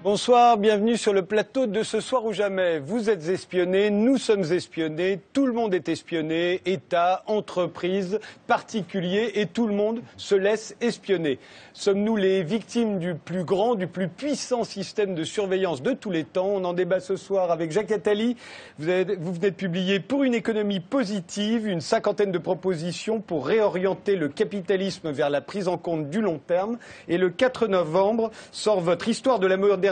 Bonsoir, bienvenue sur le plateau de Ce soir ou jamais. Vous êtes espionnés, nous sommes espionnés, tout le monde est espionné, État, entreprises, particuliers, et tout le monde se laisse espionner. Sommes-nous les victimes du plus grand, du plus puissant système de surveillance de tous les temps? On en débat ce soir avec Jacques Attali. Vous venez de publier Pour une économie positive, une cinquantaine de propositions pour réorienter le capitalisme vers la prise en compte du long terme. Et le 4 novembre sort votre Histoire de la modernité,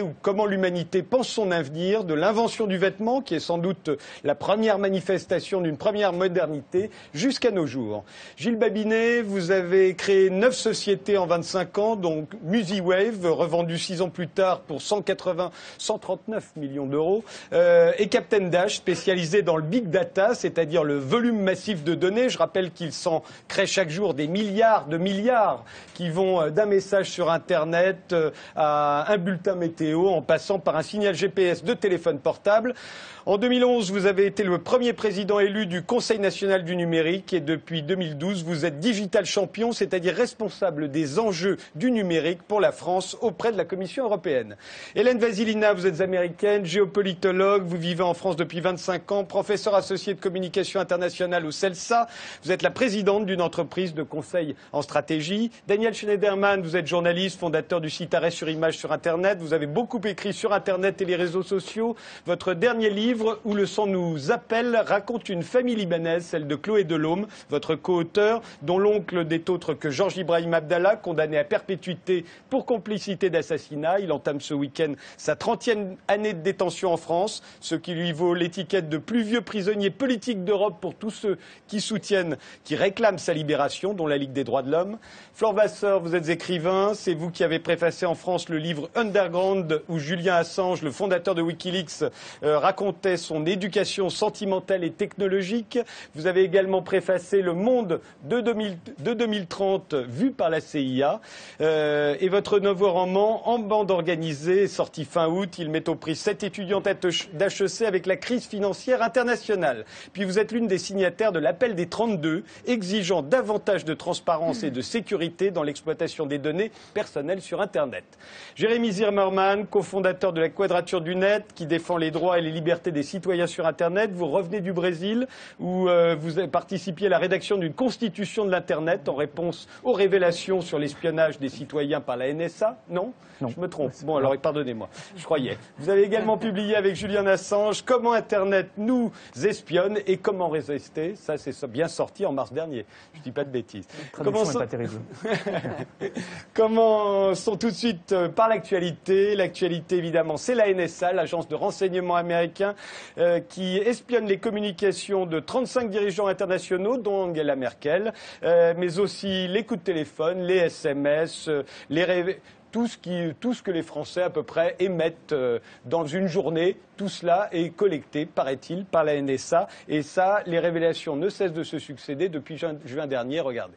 ou comment l'humanité pense son avenir, de l'invention du vêtement, qui est sans doute la première manifestation d'une première modernité, jusqu'à nos jours. Gilles Babinet, vous avez créé 9 sociétés en 25 ans, donc MusiWave, revendu 6 ans plus tard pour 139 millions d'euros, et Captain Dash, spécialisé dans le big data, c'est-à-dire le volume massif de données. Je rappelle qu'il s'en crée chaque jour des milliards qui vont d'un message sur Internet à un bulletin météo, en passant par un signal GPS de téléphone portable. En 2011, vous avez été le premier président élu du Conseil national du numérique et depuis 2012, vous êtes digital champion, c'est-à-dire responsable des enjeux du numérique pour la France auprès de la Commission européenne. Hélène Vasilina, vous êtes américaine, géopolitologue, vous vivez en France depuis 25 ans, professeur associé de communication internationale au CELSA. Vous êtes la présidente d'une entreprise de conseil en stratégie. Daniel Schneiderman, vous êtes journaliste, fondateur du site Arrêt sur Image sur Internet. Vous avez beaucoup écrit sur Internet et les réseaux sociaux. Votre dernier livre, Où le sang nous appelle, raconte une famille libanaise, celle de Chloé Delhomme, votre co-auteur, dont l'oncle n'est autre que Georges Ibrahim Abdallah, condamné à perpétuité pour complicité d'assassinat. Il entame ce week-end sa 30e année de détention en France, ce qui lui vaut l'étiquette de plus vieux prisonnier politique d'Europe pour tous ceux qui soutiennent, qui réclament sa libération, dont la Ligue des droits de l'homme. Flore Vasseur, vous êtes écrivain, c'est vous qui avez préfacé en France le livre Underground, où Julian Assange, le fondateur de Wikileaks, racontait son éducation sentimentale et technologique. Vous avez également préfacé Le Monde de 2030 vu par la CIA. Et votre nouveau roman, En bande organisée, sorti fin août, il met au prix 7 étudiantes d'HEC avec la crise financière internationale. Puis vous êtes l'une des signataires de l'appel des 32, exigeant davantage de transparence et de sécurité dans l'exploitation des données personnelles sur Internet. Jérémy Zimmerman, cofondateur de la Quadrature du Net, qui défend les droits et les libertés des citoyens sur Internet. Vous revenez du Brésil où vous avez participé à la rédaction d'une constitution de l'Internet en réponse aux révélations sur l'espionnage des citoyens par la NSA. Non, je me trompe. Bon, alors pardonnez-moi, je croyais. Vous avez également publié avec Julian Assange Comment Internet nous espionne et comment résister. Ça, c'est bien sorti en mars dernier. Je ne dis pas de bêtises. Comment sont... pas terrible. Comment sont tout de suite par l'actualité. L'actualité, évidemment, c'est la NSA, l'agence de renseignement américain, qui espionne les communications de 35 dirigeants internationaux, dont Angela Merkel, mais aussi les coups de téléphone, les SMS, tout ce que les Français à peu près émettent dans une journée. Tout cela est collecté, paraît-il, par la NSA. Et ça, les révélations ne cessent de se succéder depuis juin dernier. Regardez.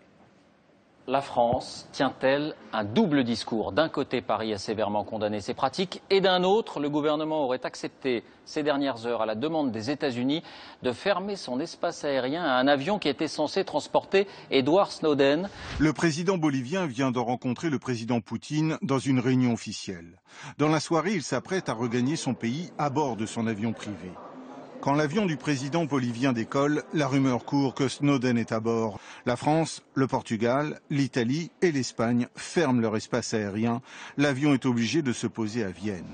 La France tient-elle un double discours? D'un côté, Paris a sévèrement condamné ces pratiques et d'un autre, le gouvernement aurait accepté ces dernières heures, à la demande des États-Unis, de fermer son espace aérien à un avion qui était censé transporter Edward Snowden. Le président bolivien vient de rencontrer le président Poutine dans une réunion officielle. Dans la soirée, il s'apprête à regagner son pays à bord de son avion privé. Quand l'avion du président bolivien décolle, la rumeur court que Snowden est à bord. La France, le Portugal, l'Italie et l'Espagne ferment leur espace aérien. L'avion est obligé de se poser à Vienne.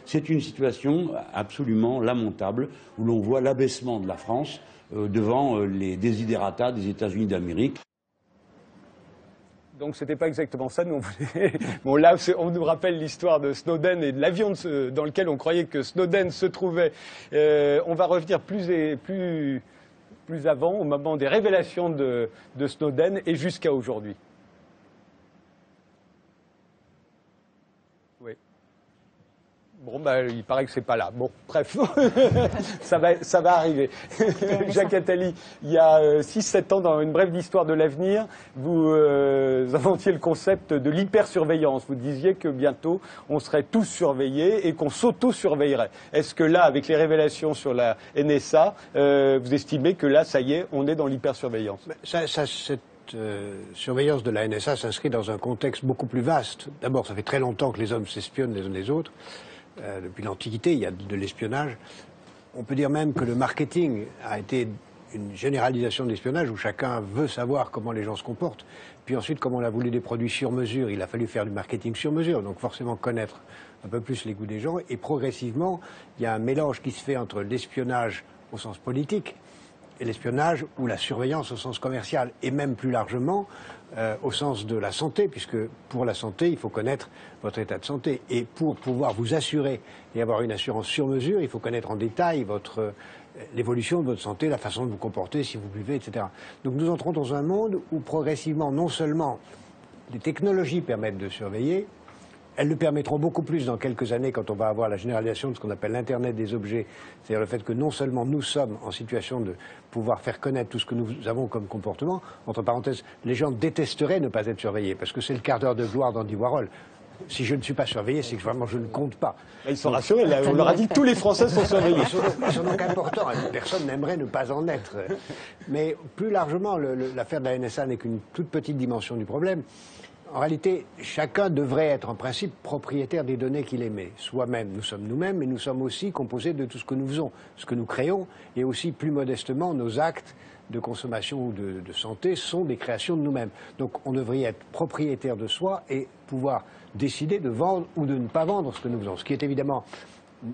C'est une situation absolument lamentable où l'on voit l'abaissement de la France devant les desiderata des États-Unis d'Amérique. Donc c'était pas exactement ça. Nous, bon, là, on nous rappelle l'histoire de Snowden et de l'avion dans lequel on croyait que Snowden se trouvait. On va revenir plus avant, au moment des révélations de Snowden et jusqu'à aujourd'hui. Oui. Bon, il paraît que c'est pas là. Bon, bref, ça va arriver. Jacques Attali, il y a 6-7 ans, dans Une brève d'histoire de l'avenir, vous inventiez le concept de l'hypersurveillance. Vous disiez que bientôt, on serait tous surveillés et qu'on s'auto-surveillerait. Est-ce que là, avec les révélations sur la NSA, vous estimez que là, ça y est, on est dans l'hypersurveillance? cette surveillance de la NSA s'inscrit dans un contexte beaucoup plus vaste. D'abord, ça fait très longtemps que les hommes s'espionnent les uns les autres. Depuis l'Antiquité, il y a de l'espionnage. On peut dire même que le marketing a été une généralisation de l'espionnage où chacun veut savoir comment les gens se comportent. Puis ensuite, comme on a voulu des produits sur mesure, il a fallu faire du marketing sur mesure, donc forcément connaître un peu plus les goûts des gens. Et progressivement, il y a un mélange qui se fait entre l'espionnage au sens politique et l'espionnage ou la surveillance au sens commercial, et même plus largement au sens de la santé, puisque pour la santé, il faut connaître votre état de santé. Et pour pouvoir vous assurer et avoir une assurance sur mesure, il faut connaître en détail l'évolution de votre santé, la façon de vous comporter, si vous buvez, etc. Donc nous entrons dans un monde où progressivement, non seulement les technologies permettent de surveiller, elles le permettront beaucoup plus dans quelques années quand on va avoir la généralisation de ce qu'on appelle l'Internet des objets, c'est-à-dire le fait que non seulement nous sommes en situation de pouvoir faire connaître tout ce que nous avons comme comportement, entre parenthèses, les gens détesteraient ne pas être surveillés, parce que c'est le quart d'heure de gloire d'Andy Warhol. Si je ne suis pas surveillé, c'est que vraiment je ne compte pas. Ils sont rassurés, là, on leur a dit que tous les Français sont surveillés. Ils sont donc importants, personne n'aimerait ne pas en être. Mais plus largement, l'affaire de la NSA n'est qu'une toute petite dimension du problème. En réalité, chacun devrait être en principe propriétaire des données qu'il émet. Soi-même, nous sommes nous-mêmes, mais nous sommes aussi composés de tout ce que nous faisons, ce que nous créons, et aussi plus modestement, nos actes de consommation ou de santé sont des créations de nous-mêmes. Donc on devrait être propriétaire de soi et pouvoir décider de vendre ou de ne pas vendre ce que nous faisons. Ce qui est évidemment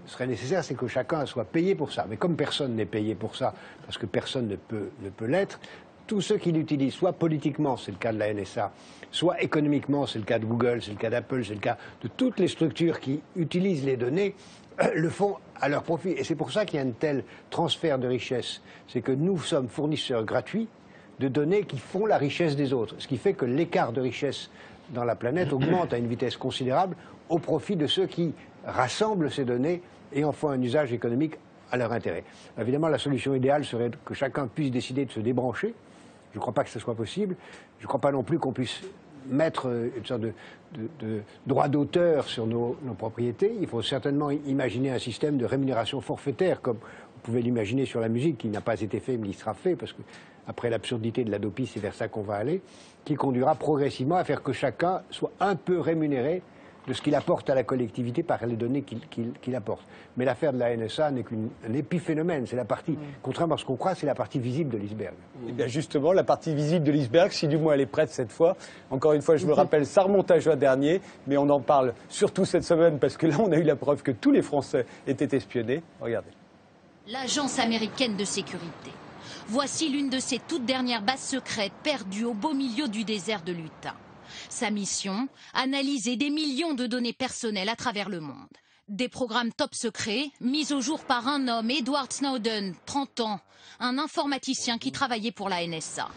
serait nécessaire, c'est que chacun soit payé pour ça. Mais comme personne n'est payé pour ça, parce que personne ne peut l'être, tous ceux qui l'utilisent, soit politiquement, c'est le cas de la NSA, soit économiquement, c'est le cas de Google, c'est le cas d'Apple, c'est le cas de toutes les structures qui utilisent les données, le font à leur profit. Et c'est pour ça qu'il y a un tel transfert de richesse. C'est que nous sommes fournisseurs gratuits de données qui font la richesse des autres. Ce qui fait que l'écart de richesse dans la planète augmente à une vitesse considérable au profit de ceux qui rassemblent ces données et en font un usage économique à leur intérêt. Évidemment, la solution idéale serait que chacun puisse décider de se débrancher. Je ne crois pas que ce soit possible. Je ne crois pas non plus qu'on puisse mettre une sorte de droit d'auteur sur nos propriétés. Il faut certainement imaginer un système de rémunération forfaitaire, comme vous pouvez l'imaginer sur la musique, qui n'a pas été fait, mais qui sera fait, parce que après l'absurdité de l'Adopi, c'est vers ça qu'on va aller, qui conduira progressivement à faire que chacun soit un peu rémunéré de ce qu'il apporte à la collectivité par les données qu'il apporte. Mais l'affaire de la NSA n'est qu'un épiphénomène. C'est la partie, contrairement à ce qu'on croit, c'est la partie visible de l'iceberg. Eh bien justement, la partie visible de l'iceberg, si du moins elle est prête cette fois. Encore une fois, je me rappelle, ça remonte à juin dernier, mais on en parle surtout cette semaine parce que là, on a eu la preuve que tous les Français étaient espionnés. Regardez. L'agence américaine de sécurité. Voici l'une de ses toutes dernières bases secrètes perdues au beau milieu du désert de l'Utah. Sa mission, analyser des millions de données personnelles à travers le monde. Des programmes top secrets, mis au jour par un homme, Edward Snowden, 30 ans, un informaticien qui travaillait pour la NSA.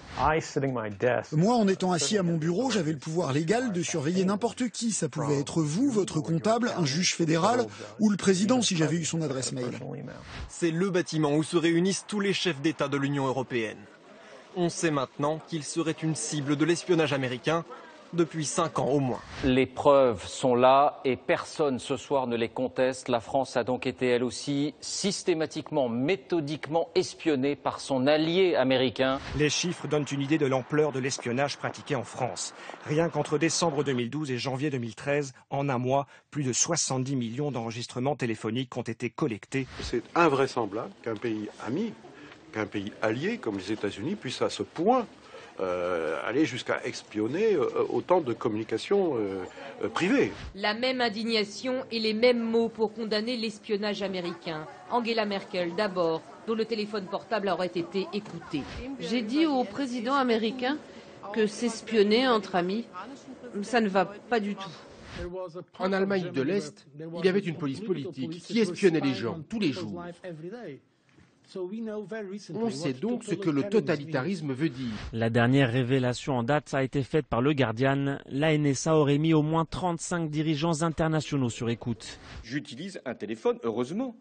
Moi, en étant assis à mon bureau, j'avais le pouvoir légal de surveiller n'importe qui. Ça pouvait être vous, votre comptable, un juge fédéral ou le président si j'avais eu son adresse mail. C'est le bâtiment où se réunissent tous les chefs d'État de l'Union européenne. On sait maintenant qu'il serait une cible de l'espionnage américain depuis 5 ans au moins. Les preuves sont là et personne ce soir ne les conteste. La France a donc été elle aussi systématiquement, méthodiquement espionnée par son allié américain. Les chiffres donnent une idée de l'ampleur de l'espionnage pratiqué en France. Rien qu'entre décembre 2012 et janvier 2013, en un mois, plus de 70 millions d'enregistrements téléphoniques ont été collectés. C'est invraisemblable qu'un pays ami, qu'un pays allié comme les États-Unis puisse à ce point aller jusqu'à espionner autant de communications privées. La même indignation et les mêmes mots pour condamner l'espionnage américain. Angela Merkel d'abord, dont le téléphone portable aurait été écouté. J'ai dit au président américain que s'espionner entre amis, ça ne va pas du tout. En Allemagne de l'Est, il y avait une police politique qui espionnait les gens tous les jours. On sait donc ce que le totalitarisme veut dire. La dernière révélation en date a été faite par le Guardian. La NSA aurait mis au moins 35 dirigeants internationaux sur écoute. J'utilise un téléphone, heureusement.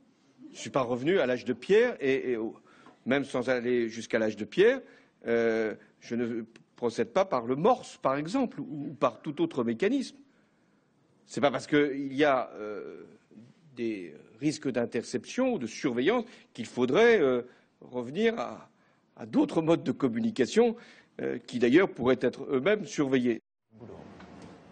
Je ne suis pas revenu à l'âge de pierre et même sans aller jusqu'à l'âge de pierre, je ne procède pas par le morse, par exemple, ou par tout autre mécanisme. Ce n'est pas parce qu'il y a des risques d'interception ou de surveillance qu'il faudrait revenir à d'autres modes de communication qui d'ailleurs pourraient être eux-mêmes surveillés.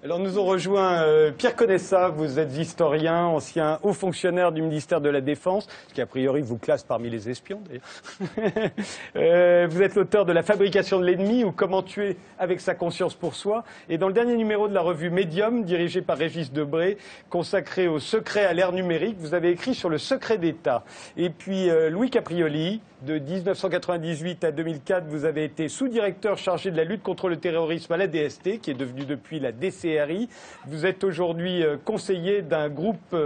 Alors nous ont rejoint Pierre Conessa, vous êtes historien, ancien haut fonctionnaire du ministère de la Défense, ce qui a priori vous classe parmi les espions d'ailleurs. Vous êtes l'auteur de La fabrication de l'ennemi ou Comment tuer avec sa conscience pour soi. Et dans le dernier numéro de la revue Medium, dirigé par Régis Debray, consacré au secret à l'ère numérique, vous avez écrit sur le secret d'État. Et puis Louis Caprioli, de 1998 à 2004, vous avez été sous-directeur chargé de la lutte contre le terrorisme à la DST, qui est devenue depuis la DCRI. Vous êtes aujourd'hui conseiller d'un groupe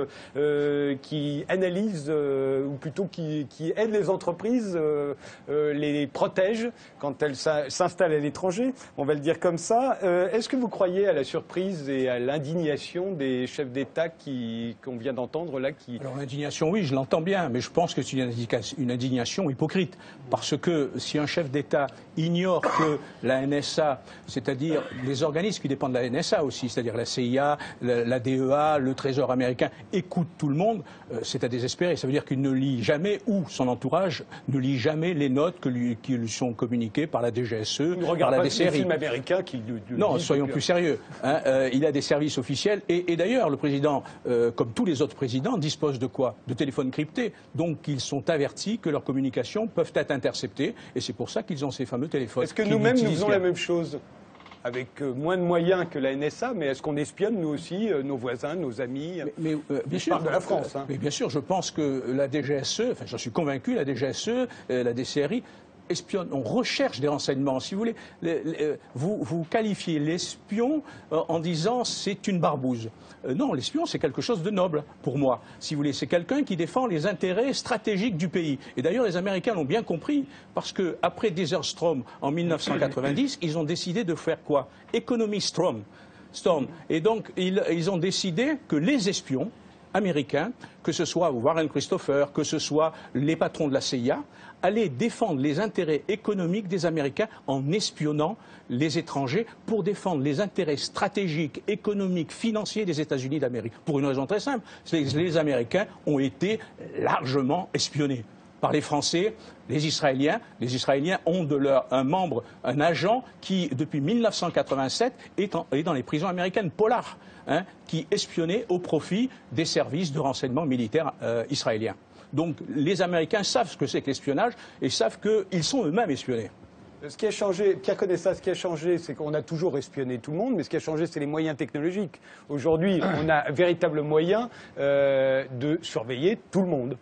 qui analyse, ou plutôt qui aide les entreprises, les protège quand elles s'installent à l'étranger, on va le dire comme ça. Est-ce que vous croyez à la surprise et à l'indignation des chefs d'État qu'on vient d'entendre là Alors l'indignation, oui, je l'entends bien, mais je pense que c'est une indignation hypocrite. Parce que si un chef d'État ignore que la NSA, c'est-à-dire les organismes qui dépendent de la NSA aussi, c'est-à-dire la CIA, la DEA, le Trésor américain, écoutent tout le monde, c'est à désespérer. Ça veut dire qu'il ne lit jamais, ou son entourage ne lit jamais les notes qui lui sont communiquées par la DGSE, par la DCRI. Les films américains qui non, soyons plus sérieux. Il a des services officiels et d'ailleurs le président, comme tous les autres présidents, dispose de quoi? De téléphones cryptés. Donc ils sont avertis que leurs communications peuvent être interceptées et c'est pour ça qu'ils ont ces fameux téléphones. Est-ce que nous-mêmes nous faisons la même chose avec moins de moyens que la NSA, mais est-ce qu'on espionne nous aussi nos voisins, nos amis? Bien sûr, de la France. Mais bien sûr, je pense que la DGSE, enfin j'en suis convaincu, la DGSE, la DCRI espionne, on recherche des renseignements. Si vous voulez, vous qualifiez l'espion en disant c'est une barbouze. Non, l'espion c'est quelque chose de noble pour moi. Si vous voulez, c'est quelqu'un qui défend les intérêts stratégiques du pays. Et d'ailleurs, les Américains l'ont bien compris parce que après Desert Storm en 1990, ils ont décidé de faire quoi? Economy Storm. Et donc ils ont décidé que les espions américains, que ce soit Warren Christopher, que ce soit les patrons de la CIA, allaient défendre les intérêts économiques des Américains en espionnant les étrangers pour défendre les intérêts stratégiques, économiques, financiers des États-Unis d'Amérique. Pour une raison très simple, c'est que les Américains ont été largement espionnés par les Français, les Israéliens. Les Israéliens ont un membre, un agent qui, depuis 1987, est dans les prisons américaines, Pollard, qui espionnait au profit des services de renseignement militaire israéliens. Donc les Américains savent ce que c'est que l'espionnage et savent qu'ils sont eux-mêmes espionnés. Ce qui a changé, Pierre Conessa, ce qui a changé, c'est qu'on a toujours espionné tout le monde, mais ce qui a changé, c'est les moyens technologiques. Aujourd'hui, on a un véritable moyen de surveiller tout le monde.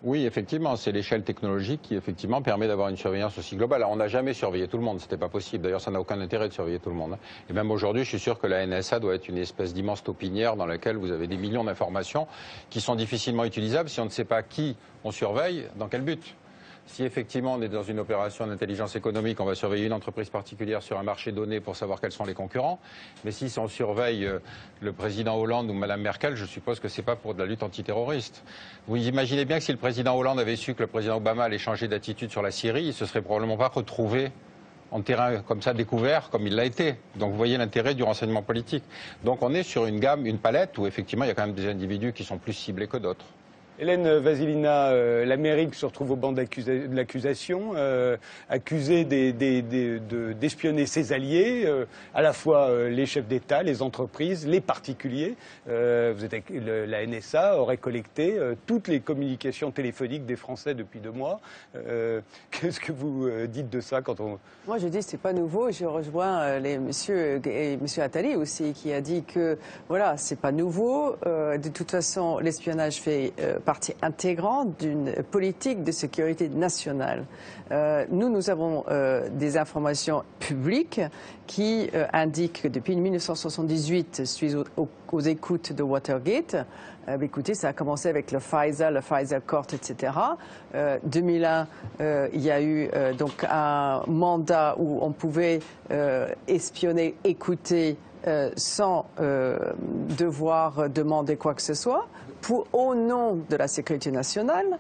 Oui, effectivement, c'est l'échelle technologique qui, effectivement, permet d'avoir une surveillance aussi globale. Alors, on n'a jamais surveillé tout le monde, c'était pas possible. D'ailleurs, ça n'a aucun intérêt de surveiller tout le monde. Et même aujourd'hui, je suis sûr que la NSA doit être une espèce d'immense taupinière dans laquelle vous avez des millions d'informations qui sont difficilement utilisables si on ne sait pas qui on surveille, dans quel but. Si effectivement on est dans une opération d'intelligence économique, on va surveiller une entreprise particulière sur un marché donné pour savoir quels sont les concurrents. Mais si on surveille le président Hollande ou Mme Merkel, je suppose que ce n'est pas pour de la lutte antiterroriste. Vous imaginez bien que si le président Hollande avait su que le président Obama allait changer d'attitude sur la Syrie, il ne se serait probablement pas retrouvé en terrain comme ça découvert, comme il l'a été. Donc vous voyez l'intérêt du renseignement politique. Donc on est sur une gamme, une palette où effectivement il y a quand même des individus qui sont plus ciblés que d'autres. Hélène Vasilina, l'Amérique se retrouve au banc de l'accusation, accusée d'espionner ses alliés, à la fois les chefs d'État, les entreprises, les particuliers. La NSA aurait collecté toutes les communications téléphoniques des Français depuis 2 mois. Qu'est-ce que vous dites de ça quand on... Moi, je dis que c'est pas nouveau. Je rejoins monsieur Attali aussi, qui a dit que voilà, c'est pas nouveau. De toute façon, l'espionnage fait partie intégrante d'une politique de sécurité nationale. Nous avons des informations publiques qui indiquent que depuis 1978, suite aux écoutes de Watergate, écoutez, ça a commencé avec le Pfizer Court, etc. 2001, il y a eu donc un mandat où on pouvait espionner, écouter sans devoir demander quoi que ce soit, au nom de la sécurité nationale,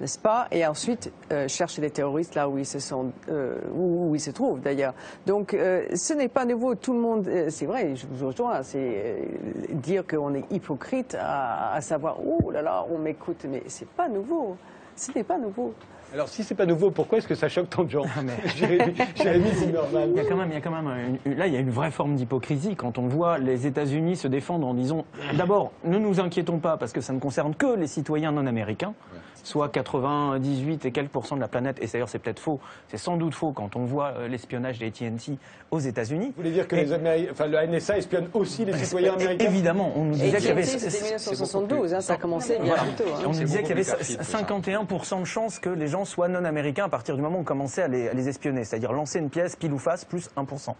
n'est-ce pas? Et ensuite chercher les terroristes là où ils se trouvent d'ailleurs. Donc ce n'est pas nouveau. Tout le monde, c'est vrai, je vous rejoins, c'est dire qu'on est hypocrite à savoir oh là là, on m'écoute, mais c'est pas nouveau. Ce n'est pas nouveau. Alors, si c'est pas nouveau, pourquoi est-ce que ça choque tant de gens? Jérémy Zimmerman. Il y a quand même là, il y a une vraie forme d'hypocrisie quand on voit les États-Unis se défendre en disant d'abord, ne nous inquiétons pas parce que ça ne concerne que les citoyens non américains, soit 98 et quelques % de la planète, et d'ailleurs c'est peut-être faux, c'est sans doute faux quand on voit l'espionnage des AT&T aux États-Unis. Vous voulez dire que la NSA espionne aussi les citoyens américains? Évidemment, on nous disait qu'il y avait... C'était 1972, ça a commencé bien plus tôt. On nous disait qu'il y avait 51% de chances que les gens soient non américains à partir du moment où on commençait à les espionner, c'est-à-dire lancer une pièce pile ou face plus 1%.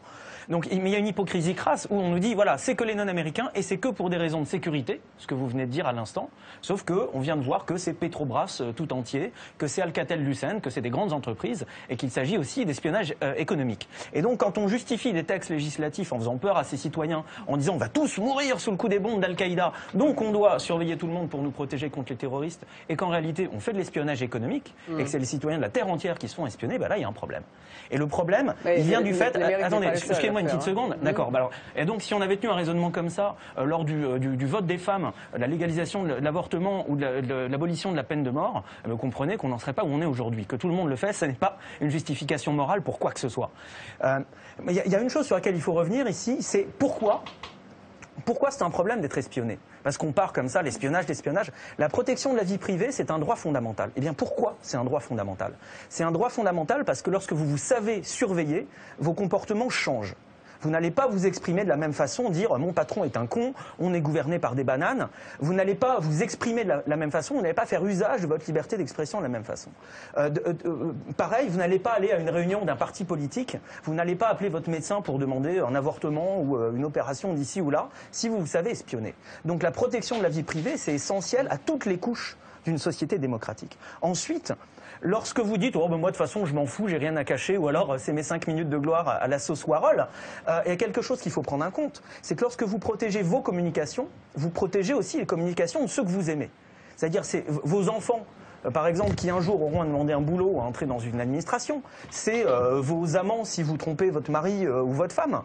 Donc mais il y a une hypocrisie crasse où on nous dit voilà, c'est que les non américains et c'est que pour des raisons de sécurité, ce que vous venez de dire à l'instant, sauf que on vient de voir que c'est Petrobras tout entier, que c'est Alcatel-Lucent, que c'est des grandes entreprises et qu'il s'agit aussi d'espionnage économique. Et donc quand on justifie des textes législatifs en faisant peur à ses citoyens, en disant on va tous mourir sous le coup des bombes d'Al-Qaïda, donc on doit surveiller tout le monde pour nous protéger contre les terroristes, et qu'en réalité on fait de l'espionnage économique et que c'est les citoyens de la terre entière qui se font espionner, ben là il y a un problème. Et le problème, il vient du fait... Attendez, excusez-moi une petite seconde. D'accord. Alors, et donc si on avait tenu un raisonnement comme ça lors du vote des femmes, la légalisation de l'avortement ou de l'abolition de la peine de mort, vous comprenez qu'on n'en serait pas où on est aujourd'hui. Que tout le monde le fait, ce n'est pas une justification morale pour quoi que ce soit. Mais il y a une chose sur laquelle il faut revenir ici, c'est pourquoi c'est un problème d'être espionné? Parce qu'on part comme ça, l'espionnage. La protection de la vie privée, c'est un droit fondamental. Eh bien, pourquoi c'est un droit fondamental? C'est un droit fondamental parce que lorsque vous savez surveiller, vos comportements changent. Vous n'allez pas vous exprimer de la même façon, dire « mon patron est un con, on est gouverné par des bananes ». Vous n'allez pas vous exprimer de la même façon, vous n'allez pas faire usage de votre liberté d'expression de la même façon. Pareil, vous n'allez pas aller à une réunion d'un parti politique, vous n'allez pas appeler votre médecin pour demander un avortement ou une opération d'ici ou là, si vous savez espionner. Donc la protection de la vie privée, c'est essentiel à toutes les couches d'une société démocratique. Ensuite, lorsque vous dites « oh, ben moi de toute façon je m'en fous, j'ai rien à cacher » ou alors « c'est mes 5 minutes de gloire à la sauce Warhol », il y a quelque chose qu'il faut prendre en compte. C'est que lorsque vous protégez vos communications, vous protégez aussi les communications de ceux que vous aimez. C'est-à-dire c'est vos enfants, par exemple, qui un jour auront à demander un boulot ou à entrer dans une administration. C'est vos amants si vous trompez votre mari ou votre femme.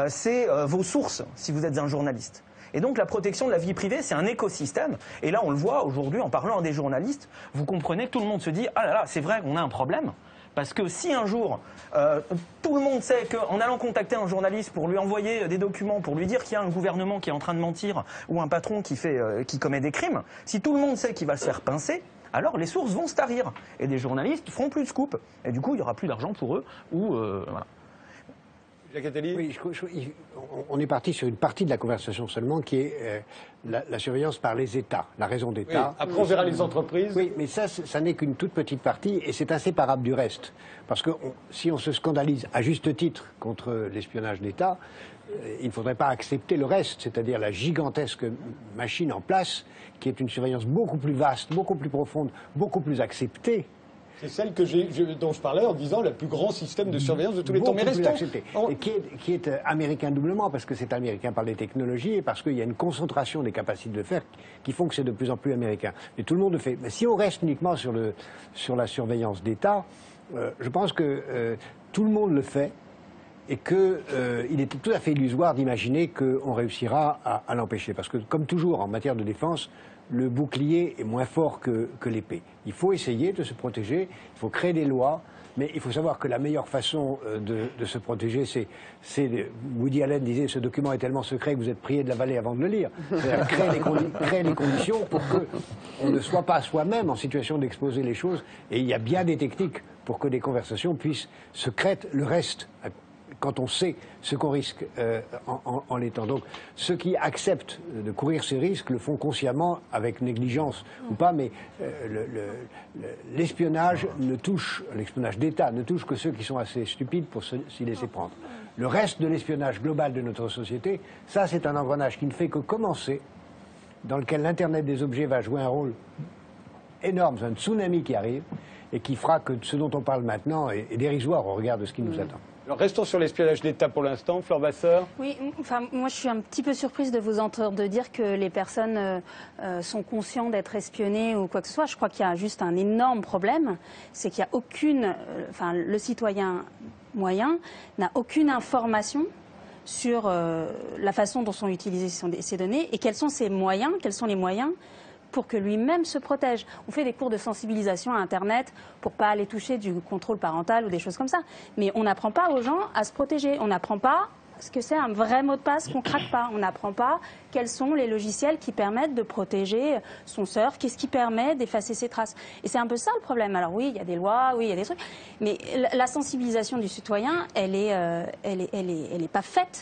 C'est vos sources si vous êtes un journaliste. Et donc la protection de la vie privée, c'est un écosystème. Et là, on le voit aujourd'hui en parlant à des journalistes, vous comprenez que tout le monde se dit « ah là là, c'est vrai qu'on a un problème ». Parce que si un jour, tout le monde sait qu'en allant contacter un journaliste pour lui envoyer des documents, pour lui dire qu'il y a un gouvernement qui est en train de mentir ou un patron qui commet des crimes, si tout le monde sait qu'il va se faire pincer, alors les sources vont se tarir. Et des journalistes feront plus de scoop. Et du coup, il n'y aura plus d'argent pour eux. Voilà. Oui, on est parti sur une partie de la conversation seulement qui est la surveillance par les États, la raison d'État. Oui, après on verra les entreprises. Oui, mais ça n'est qu'une toute petite partie et c'est inséparable du reste. Parce que si on se scandalise à juste titre contre l'espionnage d'État, il ne faudrait pas accepter le reste, c'est-à-dire la gigantesque machine en place qui est une surveillance beaucoup plus vaste, beaucoup plus profonde, beaucoup plus acceptée. C'est celle dont je parlais en disant le plus grand système de surveillance de tous les temps. Mais restons... Et qui est américain doublement, parce que c'est américain par les technologies et parce qu'il y a une concentration des capacités de faire qui font que c'est de plus en plus américain. Mais tout le monde le fait. Mais si on reste uniquement sur la surveillance d'État, je pense que tout le monde le fait et qu'il est tout à fait illusoire d'imaginer qu'on réussira à l'empêcher. Parce que, comme toujours en matière de défense, le bouclier est moins fort que l'épée. Il faut essayer de se protéger, il faut créer des lois, mais il faut savoir que la meilleure façon de se protéger, c'est Woody Allen disait, ce document est tellement secret que vous êtes prié de l'avaler avant de le lire. C'est-à-dire créer les conditions pour qu'on ne soit pas soi-même en situation d'exposer les choses. Et il y a bien des techniques pour que des conversations puissent secrètes, le reste, quand on sait ce qu'on risque en l'étant. Donc, ceux qui acceptent de courir ces risques le font consciemment, avec négligence ou pas, mais l'espionnage l'espionnage d'État ne touche que ceux qui sont assez stupides pour s'y laisser prendre. Le reste de l'espionnage global de notre société, ça c'est un engrenage qui ne fait que commencer, dans lequel l'Internet des objets va jouer un rôle énorme, c'est un tsunami qui arrive, et qui fera que ce dont on parle maintenant est dérisoire au regard de ce qui nous attend. Alors restons sur l'espionnage d'État pour l'instant. Flore Vasseur. Oui, enfin, moi je suis un petit peu surprise de vous entendre dire que les personnes sont conscientes d'être espionnées ou quoi que ce soit. Je crois qu'il y a juste un énorme problème, c'est qu'il n'y a aucune, le citoyen moyen n'a aucune information sur la façon dont sont utilisées ces données et quels sont les moyens pour que lui-même se protège. On fait des cours de sensibilisation à Internet pour pas aller toucher du contrôle parental ou des choses comme ça. Mais on n'apprend pas aux gens à se protéger. On n'apprend pas ce que c'est un vrai mot de passe qu'on craque pas. On n'apprend pas quels sont les logiciels qui permettent de protéger son surf, qu'est-ce qui permet d'effacer ses traces. Et c'est un peu ça le problème. Alors oui, il y a des lois, oui, il y a des trucs, mais la sensibilisation du citoyen, elle est pas faite.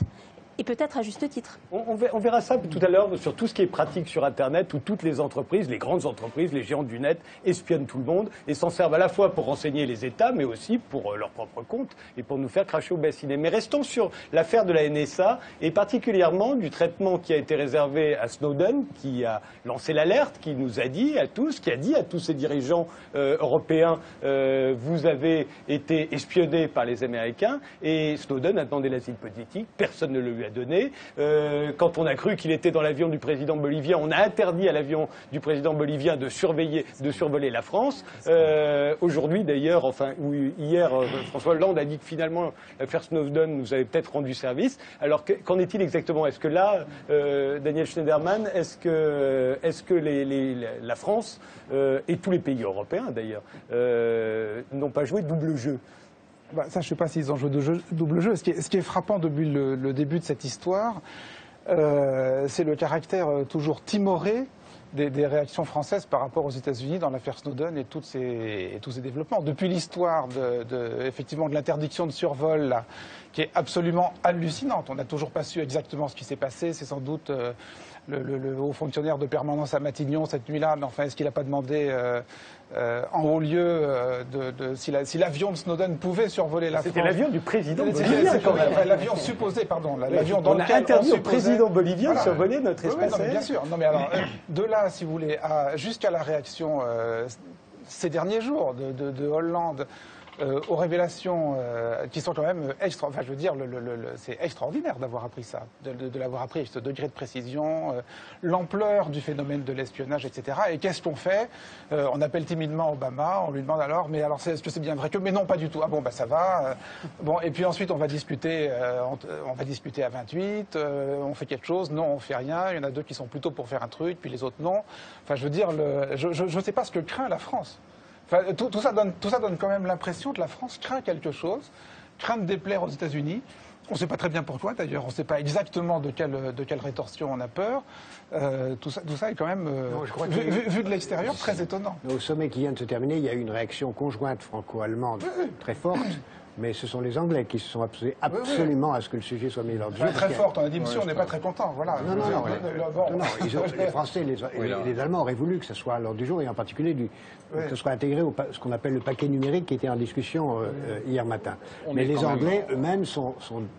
Et peut-être à juste titre. On verra ça tout à l'heure sur tout ce qui est pratique sur Internet, où toutes les entreprises, les grandes entreprises, les géants du net espionnent tout le monde et s'en servent à la fois pour renseigner les États, mais aussi pour leur propre compte et pour nous faire cracher au bassinet. Mais restons sur l'affaire de la NSA et particulièrement du traitement qui a été réservé à Snowden, qui a lancé l'alerte, qui nous a dit à tous, qui a dit à tous ces dirigeants européens, vous avez été espionnés par les Américains, et Snowden a demandé l'asile politique, personne ne le lui a donné. Quand on a cru qu'il était dans l'avion du président bolivien, on a interdit à l'avion du président bolivien de survoler la France. Aujourd'hui d'ailleurs, hier, François Hollande a dit que finalement l'affaire Snowden nous avait peut-être rendu service. Alors qu'en est-il exactement? Est-ce que là, Daniel Schneiderman, est-ce que la France et tous les pays européens d'ailleurs n'ont pas joué double jeu? Ça, je ne sais pas s'ils ont joué double jeu. Ce qui est frappant depuis le début de cette histoire, c'est le caractère toujours timoré des réactions françaises par rapport aux États-Unis dans l'affaire Snowden et tous ces développements. Depuis l'histoire effectivement de l'interdiction de survol, là, qui est absolument hallucinante. On n'a toujours pas su exactement ce qui s'est passé. C'est sans doute le haut fonctionnaire de permanence à Matignon cette nuit-là. Mais enfin, est-ce qu'il n'a pas demandé en haut lieu si l'avion de Snowden pouvait survoler la France? C'était l'avion du président bolivien. L'avion supposé, pardon. L'avion dans lequel on a interdit au président bolivien de survoler notre espace aérien. Bien sûr. Non, mais alors, de là, si vous voulez, jusqu'à la réaction ces derniers jours de Hollande aux révélations qui sont quand même c'est extraordinaire d'avoir appris ça, de l'avoir appris avec ce degré de précision, l'ampleur du phénomène de l'espionnage, etc. Et qu'est-ce qu'on fait? On appelle timidement Obama, on lui demande alors, mais alors est-ce que c'est bien vrai que? Mais non, pas du tout. Ah bon, bah ça va. Bon, et puis ensuite on va discuter à 28. On fait quelque chose? Non, on fait rien. Il y en a deux qui sont plutôt pour faire un truc, puis les autres non. Enfin, je veux dire, je ne sais pas ce que craint la France. Enfin, tout ça donne quand même l'impression que la France craint quelque chose, craint de déplaire aux États-Unis. On ne sait pas très bien pourquoi d'ailleurs, on ne sait pas exactement de quelle rétorsion on a peur. Tout ça est quand même, vu de l'extérieur, très étonnant. Au sommet qui vient de se terminer, il y a eu une réaction conjointe franco-allemande très forte. Mais ce sont les Anglais qui se sont opposés absolument à ce que le sujet soit mis dans le jeu. Très forte, on a dit monsieur, on n'est pas très content. Voilà. Non, les Français et les Allemands auraient voulu que ce soit à l'ordre du jour, et en particulier que ce soit intégré au ce qu'on appelle le paquet numérique qui était en discussion hier matin. Mais les Anglais eux-mêmes sont,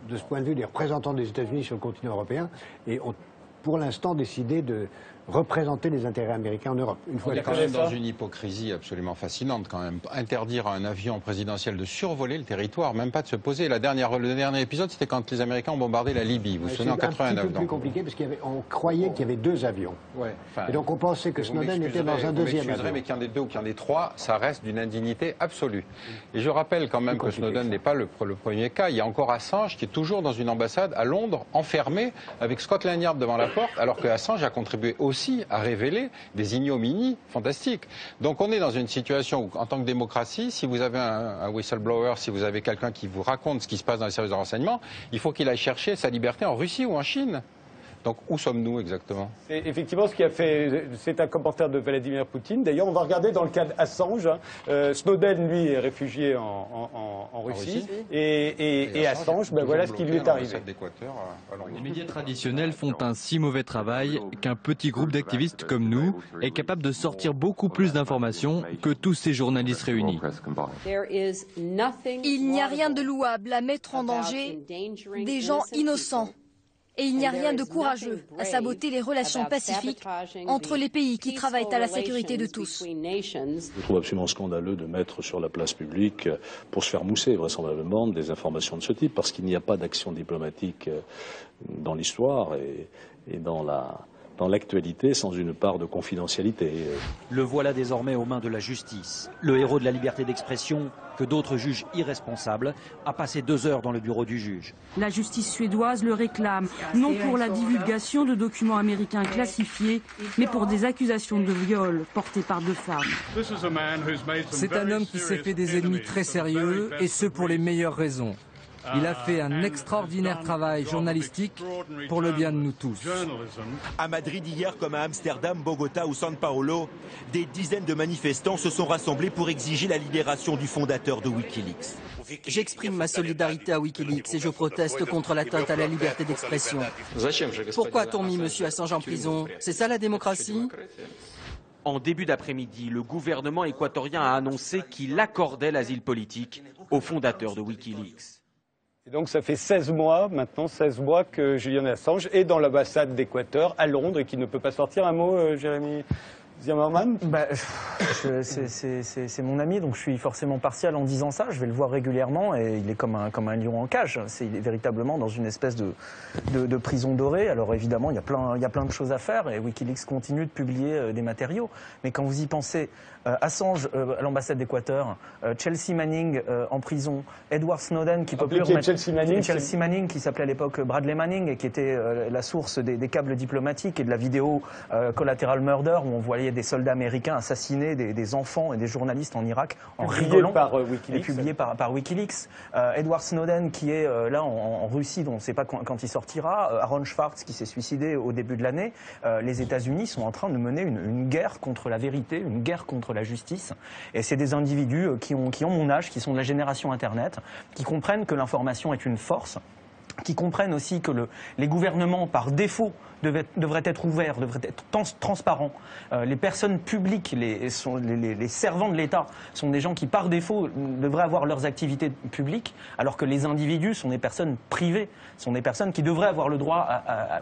de ce point de vue, des représentants des États-Unis sur le continent européen et ont pour l'instant décidé de représenter les intérêts américains en Europe. On est quand même dans une hypocrisie absolument fascinante quand même. Interdire à un avion présidentiel de survoler le territoire, même pas de se poser. Le dernier épisode, c'était quand les Américains ont bombardé la Libye. Vous vous souvenez, en 89. C'est un petit peu plus compliqué parce qu'on croyait qu'il y avait deux avions. Et donc on pensait que Snowden était dans un deuxième avion. Mais qu'il y en ait deux ou qu'il y en ait trois, ça reste d'une indignité absolue. Et je rappelle quand même que Snowden n'est pas le premier cas. Il y a encore Assange qui est toujours dans une ambassade à Londres, enfermé, avec Scotland Yard devant la porte, alors que Assange a contribué aussi à révéler des ignominies fantastiques. Donc on est dans une situation où, en tant que démocratie, si vous avez un whistleblower, si vous avez quelqu'un qui vous raconte ce qui se passe dans les services de renseignement, il faut qu'il aille chercher sa liberté en Russie ou en Chine. Donc où sommes-nous exactement? Effectivement, ce qui a fait, c'est un commentaire de Vladimir Poutine. D'ailleurs, on va regarder dans le cas d'Assange. Snowden, lui, est réfugié en Russie. Et Assange, voilà ce qui lui est arrivé. Les médias traditionnels font un si mauvais travail qu'un petit groupe d'activistes comme nous est capable de sortir beaucoup plus d'informations que tous ces journalistes réunis. Il n'y a rien de louable à mettre en danger des gens innocents. Et il n'y a rien de courageux à saboter les relations pacifiques entre les pays qui travaillent à la sécurité de tous. Je trouve absolument scandaleux de mettre sur la place publique, pour se faire mousser vraisemblablement, des informations de ce type, parce qu'il n'y a pas d'action diplomatique dans l'histoire et dans dans l'actualité sans une part de confidentialité. Le voilà désormais aux mains de la justice. Le héros de la liberté d'expression, que d'autres jugent irresponsable, a passé 2 heures dans le bureau du juge. La justice suédoise le réclame, non pour la divulgation de documents américains classifiés, mais pour des accusations de viol portées par 2 femmes. C'est un homme qui s'est fait des ennemis très sérieux, et ce pour les meilleures raisons. Il a fait un extraordinaire travail journalistique pour le bien de nous tous. À Madrid hier comme à Amsterdam, Bogota ou São Paulo, des dizaines de manifestants se sont rassemblés pour exiger la libération du fondateur de Wikileaks. J'exprime ma solidarité à Wikileaks et je proteste contre l'atteinte à la liberté d'expression. Pourquoi a-t-on mis M. Assange en prison? C'est ça la démocratie? En début d'après-midi, le gouvernement équatorien a annoncé qu'il accordait l'asile politique au fondateur de Wikileaks. Et donc ça fait 16 mois, maintenant 16 mois que Julian Assange est dans l'ambassade d'Équateur à Londres et qu'il ne peut pas sortir. Un mot, Jérémy Zimmerman? C'est mon ami, donc je suis forcément partial en disant ça. Je vais le voir régulièrement et il est comme un lion en cage. Il est véritablement dans une espèce de prison dorée. Alors évidemment, il y a plein de choses à faire et Wikileaks continue de publier des matériaux. Mais quand vous y pensez, Assange à l'ambassade d'Équateur, Chelsea Manning en prison, Edward Snowden qui peut plus remettre... Chelsea Manning qui s'appelait à l'époque Bradley Manning et qui était la source des câbles diplomatiques et de la vidéo Collateral Murder où on voyait des soldats américains assassiner des enfants et des journalistes en Irak en rigolant. Publié par Wikileaks. Edward Snowden qui est là en Russie, dont on ne sait pas quand il sortira. Aaron Swartz qui s'est suicidé au début de l'année. Les États-Unis sont en train de mener une guerre contre la vérité, une guerre contre la justice. Et c'est des individus qui ont mon âge, qui sont de la génération Internet, qui comprennent que l'information est une force, qui comprennent aussi que les gouvernements, par défaut, devraient être ouverts, devraient être transparents. Les personnes publiques, les servants de l'État sont des gens qui, par défaut, devraient avoir leurs activités publiques, alors que les individus sont des personnes privées, sont des personnes qui devraient avoir le droit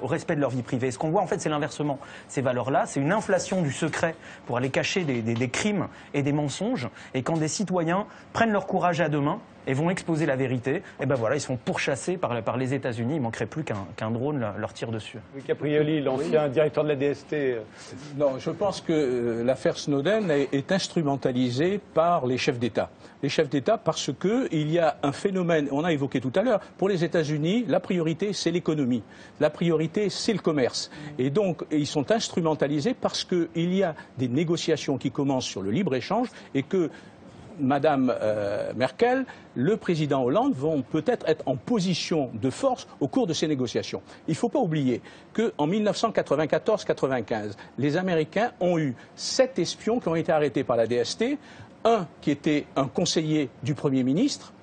au respect de leur vie privée. Et ce qu'on voit, en fait, c'est l'inversement. Ces valeurs-là, c'est une inflation du secret pour aller cacher des crimes et des mensonges. Et quand des citoyens prennent leur courage à deux mains, et vont exposer la vérité, et ben voilà, ils sont pourchassés par les États-Unis. Il ne manquerait plus qu'un drone leur tire dessus. Oui, Caprioli, l'ancien directeur de la DST. Non, je pense que l'affaire Snowden est instrumentalisée par les chefs d'État. Les chefs d'État parce qu'il y a un phénomène, on a évoqué tout à l'heure, pour les États-Unis, la priorité c'est l'économie, la priorité c'est le commerce. Et donc ils sont instrumentalisés parce qu'il y a des négociations qui commencent sur le libre-échange et que Madame Merkel, le président Hollande vont peut-être être en position de force au cours de ces négociations. Il ne faut pas oublier qu'en 1994-95, les Américains ont eu 7 espions qui ont été arrêtés par la DST, un qui était un conseiller du Premier ministre,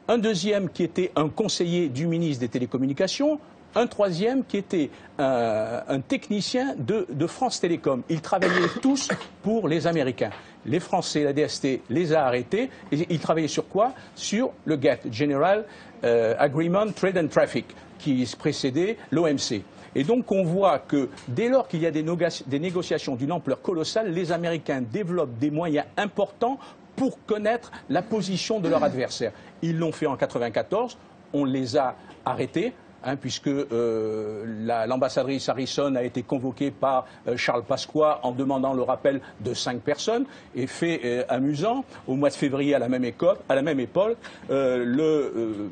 un deuxième qui était un conseiller du ministre des Télécommunications, un troisième qui était un technicien de France Télécom. Ils travaillaient tous pour les Américains. Les Français, la DST, les a arrêtés. Et ils travaillaient sur quoi? Sur le GATT, General Agreement Trade and Traffic, qui précédait l'OMC. Et donc on voit que dès lors qu'il y a des négociations d'une ampleur colossale, les Américains développent des moyens importants pour connaître la position de leur adversaire. Ils l'ont fait en 1994, on les a arrêtés. Puisque l'ambassadrice Harrison a été convoquée par Charles Pasqua en demandant le rappel de 5 personnes. Et fait amusant, au mois de février à la même époque, le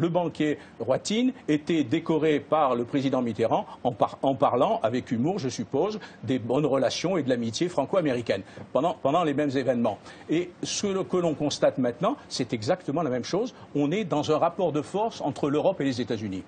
banquier Roitine était décoré par le président Mitterrand en parlant, avec humour je suppose, des bonnes relations et de l'amitié franco-américaine pendant les mêmes événements. Et ce que l'on constate maintenant, c'est exactement la même chose. On est dans un rapport de force entre l'Europe et les États-Unis.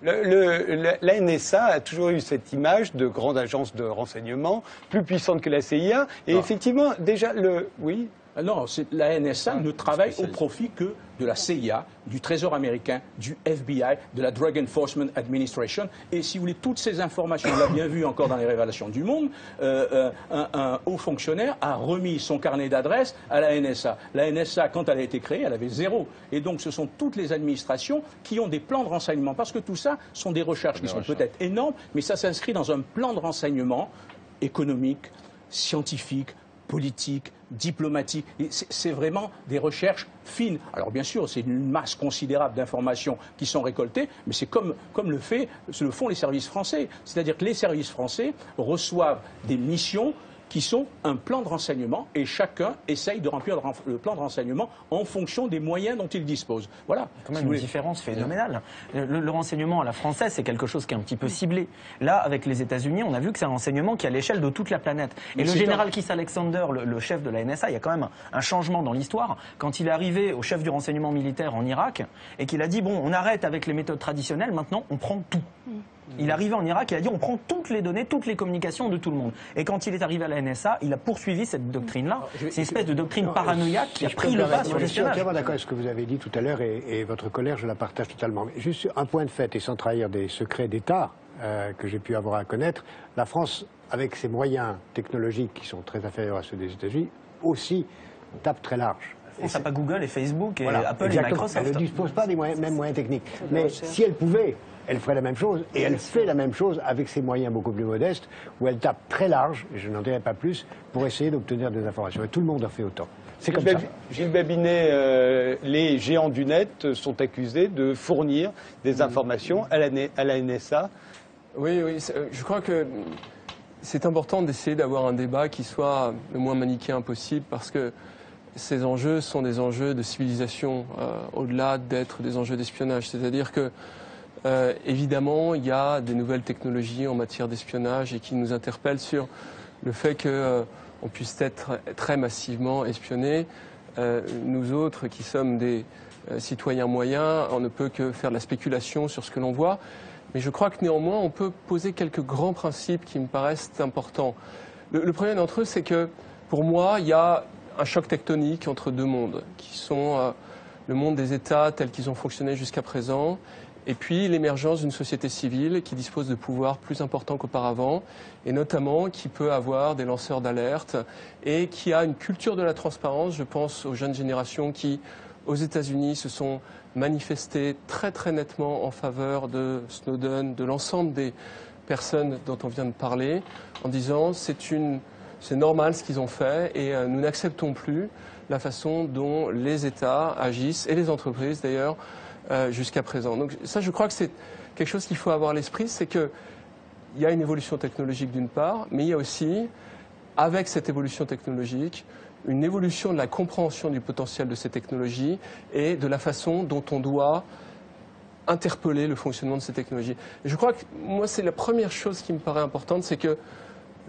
La NSA a toujours eu cette image de grande agence de renseignement, plus puissante que la CIA. Et effectivement, déjà, oui. Non, la NSA ne travaille au profit que de la CIA, du Trésor américain, du FBI, de la Drug Enforcement Administration. Et si vous voulez, toutes ces informations, on l'a bien vu encore dans les révélations du Monde, un haut fonctionnaire a remis son carnet d'adresses à la NSA. La NSA, quand elle a été créée, elle avait 0. Et donc ce sont toutes les administrations qui ont des plans de renseignement. Parce que tout ça sont des recherches qui sont peut-être énormes, mais ça s'inscrit dans un plan de renseignement économique, scientifique, politiques, diplomatiques. C'est vraiment des recherches fines. Alors bien sûr, c'est une masse considérable d'informations qui sont récoltées, mais c'est comme le font les services français. C'est-à-dire que les services français reçoivent des missions qui sont un plan de renseignement et chacun essaye de remplir le plan de renseignement en fonction des moyens dont il dispose. Voilà. Il y a quand même une différence phénoménale. Le renseignement à la française, c'est quelque chose qui est un petit peu ciblé. Là, avec les États-Unis, on a vu que c'est un renseignement qui est à l'échelle de toute la planète. Et le général Keith Alexander, le chef de la NSA, il y a quand même un changement dans l'histoire. Quand il est arrivé au chef du renseignement militaire en Irak et qu'il a dit, bon, on arrête avec les méthodes traditionnelles, maintenant on prend tout. Il est arrivé en Irak et il a dit on prend toutes les données, toutes les communications de tout le monde. Et quand il est arrivé à la NSA, il a poursuivi cette doctrine-là. C'est une espèce de doctrine paranoïaque qui a pris le pas sur l'espionnage. Je suis entièrement d'accord avec ce que vous avez dit tout à l'heure et votre colère, je la partage totalement. Mais juste un point de fait, et sans trahir des secrets d'État que j'ai pu avoir à connaître, la France, avec ses moyens technologiques qui sont très inférieurs à ceux des États-Unis, aussi tape très large. On n'a pas Google et Facebook et voilà, Apple exactement. et Microsoft. Elle ne dispose pas des mêmes moyens techniques. Mais si elle pouvait, elle ferait la même chose, et elle fait la même chose avec ses moyens beaucoup plus modestes, où elle tape très large, et je n'en dirai pas plus, pour essayer d'obtenir des informations. Et tout le monde en fait autant. C'est comme ça. Gilles Babinet, les géants du net sont accusés de fournir des informations à la NSA. Oui, je crois que c'est important d'essayer d'avoir un débat qui soit le moins manichéen possible, parce que ces enjeux sont des enjeux de civilisation, au-delà d'être des enjeux d'espionnage. C'est-à-dire que, évidemment, il y a des nouvelles technologies en matière d'espionnage et qui nous interpellent sur le fait qu'on puisse être très massivement espionné. Nous autres, qui sommes des citoyens moyens, on ne peut que faire de la spéculation sur ce que l'on voit. Mais je crois que néanmoins, on peut poser quelques grands principes qui me paraissent importants. Le premier d'entre eux, c'est que, pour moi, il y a un choc tectonique entre deux mondes, qui sont le monde des États tels qu'ils ont fonctionné jusqu'à présent, et puis l'émergence d'une société civile qui dispose de pouvoirs plus importants qu'auparavant, et notamment qui peut avoir des lanceurs d'alerte, et qui a une culture de la transparence. Je pense aux jeunes générations qui, aux États-Unis, se sont manifestées très très nettement en faveur de Snowden, de l'ensemble des personnes dont on vient de parler, en disant c'est normal ce qu'ils ont fait et nous n'acceptons plus la façon dont les États agissent, et les entreprises d'ailleurs, jusqu'à présent. Donc ça, je crois que c'est quelque chose qu'il faut avoir à l'esprit, c'est qu'il y a une évolution technologique d'une part, mais il y a aussi, avec cette évolution technologique, une évolution de la compréhension du potentiel de ces technologies et de la façon dont on doit interpeller le fonctionnement de ces technologies. Et je crois que moi, c'est la première chose qui me paraît importante, c'est que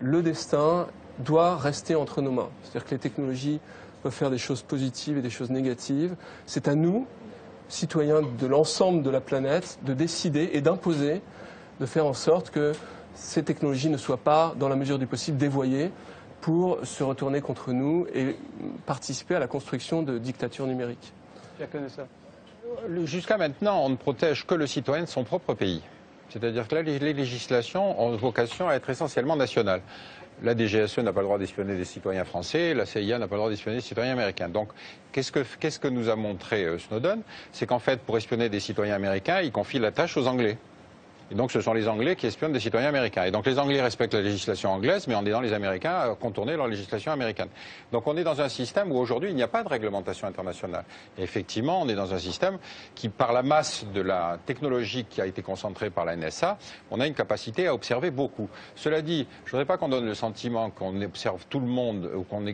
le destin doit rester entre nos mains. C'est-à-dire que les technologies peuvent faire des choses positives et des choses négatives. C'est à nous, citoyens de l'ensemble de la planète, de décider et d'imposer, de faire en sorte que ces technologies ne soient pas, dans la mesure du possible, dévoyées pour se retourner contre nous et participer à la construction de dictatures numériques. Jusqu'à maintenant, on ne protège que le citoyen de son propre pays. C'est-à-dire que les législations ont vocation à être essentiellement nationales. La DGSE n'a pas le droit d'espionner des citoyens français, la CIA n'a pas le droit d'espionner des citoyens américains. Donc, qu'est-ce que nous a montré Snowden? C'est qu'en fait, pour espionner des citoyens américains, il confie la tâche aux Anglais. Et donc, ce sont les Anglais qui espionnent des citoyens américains. Et donc, les Anglais respectent la législation anglaise, mais en aidant les Américains à contourner leur législation américaine. Donc, on est dans un système où aujourd'hui, il n'y a pas de réglementation internationale. Et effectivement, on est dans un système qui, par la masse de la technologie qui a été concentrée par la NSA, on a une capacité à observer beaucoup. Cela dit, je ne voudrais pas qu'on donne le sentiment qu'on observe tout le monde ou qu'on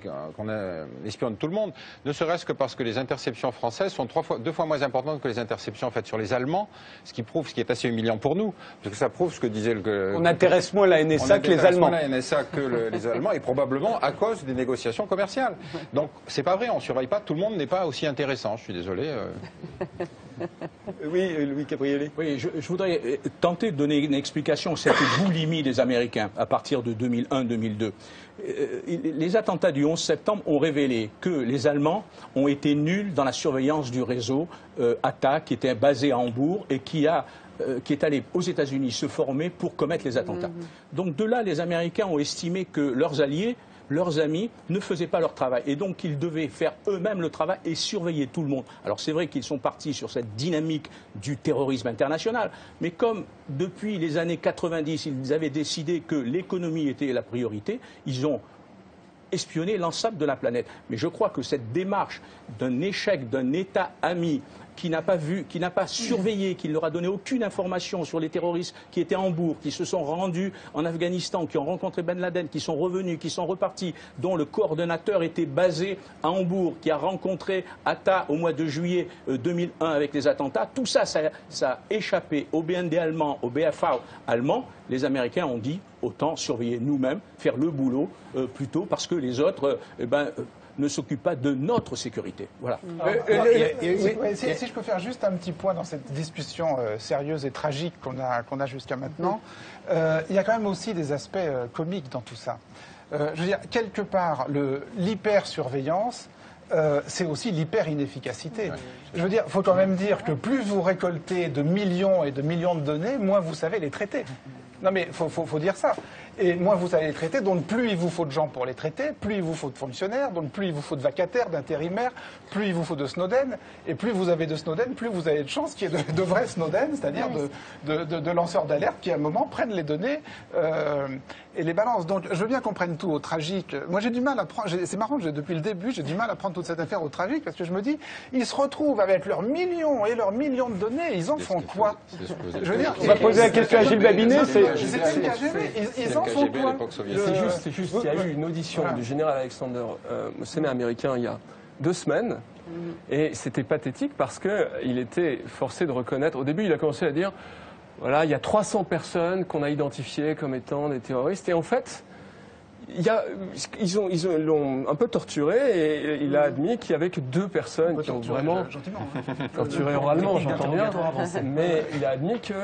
espionne tout le monde, ne serait-ce que parce que les interceptions françaises sont deux fois moins importantes que les interceptions faites sur les Allemands, ce qui est assez humiliant pour nous. Parce que ça prouve ce que disait on intéresse moins la NSA que les Allemands. On intéresse moins la NSA que les Allemands, et probablement à cause des négociations commerciales. Donc, c'est pas vrai, on ne surveille pas, tout le monde n'est pas aussi intéressant, je suis désolé. Oui, Louis Cabrioli. Oui, je voudrais tenter de donner une explication à cette boulimie des Américains à partir de 2001-2002. Les attentats du 11 septembre ont révélé que les Allemands ont été nuls dans la surveillance du réseau ATA, qui était basé à Hambourg et qui est allé aux États-Unis se former pour commettre les attentats. Donc de là, les Américains ont estimé que leurs alliés, leurs amis, ne faisaient pas leur travail. Et donc ils devaient faire eux-mêmes le travail et surveiller tout le monde. Alors c'est vrai qu'ils sont partis sur cette dynamique du terrorisme international, mais comme depuis les années 90, ils avaient décidé que l'économie était la priorité, ils ont espionner l'ensemble de la planète. Mais je crois que cette démarche d'un échec d'un État ami qui n'a pas vu, qui n'a pas surveillé, qui ne leur a donné aucune information sur les terroristes qui étaient à Hambourg, qui se sont rendus en Afghanistan, qui ont rencontré Ben Laden, qui sont revenus, qui sont repartis, dont le coordonnateur était basé à Hambourg, qui a rencontré Atta au mois de juillet 2001 avec les attentats. Tout ça, ça a échappé au BND allemand, au BFA allemand. Les Américains ont dit autant surveiller nous-mêmes, faire le boulot plutôt parce que les autres ne s'occupent pas de notre sécurité. Voilà. Si je peux faire juste un petit point dans cette discussion sérieuse et tragique qu'on a jusqu'à maintenant, il y a quand même aussi des aspects comiques dans tout ça. Je veux dire, quelque part, l'hyper-surveillance, c'est aussi l'hyper-inefficacité. Je veux dire, il faut quand même dire que plus vous récoltez de millions et de millions de données, moins vous savez les traiter. Non mais faut dire ça. Et moins vous allez les traiter, donc plus il vous faut de gens pour les traiter, plus il vous faut de fonctionnaires, donc plus il vous faut de vacataires, d'intérimaires, plus il vous faut de Snowden, et plus vous avez de Snowden, plus vous avez de chances qu'il y ait de vrais Snowden, c'est-à-dire de lanceurs d'alerte qui à un moment prennent les données et les balancent. Donc je veux bien qu'on prenne tout au tragique. Moi j'ai du mal à prendre, c'est marrant, depuis le début j'ai du mal à prendre toute cette affaire au tragique parce que je me dis, ils se retrouvent avec leurs millions et leurs millions de données, ils en font quoi? Je veux dire, on va poser la question à Gilles Babinet. C'est ça le KGB, ils en font quoi? C'est juste, il y a eu une audition du général Alexander au Sénat américain il y a 2 semaines, et c'était pathétique parce qu'il était forcé de reconnaître, au début il a commencé à dire, voilà, il y a 300 personnes qu'on a identifiées comme étant des terroristes, et en fait, ils l'ont un peu torturé, et il a admis qu'il n'y avait que 2 personnes qui ont vraiment torturé oralement, j'entends bien, mais il a admis que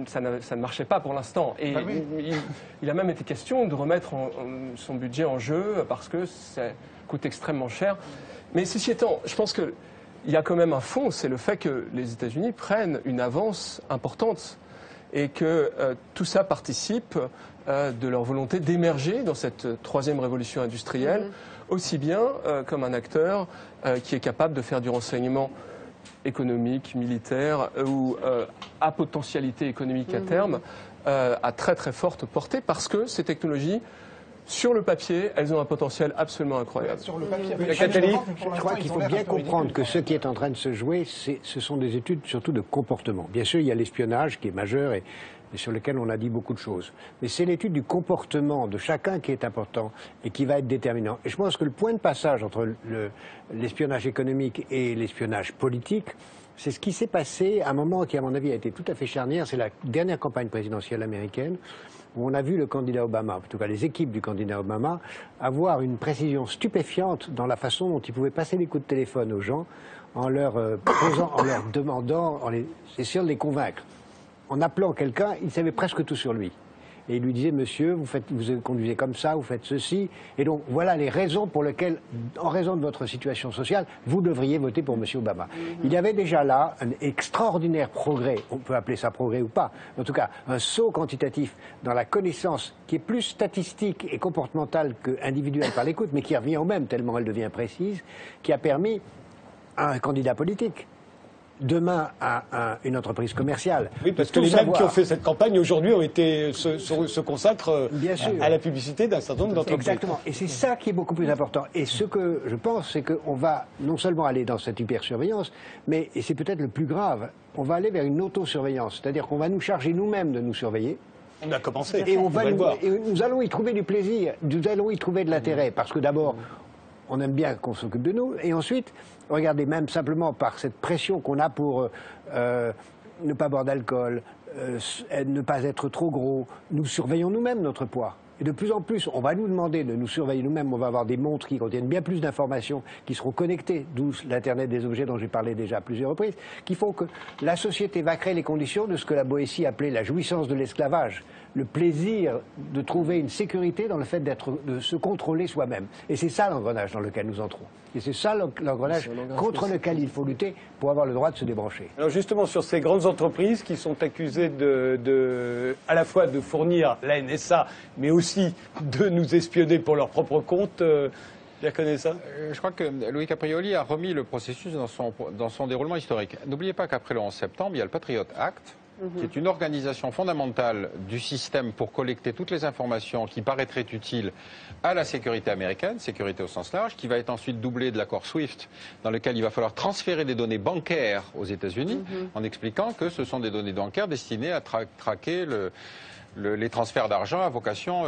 ça ne marchait pas pour l'instant. Et il a même été question de remettre son budget en jeu parce que ça coûte extrêmement cher. Mais ceci étant, je pense qu'il y a quand même un fond, c'est le fait que les États-Unis prennent une avance importante et que tout ça participe de leur volonté d'émerger dans cette 3e révolution industrielle, aussi bien comme un acteur qui est capable de faire du renseignement économique, militaire ou à potentialité économique à terme, à très très forte portée, parce que ces technologies, sur le papier, elles ont un potentiel absolument incroyable. Sur le papier, je crois qu'il faut bien comprendre que ce qui est en train de se jouer, ce sont des études surtout de comportement. Bien sûr, il y a l'espionnage qui est majeur et sur lequel on a dit beaucoup de choses. Mais c'est l'étude du comportement de chacun qui est important et qui va être déterminant. Et je pense que le point de passage entre l'espionnage économique et l'espionnage politique, c'est ce qui s'est passé à un moment qui, à mon avis, a été tout à fait charnière. C'est la dernière campagne présidentielle américaine où on a vu le candidat Obama, en tout cas les équipes du candidat Obama, avoir une précision stupéfiante dans la façon dont ils pouvaient passer les coups de téléphone aux gens en leur posant, en leur demandant, essayant de les convaincre. En appelant quelqu'un, il savait presque tout sur lui. Et il lui disait, monsieur, vous conduisez comme ça, vous faites ceci. Et donc, voilà les raisons pour lesquelles, en raison de votre situation sociale, vous devriez voter pour monsieur Obama. Il y avait déjà là un extraordinaire progrès, on peut appeler ça progrès ou pas, en tout cas, un saut quantitatif dans la connaissance qui est plus statistique et comportementale qu'individuelle par l'écoute, mais qui revient au même, tellement elle devient précise, qui a permis à un candidat politique demain à une entreprise commerciale. Oui, parce que les mêmes qui ont fait cette campagne aujourd'hui se consacrent à la publicité d'un certain nombre d'entreprises. Exactement. Et c'est ça qui est beaucoup plus important. Et ce que je pense, c'est qu'on va non seulement aller dans cette hypersurveillance, mais, et c'est peut-être le plus grave, on va aller vers une autosurveillance. C'est-à-dire qu'on va nous charger nous-mêmes de nous surveiller. On a commencé. Et nous allons y trouver du plaisir, nous allons y trouver de l'intérêt. Parce que d'abord, on aime bien qu'on s'occupe de nous. Et ensuite, regardez, même simplement par cette pression qu'on a pour ne pas boire d'alcool, ne pas être trop gros, nous surveillons nous-mêmes notre poids. Et de plus en plus, on va nous demander de nous surveiller nous-mêmes. On va avoir des montres qui contiennent bien plus d'informations, qui seront connectées, d'où l'Internet des objets dont j'ai parlé déjà à plusieurs reprises, qui font que la société va créer les conditions de ce que la Boétie appelait la jouissance de l'esclavage, le plaisir de trouver une sécurité dans le fait de se contrôler soi-même. Et c'est ça l'engrenage dans lequel nous entrons. Et c'est ça l'engrenage contre lequel il faut lutter pour avoir le droit de se débrancher. Alors justement, sur ces grandes entreprises qui sont accusées à la fois de fournir la NSA, mais aussi de nous espionner pour leur propre compte, bien connais ça. Je crois que Louis Caprioli a remis le processus dans son déroulement historique. N'oubliez pas qu'après le 11 septembre, il y a le Patriot Act, qui est une organisation fondamentale du système pour collecter toutes les informations qui paraîtraient utiles à la sécurité américaine, sécurité au sens large, qui va être ensuite doublée de l'accord SWIFT, dans lequel il va falloir transférer des données bancaires aux États-Unis, en expliquant que ce sont des données bancaires destinées à traquer les transferts d'argent à vocation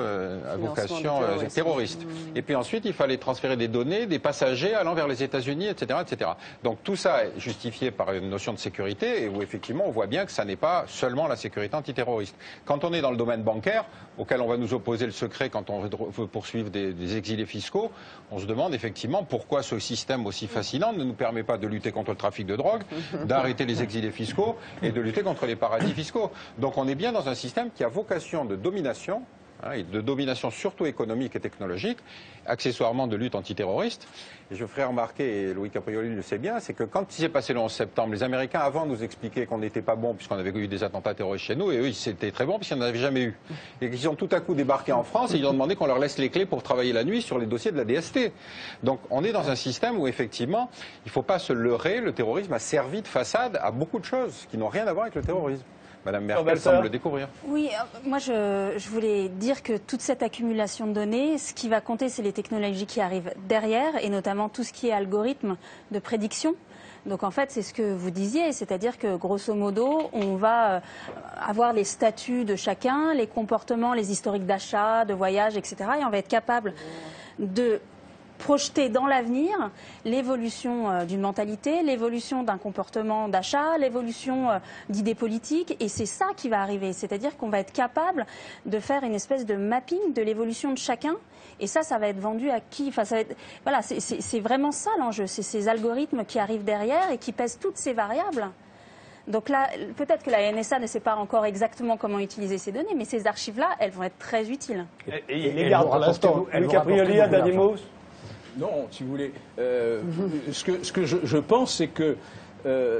terroriste. Et puis ensuite, il fallait transférer des données des passagers allant vers les États-Unis, etc., etc. Donc tout ça est justifié par une notion de sécurité et où effectivement on voit bien que ça n'est pas seulement la sécurité antiterroriste. Quand on est dans le domaine bancaire, auquel on va nous opposer le secret quand on veut poursuivre des exilés fiscaux, on se demande effectivement pourquoi ce système aussi fascinant ne nous permet pas de lutter contre le trafic de drogue, d'arrêter les exilés fiscaux et de lutter contre les paradis fiscaux. Donc on est bien dans un système qui a vocation de domination, et de domination surtout économique et technologique, accessoirement de lutte antiterroriste. Et je ferai remarquer, et Louis Caprioli le sait bien, c'est que quand il s'est passé le 11 septembre, les Américains avant nous expliquaient qu'on n'était pas bon puisqu'on avait eu des attentats terroristes chez nous, et eux c'était très bon puisqu'ils n'en avaient jamais eu. Et qu'ils ont tout à coup débarqué en France et ils ont demandé qu'on leur laisse les clés pour travailler la nuit sur les dossiers de la DST. Donc on est dans un système où effectivement, il ne faut pas se leurrer, le terrorisme a servi de façade à beaucoup de choses qui n'ont rien à voir avec le terrorisme. Madame Merkel semble le découvrir. Oui, moi je voulais dire que toute cette accumulation de données, ce qui va compter, c'est les technologies qui arrivent derrière, et notamment tout ce qui est algorithme de prédiction. Donc en fait, c'est ce que vous disiez, c'est-à-dire que grosso modo, on va avoir les statuts de chacun, les comportements, les historiques d'achat, de voyage, etc. Et on va être capable de projeter dans l'avenir l'évolution d'une mentalité, l'évolution d'un comportement d'achat, l'évolution d'idées politiques, et c'est ça qui va arriver. C'est-à-dire qu'on va être capable de faire une espèce de mapping de l'évolution de chacun, et ça va être vendu à qui? Enfin, ça va être, voilà, c'est vraiment ça l'enjeu, c'est ces algorithmes qui arrivent derrière et qui pèsent toutes ces variables. Donc là, peut-être que la NSA ne sait pas encore exactement comment utiliser ces données, mais ces archives-là, elles vont être très utiles. Et les garde pour l'instant. Louis Caprioli, un dernier mot? Non, si vous voulez. Ce que je pense, c'est que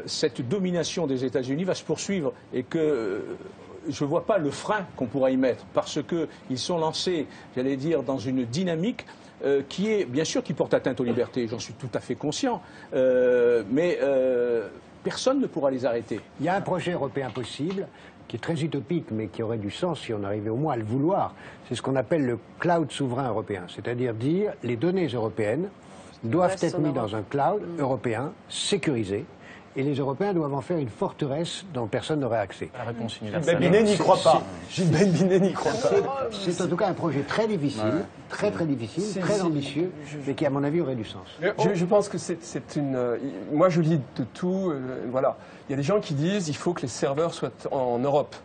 cette domination des États-Unis va se poursuivre et que je ne vois pas le frein qu'on pourra y mettre parce qu'ils sont lancés, j'allais dire, dans une dynamique qui est, bien sûr, qui porte atteinte aux libertés. J'en suis tout à fait conscient. Mais personne ne pourra les arrêter. Il y a un projet européen possible qui est très utopique, mais qui aurait du sens si on arrivait au moins à le vouloir. C'est ce qu'on appelle le cloud souverain européen, c'est-à-dire dire les données européennes doivent être mises dans un cloud européen sécurisé, et les Européens doivent en faire une forteresse dont personne n'aurait accès. La réponse universelle. Gilles Binet n'y croit pas. Gilles Binet n'y croit pas. C'est en tout cas un projet très difficile, très difficile, très ambitieux, mais qui à mon avis aurait du sens. Je pense que c'est une... Moi je lis de tout, voilà. Il y a des gens qui disent il faut que les serveurs soient en Europe.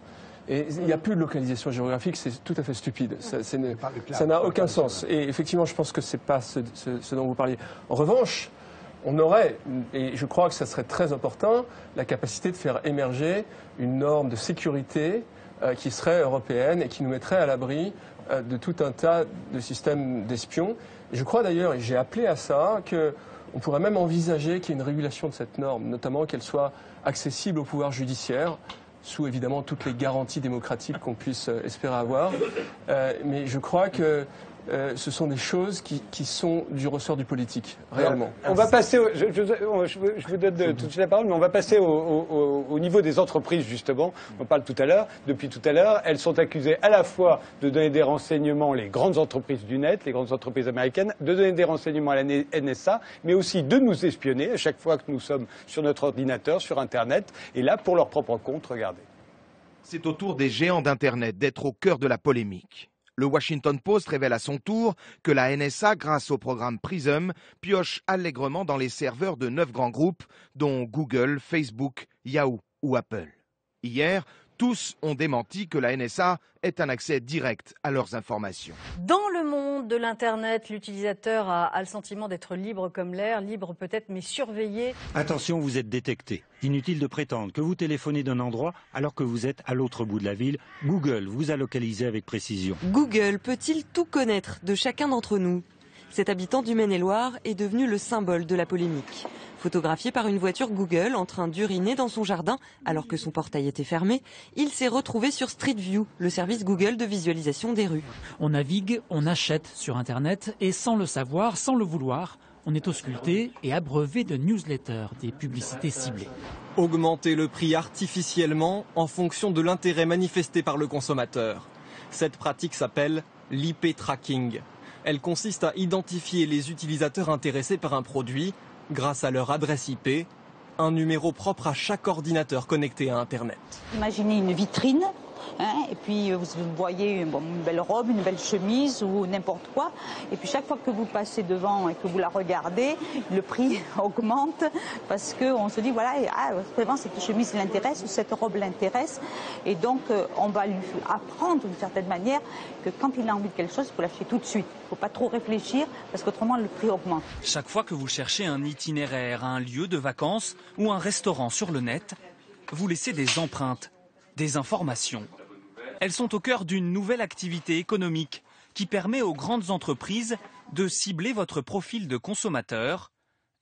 Et il n'y a plus de localisation géographique, c'est tout à fait stupide. Ça n'a aucun sens. Et effectivement, je pense que ce n'est pas ce dont vous parliez. En revanche, on aurait, et je crois que ça serait très important, la capacité de faire émerger une norme de sécurité qui serait européenne et qui nous mettrait à l'abri de tout un tas de systèmes d'espions. Et je crois d'ailleurs, et j'ai appelé à ça, qu'on pourrait même envisager qu'il y ait une régulation de cette norme, notamment qu'elle soit accessible au pouvoir judiciaire, sous évidemment toutes les garanties démocratiques qu'on puisse espérer avoir. Mais je crois que ce sont des choses qui sont du ressort du politique, réellement. On va passer, je vous donne tout de suite la parole, mais on va passer au niveau des entreprises, justement. On parle tout à l'heure, depuis tout à l'heure. Elles sont accusées à la fois de donner des renseignements, les grandes entreprises du net, les grandes entreprises américaines, de donner des renseignements à la NSA, mais aussi de nous espionner à chaque fois que nous sommes sur notre ordinateur, sur Internet, et là, pour leur propre compte, regardez. C'est au tour des géants d'Internet d'être au cœur de la polémique. Le Washington Post révèle à son tour que la NSA, grâce au programme PRISM, pioche allègrement dans les serveurs de 9 grands groupes, dont Google, Facebook, Yahoo ou Apple. Hier, tous ont démenti que la NSA ait un accès direct à leurs informations. Dans le monde de l'Internet, l'utilisateur a le sentiment d'être libre comme l'air, libre peut-être mais surveillé. Attention, vous êtes détecté. Inutile de prétendre que vous téléphonez d'un endroit alors que vous êtes à l'autre bout de la ville. Google vous a localisé avec précision. Google peut-il tout connaître de chacun d'entre nous ? Cet habitant du Maine-et-Loire est devenu le symbole de la polémique. Photographié par une voiture Google en train d'uriner dans son jardin alors que son portail était fermé, il s'est retrouvé sur Street View, le service Google de visualisation des rues. On navigue, on achète sur Internet et sans le savoir, sans le vouloir, on est ausculté et abreuvé de newsletters, des publicités ciblées. Augmenter le prix artificiellement en fonction de l'intérêt manifesté par le consommateur. Cette pratique s'appelle l'IP tracking. Elle consiste à identifier les utilisateurs intéressés par un produit grâce à leur adresse IP, un numéro propre à chaque ordinateur connecté à Internet. Imaginez une vitrine, et puis vous voyez une belle robe, une belle chemise ou n'importe quoi. Et puis chaque fois que vous passez devant et que vous la regardez, le prix augmente parce qu'on se dit, voilà, vraiment cette chemise l'intéresse ou cette robe l'intéresse. Et donc on va lui apprendre d'une certaine manière que quand il a envie de quelque chose, il faut l'acheter tout de suite. Il ne faut pas trop réfléchir parce qu'autrement le prix augmente. Chaque fois que vous cherchez un itinéraire, un lieu de vacances ou un restaurant sur le net, vous laissez des empreintes, des informations. Elles sont au cœur d'une nouvelle activité économique qui permet aux grandes entreprises de cibler votre profil de consommateur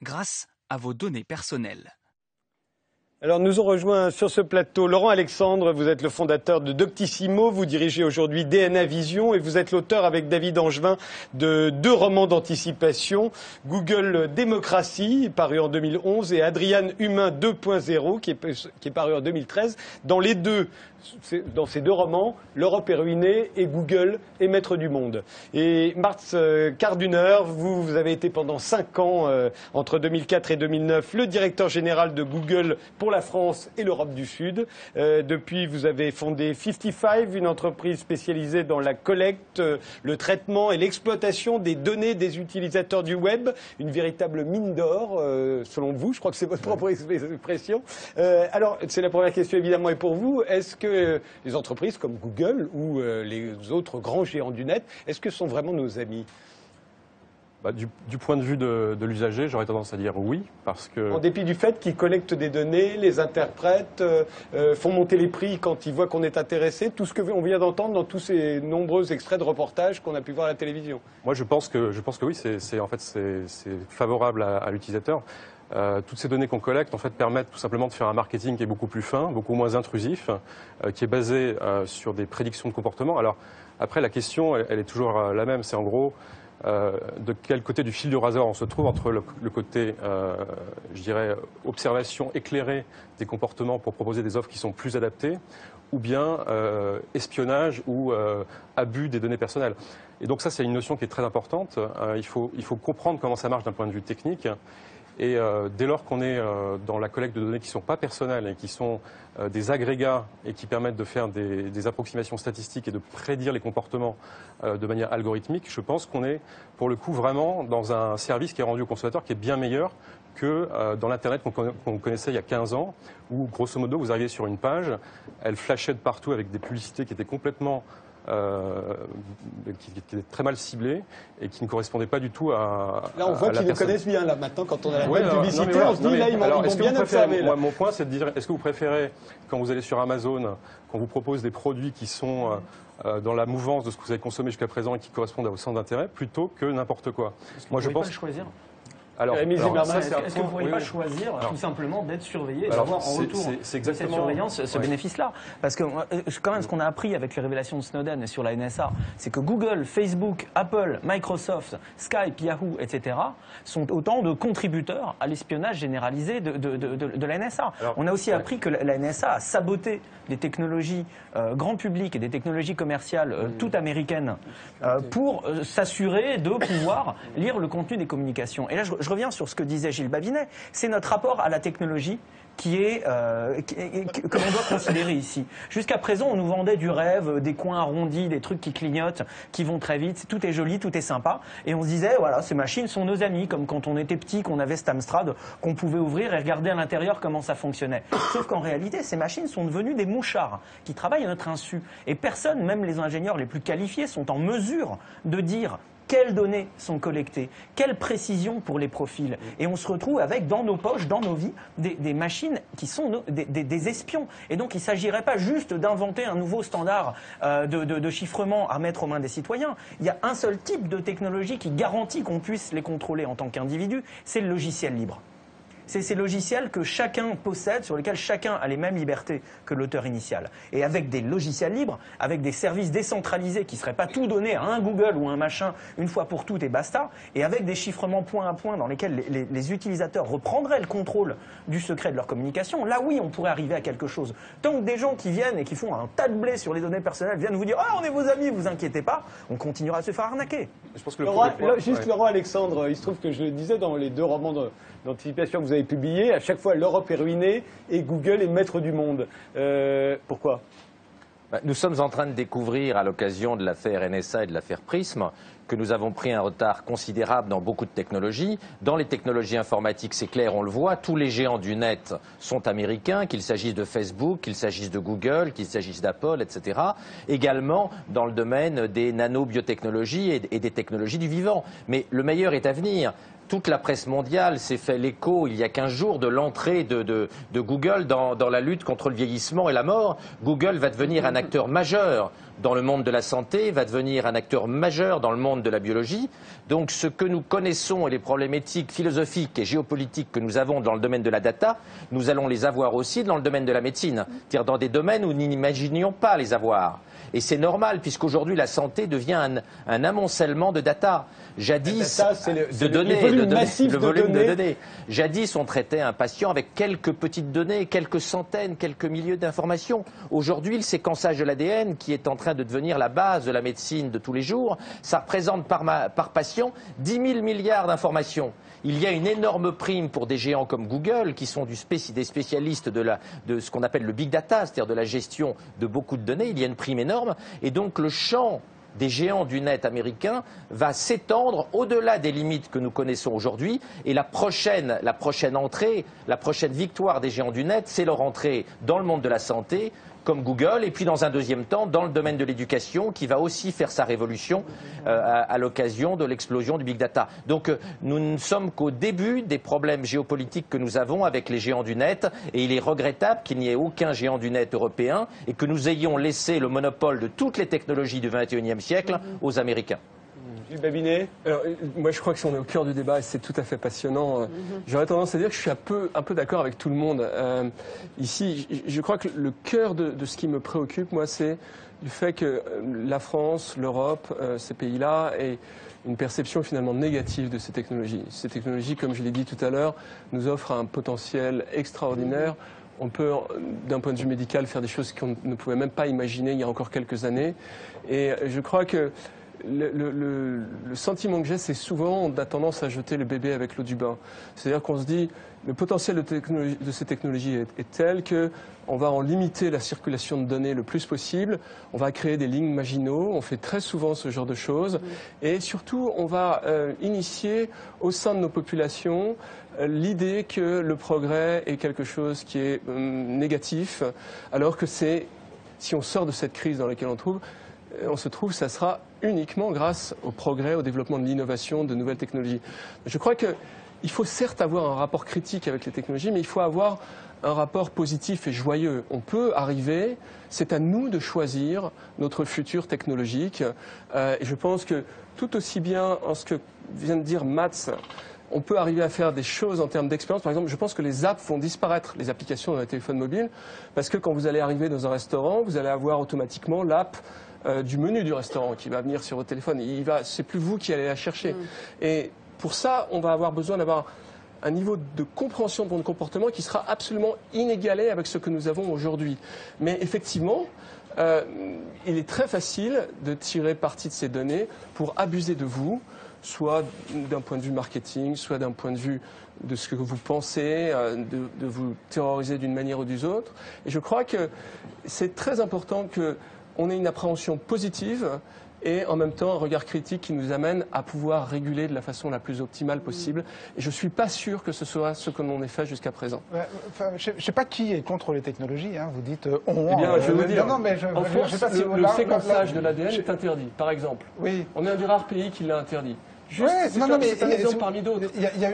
grâce à vos données personnelles. Alors nous ont rejoint sur ce plateau Laurent Alexandre, vous êtes le fondateur de Doctissimo, vous dirigez aujourd'hui DNA Vision et vous êtes l'auteur avec David Angevin de 2 romans d'anticipation, Google Démocratie, paru en 2011, et Adrian Humain 2.0, qui est paru en 2013. Dans ces 2 romans, l'Europe est ruinée et Google est maître du monde. Et Mats Karduner, vous avez été pendant 5 ans, entre 2004 et 2009, le directeur général de Google pour la France et l'Europe du Sud. Depuis, vous avez fondé 55, une entreprise spécialisée dans la collecte, le traitement et l'exploitation des données des utilisateurs du web. Une véritable mine d'or, selon vous. Je crois que c'est votre propre expression. Alors, c'est la première question évidemment et pour vous. Est-ce que les entreprises comme Google ou les autres grands géants du net, est-ce que sont vraiment nos amis ? Du point de vue de l'usager, j'aurais tendance à dire oui, parce que... En dépit du fait qu'ils collectent des données, les interprètent, font monter les prix quand ils voient qu'on est intéressé, tout ce qu'on vient d'entendre dans tous ces nombreux extraits de reportages qu'on a pu voir à la télévision. Moi, je pense que oui, c'est favorable à l'utilisateur. Toutes ces données qu'on collecte en fait permettent tout simplement de faire un marketing qui est beaucoup plus fin, beaucoup moins intrusif, qui est basé sur des prédictions de comportement. Alors après, la question, elle est toujours la même, c'est en gros de quel côté du fil du rasoir on se trouve entre le côté, je dirais, observation éclairée des comportements pour proposer des offres qui sont plus adaptées, ou bien espionnage ou abus des données personnelles. Et donc ça, c'est une notion qui est très importante. Il faut comprendre comment ça marche d'un point de vue technique. Et dès lors qu'on est dans la collecte de données qui ne sont pas personnelles et qui sont des agrégats et qui permettent de faire des approximations statistiques et de prédire les comportements de manière algorithmique, je pense qu'on est pour le coup vraiment dans un service qui est rendu au consommateur qui est bien meilleur que dans l'Internet qu'on connaissait il y a 15 ans, où grosso modo vous arriviez sur une page, elle flashait de partout avec des publicités qui étaient complètement... qui était très mal ciblé et qui ne correspondait pas du tout à là on voit qu'ils nous connaissent bien là maintenant quand on a la bonne publicité on se dit là ils m'ont bien observé. Mon point c'est de dire est-ce que vous préférez quand vous allez sur Amazon qu'on vous propose des produits qui sont dans la mouvance de ce que vous avez consommé jusqu'à présent et qui correspondent à vos centres d'intérêt plutôt que n'importe quoi. Moi je pense pas le choisir. Est-ce que vous ne pourriez pas choisir tout simplement d'être surveillé et d'avoir en retour de cette surveillance ce bénéfice-là? Parce que quand même ce qu'on a appris avec les révélations de Snowden et sur la NSA, c'est que Google, Facebook, Apple, Microsoft, Skype, Yahoo, etc. sont autant de contributeurs à l'espionnage généralisé de la NSA. On a aussi appris que la NSA a saboté des technologies grand public et des technologies commerciales toutes américaines pour s'assurer de pouvoir lire le contenu des communications. Et là, je reviens sur ce que disait Gilles Babinet, c'est notre rapport à la technologie que l'on doit considérer ici. Jusqu'à présent, on nous vendait du rêve, des coins arrondis, des trucs qui clignotent, qui vont très vite, tout est joli, tout est sympa, et on se disait, voilà, ces machines sont nos amis, comme quand on était petit, qu'on avait cet Amstrad, qu'on pouvait ouvrir et regarder à l'intérieur comment ça fonctionnait. Sauf qu'en réalité, ces machines sont devenues des mouchards, qui travaillent à notre insu, et personne, même les ingénieurs les plus qualifiés, sont en mesure de dire quelles données sont collectées, quelle précision pour les profils. Et on se retrouve avec, dans nos poches, dans nos vies, des machines qui sont des espions. Et donc il ne s'agirait pas juste d'inventer un nouveau standard de chiffrement à mettre aux mains des citoyens. Il y a un seul type de technologie qui garantit qu'on puisse les contrôler en tant qu'individu, c'est le logiciel libre. C'est ces logiciels que chacun possède, sur lesquels chacun a les mêmes libertés que l'auteur initial. Et avec des logiciels libres, avec des services décentralisés qui ne seraient pas tout donnés à un Google ou un machin une fois pour toutes et basta, et avec des chiffrements point à point dans lesquels les utilisateurs reprendraient le contrôle du secret de leur communication, là oui, on pourrait arriver à quelque chose. Tant que des gens qui viennent et qui font un tas de blé sur les données personnelles viennent vous dire « Ah, on est vos amis, vous inquiétez pas », on continuera à se faire arnaquer. Je pense que le roi Alexandre, il se trouve que je le disais dans les 2 romans d'anticipation que vous avez publiés, à chaque fois l'Europe est ruinée et Google est maître du monde. Pourquoi ? Nous sommes en train de découvrir, à l'occasion de l'affaire NSA et de l'affaire Prism, que nous avons pris un retard considérable dans beaucoup de technologies. Dans les technologies informatiques, c'est clair, on le voit, tous les géants du net sont américains, qu'il s'agisse de Facebook, qu'il s'agisse de Google, qu'il s'agisse d'Apple, etc. Également dans le domaine des nanobiotechnologies et des technologies du vivant. Mais le meilleur est à venir. Toute la presse mondiale s'est fait l'écho il y a 15 jours de l'entrée de Google dans la lutte contre le vieillissement et la mort. Google va devenir un acteur majeur dans le monde de la santé, va devenir un acteur majeur dans le monde de la biologie. Donc ce que nous connaissons et les problèmes éthiques, philosophiques et géopolitiques que nous avons dans le domaine de la data, nous allons les avoir aussi dans le domaine de la médecine, c'est-à-dire dans des domaines où nous n'imaginions pas les avoir. Et c'est normal, puisqu'aujourd'hui la santé devient un amoncellement de data. Jadis, le volume de données. Jadis, on traitait un patient avec quelques petites données, quelques centaines, quelques milliers d'informations. Aujourd'hui, le séquençage de l'ADN, qui est en train de devenir la base de la médecine de tous les jours, ça représente par patient 10 000 milliards d'informations. Il y a une énorme prime pour des géants comme Google, qui sont des spécialistes de ce qu'on appelle le big data, c'est-à-dire de la gestion de beaucoup de données. Il y a une prime énorme. Et donc le champ des géants du net américains va s'étendre au-delà des limites que nous connaissons aujourd'hui. Et la prochaine entrée, la prochaine victoire des géants du net, c'est leur entrée dans le monde de la santé, comme Google, et puis dans un deuxième temps dans le domaine de l'éducation, qui va aussi faire sa révolution à l'occasion de l'explosion du big data. Donc nous ne sommes qu'au début des problèmes géopolitiques que nous avons avec les géants du net, et il est regrettable qu'il n'y ait aucun géant du net européen et que nous ayons laissé le monopole de toutes les technologies du XXIe siècle aux Américains. Alors, moi, je crois que on est au cœur du débat et c'est tout à fait passionnant. J'aurais tendance à dire que je suis un peu d'accord avec tout le monde. Ici, je crois que le cœur de ce qui me préoccupe, moi, c'est le fait que la France, l'Europe, ces pays-là, aient une perception finalement négative de ces technologies. Ces technologies, comme je l'ai dit tout à l'heure, nous offrent un potentiel extraordinaire. On peut, d'un point de vue médical, faire des choses qu'on ne pouvait même pas imaginer il y a encore quelques années. Et je crois que le sentiment que j'ai, c'est souvent on a tendance à jeter le bébé avec l'eau du bain. C'est-à-dire qu'on se dit le potentiel de ces technologies est tel qu'on va en limiter la circulation de données le plus possible, on va créer des lignes Maginot, on fait très souvent ce genre de choses, et surtout on va initier au sein de nos populations l'idée que le progrès est quelque chose qui est négatif, alors que si on sort de cette crise dans laquelle on se trouve, ça sera uniquement grâce au progrès, au développement de l'innovation, de nouvelles technologies. Je crois qu'il faut certes avoir un rapport critique avec les technologies, mais il faut avoir un rapport positif et joyeux. On peut arriver, c'est à nous de choisir notre futur technologique. Et je pense que tout aussi bien en ce que vient de dire Mats, on peut arriver à faire des choses en termes d'expérience. Par exemple, je pense que les apps vont disparaître, les applications dans les téléphones mobiles, parce que quand vous allez arriver dans un restaurant, vous allez avoir automatiquement l'app du menu du restaurant qui va venir sur votre téléphone. C'est plus vous qui allez la chercher. Et pour ça, on va avoir besoin d'avoir un niveau de compréhension de notre comportement qui sera absolument inégalé avec ce que nous avons aujourd'hui. Mais effectivement, il est très facile de tirer parti de ces données pour abuser de vous, soit d'un point de vue marketing, soit d'un point de vue de ce que vous pensez, de vous terroriser d'une manière ou d'une autre. Et je crois que c'est très important qu'on ait une appréhension positive et en même temps un regard critique qui nous amène à pouvoir réguler de la façon la plus optimale possible. Et je ne suis pas sûr que ce soit ce que l'on ait fait jusqu'à présent. Je ne sais pas qui est contre les technologies, hein. Vous dites on. Eh bien, je vais vous dire, en France, le séquençage de l'ADN est interdit, par exemple. Oui. On est un des rares pays qui l'a interdit. C'est un exemple parmi d'autres.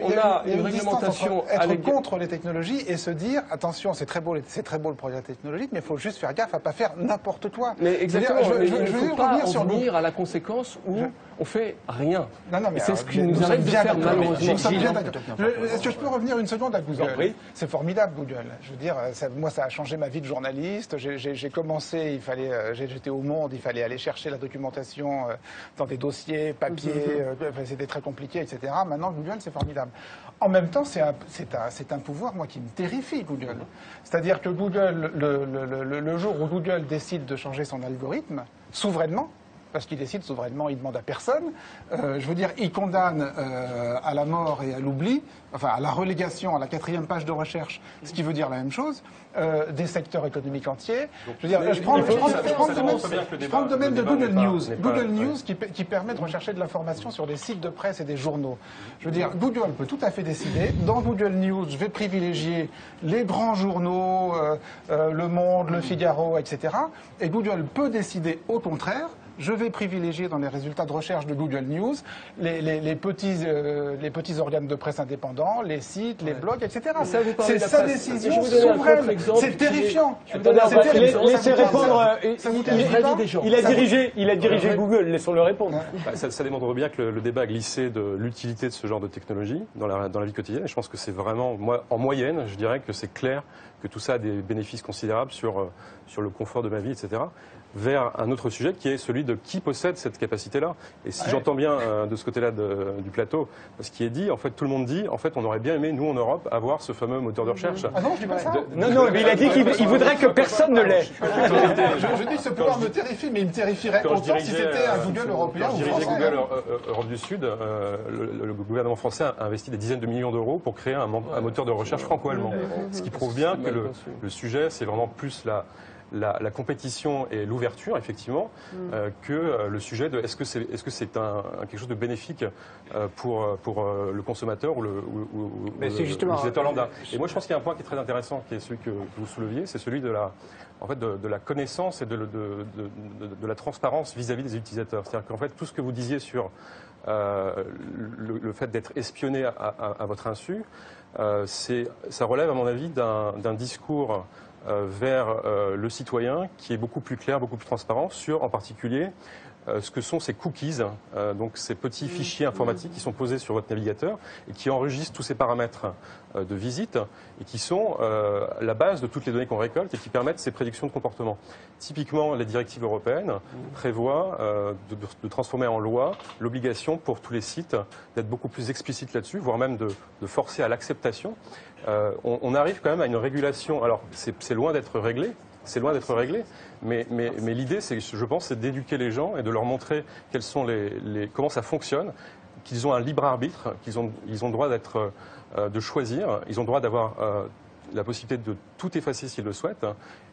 On a une réglementation être contre les technologies et se dire attention, c'est très beau le progrès technologique, mais il faut juste faire gaffe à ne pas faire n'importe quoi. Mais exactement. Il ne faut pas en venir à la conséquence où On fait rien. Non, mais c'est ce qui nous arrive de faire malheureusement. Est-ce que je peux revenir une seconde à Google? C'est formidable Google. Je veux dire, moi ça a changé ma vie de journaliste. J'ai commencé, j'étais au Monde, il fallait aller chercher la documentation dans des dossiers, papier, c'était très compliqué, etc. Maintenant Google c'est formidable. En même temps, c'est un pouvoir, moi, qui me terrifie, Google. C'est-à-dire que Google, le jour où Google décide de changer son algorithme, souverainement, parce qu'il décide souverainement, il demande à personne. Je veux dire, il condamne à la mort et à l'oubli, enfin à la relégation, à la 4e page de recherche, ce qui veut dire la même chose, des secteurs économiques entiers. Je veux dire, je prends le domaine de Google News. Google News qui permet de rechercher de l'information sur des sites de presse et des journaux. Je veux dire, Google peut tout à fait décider, dans Google News, je vais privilégier les grands journaux, Le Monde, Le Figaro, etc. Et Google peut décider au contraire, je vais privilégier dans les résultats de recherche de Google News les petits organes de presse indépendants, les sites, les blogs, etc. C'est sa décision souveraine. C'est terrifiant. Laissez répondre. Il a dirigé Google. Laissons-le répondre. Ça démontre bien que le débat a glissé de l'utilité de ce genre de technologie dans la vie quotidienne. Et je pense que c'est vraiment, moi, en moyenne, je dirais que c'est clair que tout ça a des bénéfices considérables sur le confort de ma vie, etc. Vers un autre sujet qui est celui de qui possède cette capacité-là. Et si j'entends bien de ce côté-là du plateau, ce qui est dit, en fait, tout le monde dit, en fait, on aurait bien aimé, nous, en Europe, avoir ce fameux moteur de recherche. Ah non, je dis pas ça. Non, mais il a dit qu'il voudrait que personne ne l'ait. Je dis que ce pouvoir me terrifie, mais il me terrifierait autant si c'était un Google européen ou français. Quand je dirigeais Google Europe du Sud, le gouvernement français a investi des dizaines de millions d'euros pour créer un moteur de recherche franco-allemand. Ce qui prouve bien que le sujet, c'est vraiment plus la compétition et l'ouverture, effectivement, que le sujet de est-ce que c'est quelque chose de bénéfique pour le consommateur ou l'utilisateur lambda. Et moi, je pense qu'il y a un point qui est très intéressant, qui est celui que vous souleviez, c'est celui de la connaissance et de la transparence vis-à-vis des utilisateurs. C'est-à-dire qu'en fait, tout ce que vous disiez sur le fait d'être espionné à votre insu, ça relève, à mon avis, d'un discours vers le citoyen qui est beaucoup plus clair, beaucoup plus transparent sur, en particulier, ce que sont ces cookies, donc ces petits fichiers informatiques qui sont posés sur votre navigateur et qui enregistrent tous ces paramètres de visite et qui sont la base de toutes les données qu'on récolte et qui permettent ces prédictions de comportement. Typiquement, les directives européennes prévoient de transformer en loi l'obligation pour tous les sites d'être beaucoup plus explicite là-dessus, voire même de forcer à l'acceptation. On arrive quand même à une régulation. Alors, c'est loin d'être réglé. C'est loin d'être réglé, mais l'idée, je pense, c'est d'éduquer les gens et de leur montrer comment ça fonctionne, qu'ils ont un libre arbitre, qu'ils ont le droit de choisir, ils ont le droit d'avoir la possibilité de tout effacer s'ils le souhaitent,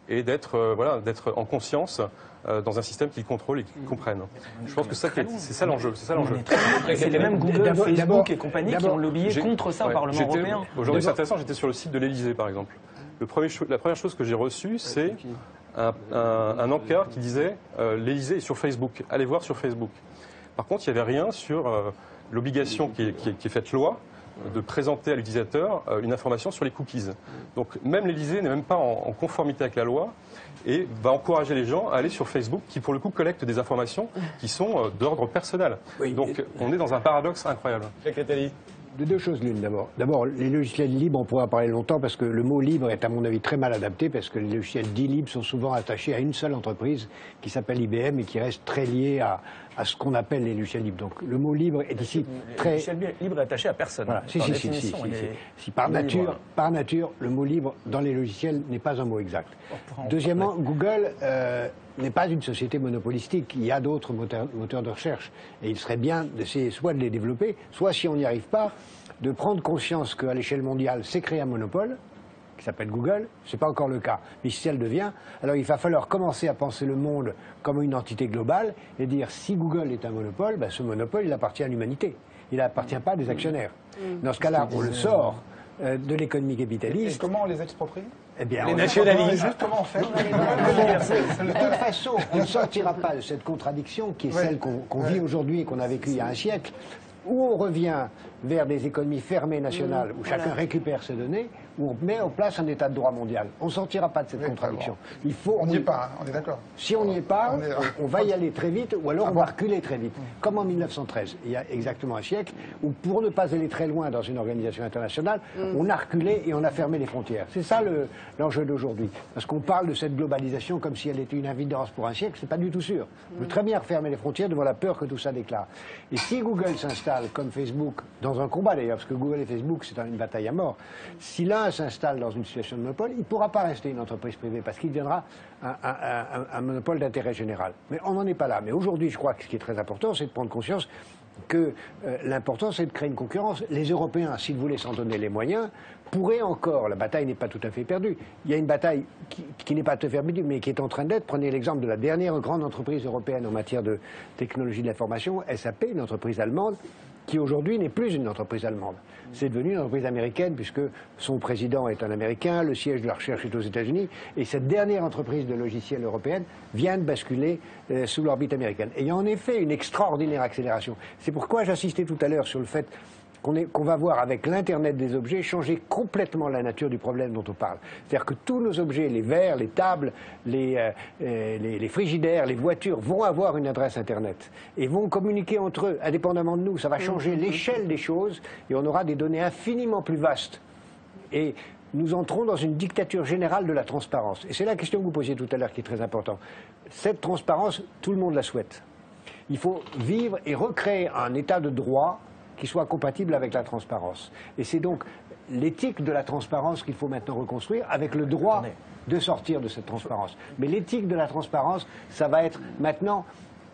et d'être en conscience dans un système qu'ils contrôlent et qu'ils comprennent. Je pense que c'est ça l'enjeu. C'est même Google, Facebook et compagnie qui ont lobbyé contre ça au Parlement européen. Aujourd'hui, c'est intéressant, j'étais sur le site de l'Élysée, par exemple. La première chose que j'ai reçue, c'est un encart qui disait l'Élysée est sur Facebook, allez voir sur Facebook. Par contre, il n'y avait rien sur l'obligation qui est faite loi de présenter à l'utilisateur une information sur les cookies. Donc même l'Élysée n'est même pas en conformité avec la loi et va encourager les gens à aller sur Facebook qui, pour le coup, collectent des informations qui sont d'ordre personnel. Donc on est dans un paradoxe incroyable. De deux choses l'une d'abord. D'abord, les logiciels libres, on pourra en parler longtemps parce que le mot libre est à mon avis très mal adapté parce que les logiciels dits libres sont souvent attachés à une seule entreprise qui s'appelle IBM et qui reste très liée à ce qu'on appelle les logiciels libres. Donc le mot libre est ici très... Le logiciel libre est attaché à personne. Voilà. Si par nature, le mot libre dans les logiciels n'est pas un mot exact. Deuxièmement, Google n'est pas une société monopolistique. Il y a d'autres moteurs de recherche. Et il serait bien d'essayer soit de les développer, soit, si on n'y arrive pas, de prendre conscience qu'à l'échelle mondiale, c'est créer un monopole, qui s'appelle Google. Ce n'est pas encore le cas. Mais si elle devient, alors il va falloir commencer à penser le monde comme une entité globale et dire si Google est un monopole, ce monopole, il appartient à l'humanité. Il n'appartient pas à des actionnaires. Dans ce cas-là, on le sort de l'économie capitaliste. Et comment on les exproprie ? Eh bien, les nationalistes. Comment on fait ? De toute façon, on ne sortira pas de cette contradiction qui est celle qu'on vit aujourd'hui et qu'on a vécue il y a un siècle, où on revient vers des économies fermées nationales où chacun récupère ses données, où on met en place un état de droit mondial. On ne sortira pas de cette contradiction. Il faut, on n'y est pas, on est d'accord. Si on n'y est pas, on va y aller très vite, ou alors on va reculer très vite. Comme en 1913, il y a exactement un siècle, où pour ne pas aller très loin dans une organisation internationale, on a reculé et on a fermé les frontières. C'est ça l'enjeu d'aujourd'hui. Parce qu'on parle de cette globalisation comme si elle était une évidence pour un siècle, c'est pas du tout sûr. On peut très bien refermer les frontières devant la peur que tout ça déclare. Et si Google s'installe comme Facebook, dans un combat d'ailleurs, parce que Google et Facebook c'est une bataille à mort, si l'un s'installe dans une situation de monopole, il ne pourra pas rester une entreprise privée parce qu'il deviendra un monopole d'intérêt général. Mais on n'en est pas là. Mais aujourd'hui, je crois que ce qui est très important, c'est de prendre conscience que l'important, c'est de créer une concurrence. Les Européens, s'ils voulaient s'en donner les moyens, pourraient encore, la bataille n'est pas tout à fait perdue, il y a une bataille qui n'est pas tout à fait perdue, mais qui est en train d'être, prenez l'exemple de la dernière grande entreprise européenne en matière de technologie de l'information, SAP, une entreprise allemande, qui aujourd'hui n'est plus une entreprise allemande. C'est devenu une entreprise américaine puisque son président est un Américain, le siège de la recherche est aux États-Unis, et cette dernière entreprise de logiciels européenne vient de basculer sous l'orbite américaine. Et il y a en effet une extraordinaire accélération. C'est pourquoi j'insistais tout à l'heure sur le fait qu'on va voir avec l'Internet des objets changer complètement la nature du problème dont on parle. C'est-à-dire que tous nos objets, les verres, les tables, les frigidaires, les voitures, vont avoir une adresse Internet et vont communiquer entre eux, indépendamment de nous. Ça va changer l'échelle des choses et on aura des données infiniment plus vastes. Et nous entrons dans une dictature générale de la transparence. Et c'est la question que vous posiez tout à l'heure qui est très importante. Cette transparence, tout le monde la souhaite. Il faut vivre et recréer un état de droit qui soit compatible avec la transparence. Et c'est donc l'éthique de la transparence qu'il faut maintenant reconstruire avec le droit de sortir de cette transparence. Mais l'éthique de la transparence, ça va être maintenant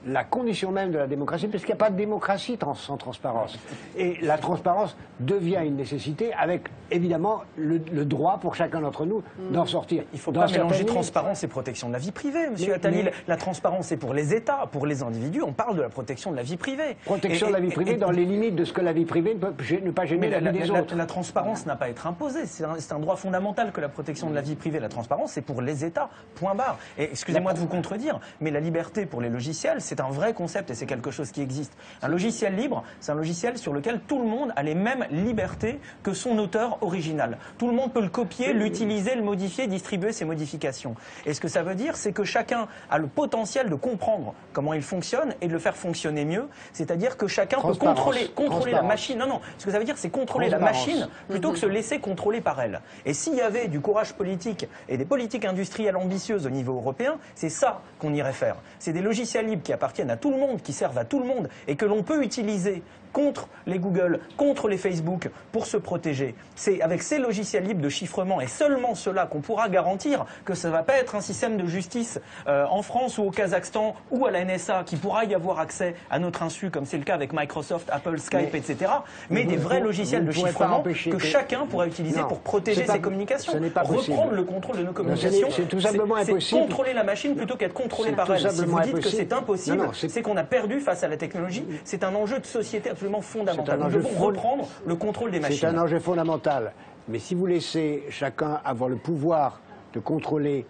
la condition même de la démocratie, parce qu'il n'y a pas de démocratie sans transparence. Et la transparence devient une nécessité avec, évidemment, le droit pour chacun d'entre nous d'en sortir. Il ne faut pas mélanger transparence et protection de la vie privée, monsieur Attali. La transparence, c'est pour les États, pour les individus. On parle de la protection de la vie privée. Protection de la vie privée dans les limites de ce que la vie privée ne peut pas gêner la vie des autres. La transparence n'a pas à être imposée. C'est un droit fondamental que la protection de la vie privée. La transparence, c'est pour les États. Point barre. Et excusez-moi de vous contredire, mais la liberté pour les logiciels, c'est un vrai concept et c'est quelque chose qui existe. Un logiciel libre, c'est un logiciel sur lequel tout le monde a les mêmes libertés que son auteur original. Tout le monde peut le copier, l'utiliser, le modifier, distribuer ses modifications. Et ce que ça veut dire, c'est que chacun a le potentiel de comprendre comment il fonctionne et de le faire fonctionner mieux. C'est-à-dire que chacun peut contrôler la machine. Non, non. Ce que ça veut dire, c'est contrôler la machine plutôt que se laisser contrôler par elle. Et s'il y avait du courage politique et des politiques industrielles ambitieuses au niveau européen, c'est ça qu'on irait faire. C'est des logiciels libres qui appartiennent à tout le monde, qui servent à tout le monde et que l'on peut utiliser contre les Google, contre les Facebook pour se protéger. C'est avec ces logiciels libres de chiffrement et seulement cela qu'on pourra garantir que ça ne va pas être un système de justice en France ou au Kazakhstan ou à la NSA qui pourra y avoir accès à notre insu comme c'est le cas avec Microsoft, Apple, Skype, etc. Mais des vrais logiciels de chiffrement que chacun pourra utiliser pour protéger ses communications. Reprendre le contrôle de nos communications, c'est tout simplement impossible. Contrôler la machine plutôt qu'être contrôlé par elle. Si vous dites que c'est impossible, c'est qu'on a perdu face à la technologie. C'est un enjeu de société absolument fondamental. Nous devons reprendre le contrôle des machines. C'est un enjeu fondamental. Mais si vous laissez chacun avoir le pouvoir de contrôler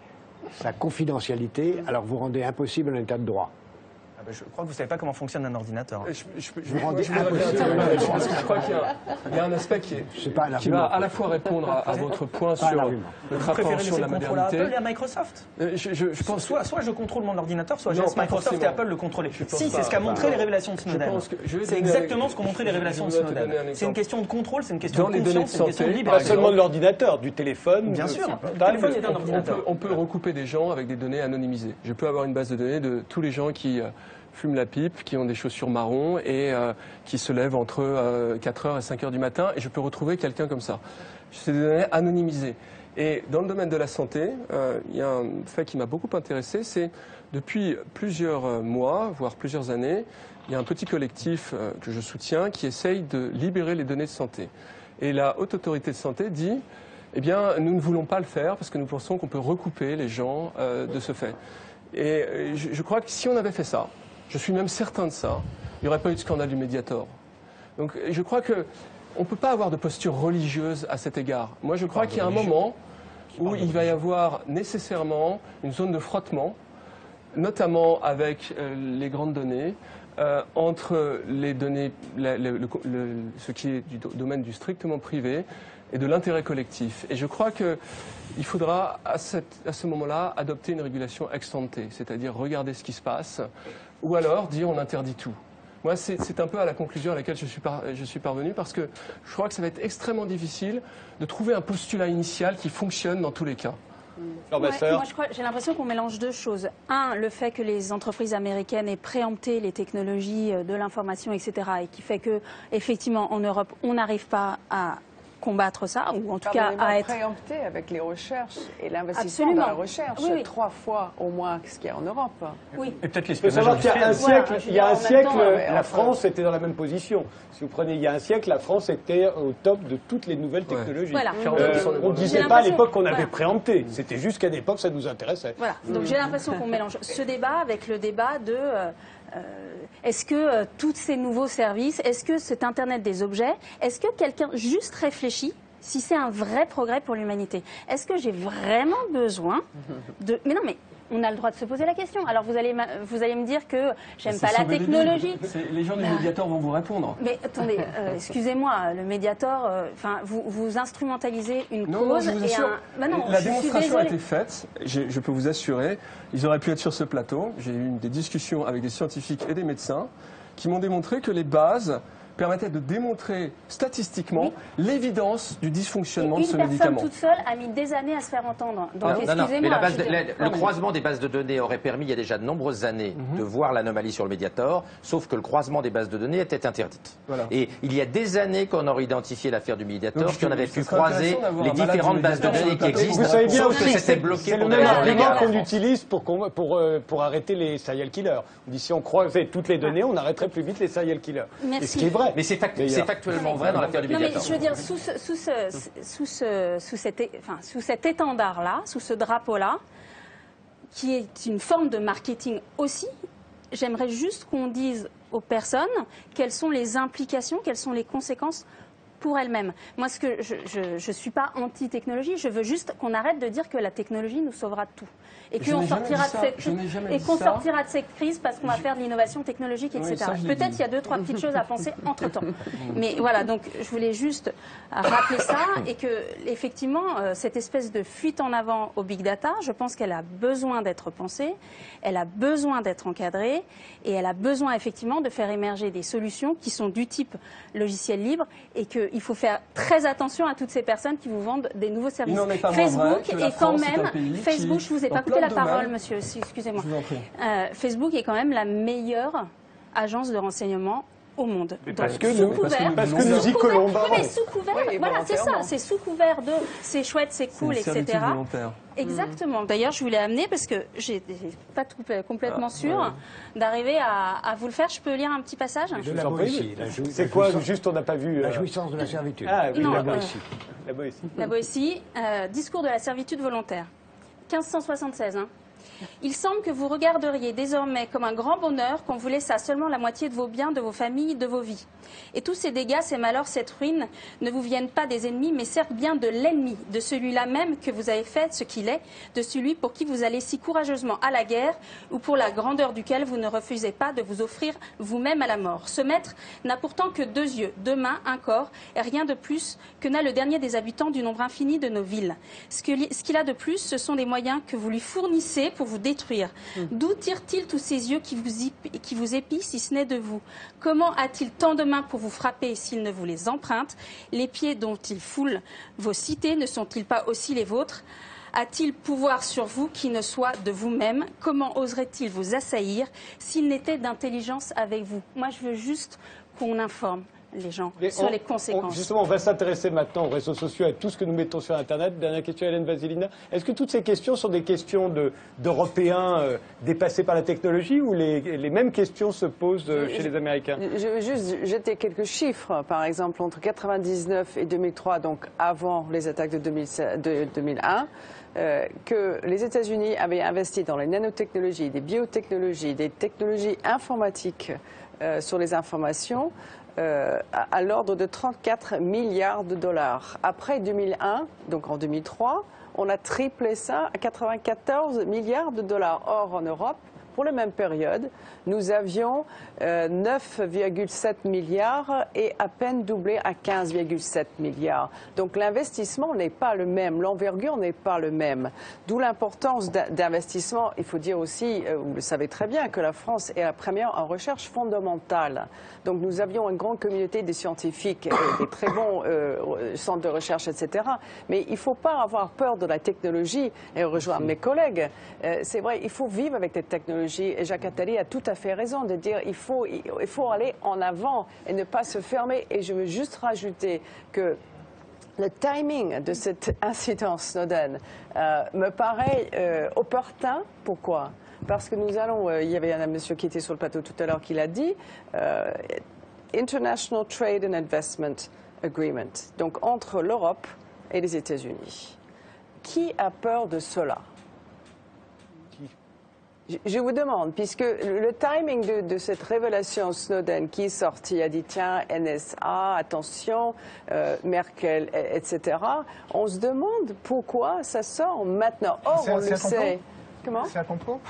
sa confidentialité, alors vous rendez impossible un état de droit. Je crois que vous ne savez pas comment fonctionne un ordinateur. Je crois qu'il y a un aspect qui va à la fois répondre à votre point sur notre appréhension de la modernité. Vous préférez laisser le contrôle à Apple et à Microsoft je pense soit je contrôle mon ordinateur, soit je laisse Microsoft et Apple le contrôler. Si, c'est ce qu'a montré les révélations de Snowden. C'est exactement ce qu'ont montré les révélations de Snowden. C'est une question de contrôle, c'est une question de conscience, c'est une question de liberté. Pas seulement de l'ordinateur, du téléphone. Bien sûr, le téléphone est un ordinateur. On peut recouper des gens avec des données anonymisées. Je peux avoir une base de données de tous les gens qui fument la pipe, qui ont des chaussures marron et qui se lèvent entre 4h et 5h du matin et je peux retrouver quelqu'un comme ça. C'est des données anonymisées. Et dans le domaine de la santé, il y a un fait qui m'a beaucoup intéressé, c'est depuis plusieurs mois, voire plusieurs années, il y a un petit collectif que je soutiens qui essaye de libérer les données de santé. Et la Haute Autorité de Santé dit, eh bien, nous ne voulons pas le faire parce que nous pensons qu'on peut recouper les gens de ce fait. Et je crois que si on avait fait ça, je suis même certain de ça, il n'y aurait pas eu de scandale du Mediator. Donc je crois qu'on ne peut pas avoir de posture religieuse à cet égard. Moi je crois qu'il y a un moment où il va y avoir nécessairement une zone de frottement, notamment avec les grandes données, entre les données, ce qui est du domaine du strictement privé et de l'intérêt collectif. Et je crois qu'il faudra à ce moment-là adopter une régulation ex ante, c'est-à-dire regarder ce qui se passe, ou alors dire on interdit tout. Moi, c'est un peu à la conclusion à laquelle je suis parvenu, parce que je crois que ça va être extrêmement difficile de trouver un postulat initial qui fonctionne dans tous les cas. Moi, j'ai l'impression qu'on mélange deux choses. Un, le fait que les entreprises américaines aient préempté les technologies de l'information, etc., et qui fait que, effectivement, en Europe, on n'arrive pas à combattre ça, ou en tout cas à être préempté avec les recherches et l'investissement dans la recherche, 3 fois au moins ce qu'il y a en Europe. Oui. Et peut-être l'espionnage. Il faut savoir qu'il y a un siècle, la France était dans la même position. Si vous prenez il y a un siècle, la France était au top de toutes les nouvelles technologies. Voilà. On ne disait pas à l'époque qu'on avait préempté. C'était juste qu'à l'époque, ça nous intéressait. Voilà. Donc j'ai l'impression qu'on mélange ce débat avec le débat de est-ce que tous ces nouveaux services, est-ce que cet Internet des objets, est-ce que quelqu'un juste réfléchit si c'est un vrai progrès pour l'humanité? Est-ce que j'ai vraiment besoin de... Mais non, mais on a le droit de se poser la question. Alors vous allez me dire que j'aime pas la technologie. Les gens du Mediator vont vous répondre. Mais attendez, excusez-moi, le Mediator, vous instrumentalisez une cause. Non, je vous assure, la démonstration a été faite, je peux vous assurer, ils auraient pu être sur ce plateau. J'ai eu des discussions avec des scientifiques et des médecins qui m'ont démontré que les bases permettait de démontrer statistiquement l'évidence du dysfonctionnement de ce médicament. Une personne toute seule a mis des années à se faire entendre. Donc excusez-moi. Le croisement des bases de données aurait permis, il y a déjà de nombreuses années, de voir l'anomalie sur le Mediator, sauf que le croisement des bases de données était interdite. Voilà. Et il y a des années qu'on aurait identifié l'affaire du Mediator, qu'on avait pu croiser les différentes bases de données qui existent. Vous savez bien sauf que c'était bloqué pour des raisons légales. C'est le même argument qu'on utilise pour arrêter les serial killers. On dit si on croisait toutes les données, on arrêterait plus vite les serial killers. Merci. Et ce qui est vrai. Mais c'est factuellement vrai dans l'affaire du Mediator. Non, mais je veux dire, sous cet étendard-là, sous ce drapeau-là, qui est une forme de marketing aussi, j'aimerais juste qu'on dise aux personnes quelles sont les implications, quelles sont les conséquences pour elles-mêmes. Moi, je suis pas anti-technologie, je veux juste qu'on arrête de dire que la technologie nous sauvera de tout. Et qu'on sortira de cette crise parce qu'on va faire de l'innovation technologique, etc. Peut-être il y a 2-3 petites choses à penser entre-temps. Mais voilà, donc je voulais juste rappeler ça et que, effectivement, cette espèce de fuite en avant au big data, je pense qu'elle a besoin d'être pensée, elle a besoin d'être encadrée et elle a besoin, effectivement, de faire émerger des solutions qui sont du type logiciel libre et qu'il faut faire très attention à toutes ces personnes qui vous vendent des nouveaux services. Facebook est quand même... Facebook, je vous ai pas coupé la parole, monsieur, excusez-moi. Facebook est quand même la meilleure agence de renseignement au monde. Parce que nous y collons. Mais sous couvert, voilà, c'est ça, c'est sous couvert de c'est chouette, c'est cool, etc. Exactement. D'ailleurs, je voulais amener parce que j'étais pas complètement sûre d'arriver à vous le faire. Je peux lire un petit passage? La Boétie. C'est quoi? Juste, on n'a pas vu. La jouissance de la servitude. Ah oui, non, la Boétie. La Boétie, discours de la servitude volontaire. 1576, hein. Il semble que vous regarderiez désormais comme un grand bonheur qu'on vous laissa seulement la moitié de vos biens, de vos familles, de vos vies. Et tous ces dégâts, ces malheurs, cette ruine ne vous viennent pas des ennemis, mais certes bien de l'ennemi, de celui-là même que vous avez fait ce qu'il est, de celui pour qui vous allez si courageusement à la guerre, ou pour la grandeur duquel vous ne refusez pas de vous offrir vous-même à la mort. Ce maître n'a pourtant que 2 yeux, 2 mains, un corps, et rien de plus que n'a le dernier des habitants du nombre infini de nos villes. Ce qu'il a de plus, ce sont les moyens que vous lui fournissez pour vous détruire. D'où tire-t-il tous ces yeux qui vous épient si ce n'est de vous? Comment a-t-il tant de mains pour vous frapper s'il ne vous les emprunte? Les pieds dont il foule vos cités ne sont-ils pas aussi les vôtres? A-t-il pouvoir sur vous qui ne soit de vous-même? Comment oserait-il vous assaillir s'il n'était d'intelligence avec vous? Moi, je veux juste qu'on informe les gens sur les conséquences. Justement, on va s'intéresser maintenant aux réseaux sociaux, à tout ce que nous mettons sur Internet. Dernière question, Hélène Vasilina. Est-ce que toutes ces questions sont des questions d'Européens dépassés par la technologie ou les mêmes questions se posent chez les Américains? Je veux juste jeter quelques chiffres. Par exemple, entre 1999 et 2003, donc avant les attaques de 2001, que les États-Unis avaient investi dans les nanotechnologies, des biotechnologies, des technologies informatiques sur les informations, à l'ordre de 34 milliards de dollars. Après 2001, donc en 2003, on a triplé ça à 94 milliards de dollars. Or, en Europe, pour la même période, nous avions 9,7 milliards et à peine doublé à 15,7 milliards. Donc l'investissement n'est pas le même, l'envergure n'est pas le même. D'où l'importance d'investissement. Il faut dire aussi, vous le savez très bien, que la France est la première en recherche fondamentale. Donc nous avions une grande communauté de scientifiques, des très bons centres de recherche, etc. Mais il ne faut pas avoir peur de la technologie et rejoindre mes collègues. C'est vrai, il faut vivre avec les technologies et Jacques Attali a tout à fait raison de dire il faut aller en avant et ne pas se fermer. Et je veux juste rajouter que le timing de cet incident Snowden me paraît opportun. Pourquoi ? Parce que nous allons, il y avait un monsieur qui était sur le plateau tout à l'heure qui l'a dit, International Trade and Investment Agreement, donc entre l'Europe et les États-Unis. Qui a peur de cela ? Je vous demande, puisque le timing de cette révélation Snowden qui est sortie a dit tiens, NSA, attention, Merkel, etc. On se demande pourquoi ça sort maintenant. Or, on le sait. Comment ? C'est un complot ?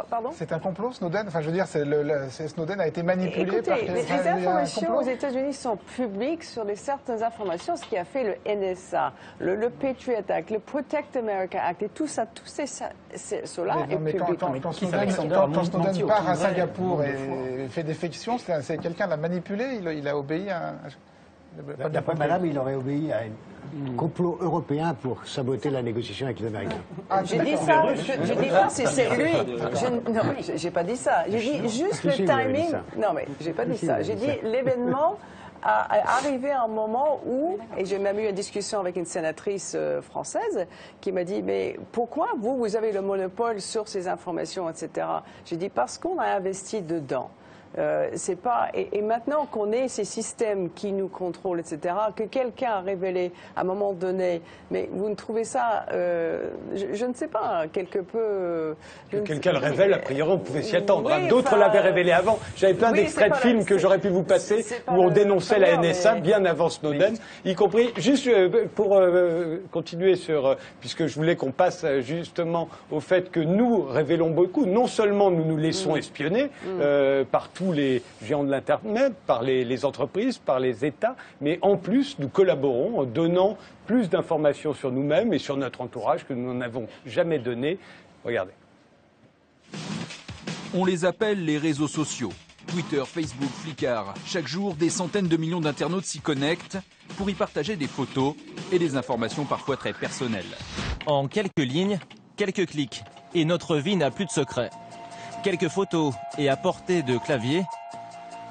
Pardon ? C'est un complot, Snowden. Enfin, je veux dire, Snowden a été manipulé. Écoutez, les informations aux États-Unis sont publiques sur certaines informations, ce qui a fait le NSA, le Patriot Act, le Protect America Act et tout ça, tout cela est public. Quand Snowden part à Singapour et fait des fictions, c'est quelqu'un l'a manipulé, il a obéi à D'après madame, il aurait obéi à un complot européen pour saboter la négociation avec les Américains. J'ai dit ça, je dis pas si c'est lui. Non, j'ai pas dit ça. J'ai dit juste le timing. Non, mais j'ai pas dit ça. J'ai dit l'événement a arrivé à un moment où, et j'ai même eu une discussion avec une sénatrice française qui m'a dit, mais pourquoi vous avez le monopole sur ces informations, etc. J'ai dit, parce qu'on a investi dedans. C'est pas et maintenant qu'on ait ces systèmes qui nous contrôlent, etc., que quelqu'un a révélé à un moment donné, mais vous ne trouvez ça, je ne sais pas, quelque peu... Que quelqu'un le révèle, a priori on pouvait s'y attendre. Oui, d'autres l'avaient révélé avant. J'avais plein d'extraits de films que j'aurais pu vous passer où on dénonçait la NSA bien avant Snowden, y compris, juste pour continuer sur, puisque je voulais qu'on passe justement au fait que nous révélons beaucoup, non seulement nous nous laissons espionner par tous les géants de l'Internet, par les entreprises, par les États, mais en plus, nous collaborons en donnant plus d'informations sur nous-mêmes et sur notre entourage que nous n'en avons jamais donné. Regardez. On les appelle les réseaux sociaux. Twitter, Facebook, Flickr. Chaque jour, des centaines de millions d'internautes s'y connectent pour y partager des photos et des informations parfois très personnelles. En quelques lignes, quelques clics, et notre vie n'a plus de secret. Quelques photos et à portée de clavier,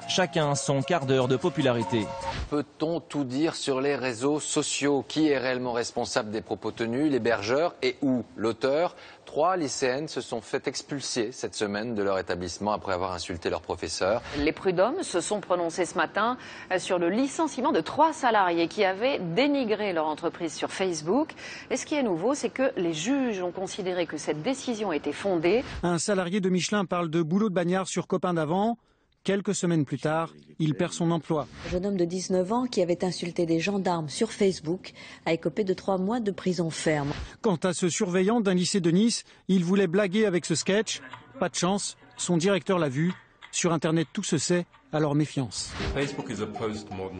chacun son quart d'heure de popularité. Peut-on tout dire sur les réseaux sociaux? Qui est réellement responsable des propos tenus? L'hébergeur et ou l'auteur? 3 lycéennes se sont fait expulser cette semaine de leur établissement après avoir insulté leur professeur. Les prud'hommes se sont prononcés ce matin sur le licenciement de 3 salariés qui avaient dénigré leur entreprise sur Facebook. Et ce qui est nouveau, c'est que les juges ont considéré que cette décision était fondée. Un salarié de Michelin parle de boulot de bagnard sur copain d'avant. Quelques semaines plus tard, il perd son emploi. Un jeune homme de 19 ans qui avait insulté des gendarmes sur Facebook a écopé de 3 mois de prison ferme. Quant à ce surveillant d'un lycée de Nice, il voulait blaguer avec ce sketch. Pas de chance, son directeur l'a vu. Sur Internet, tout se sait, alors méfiance.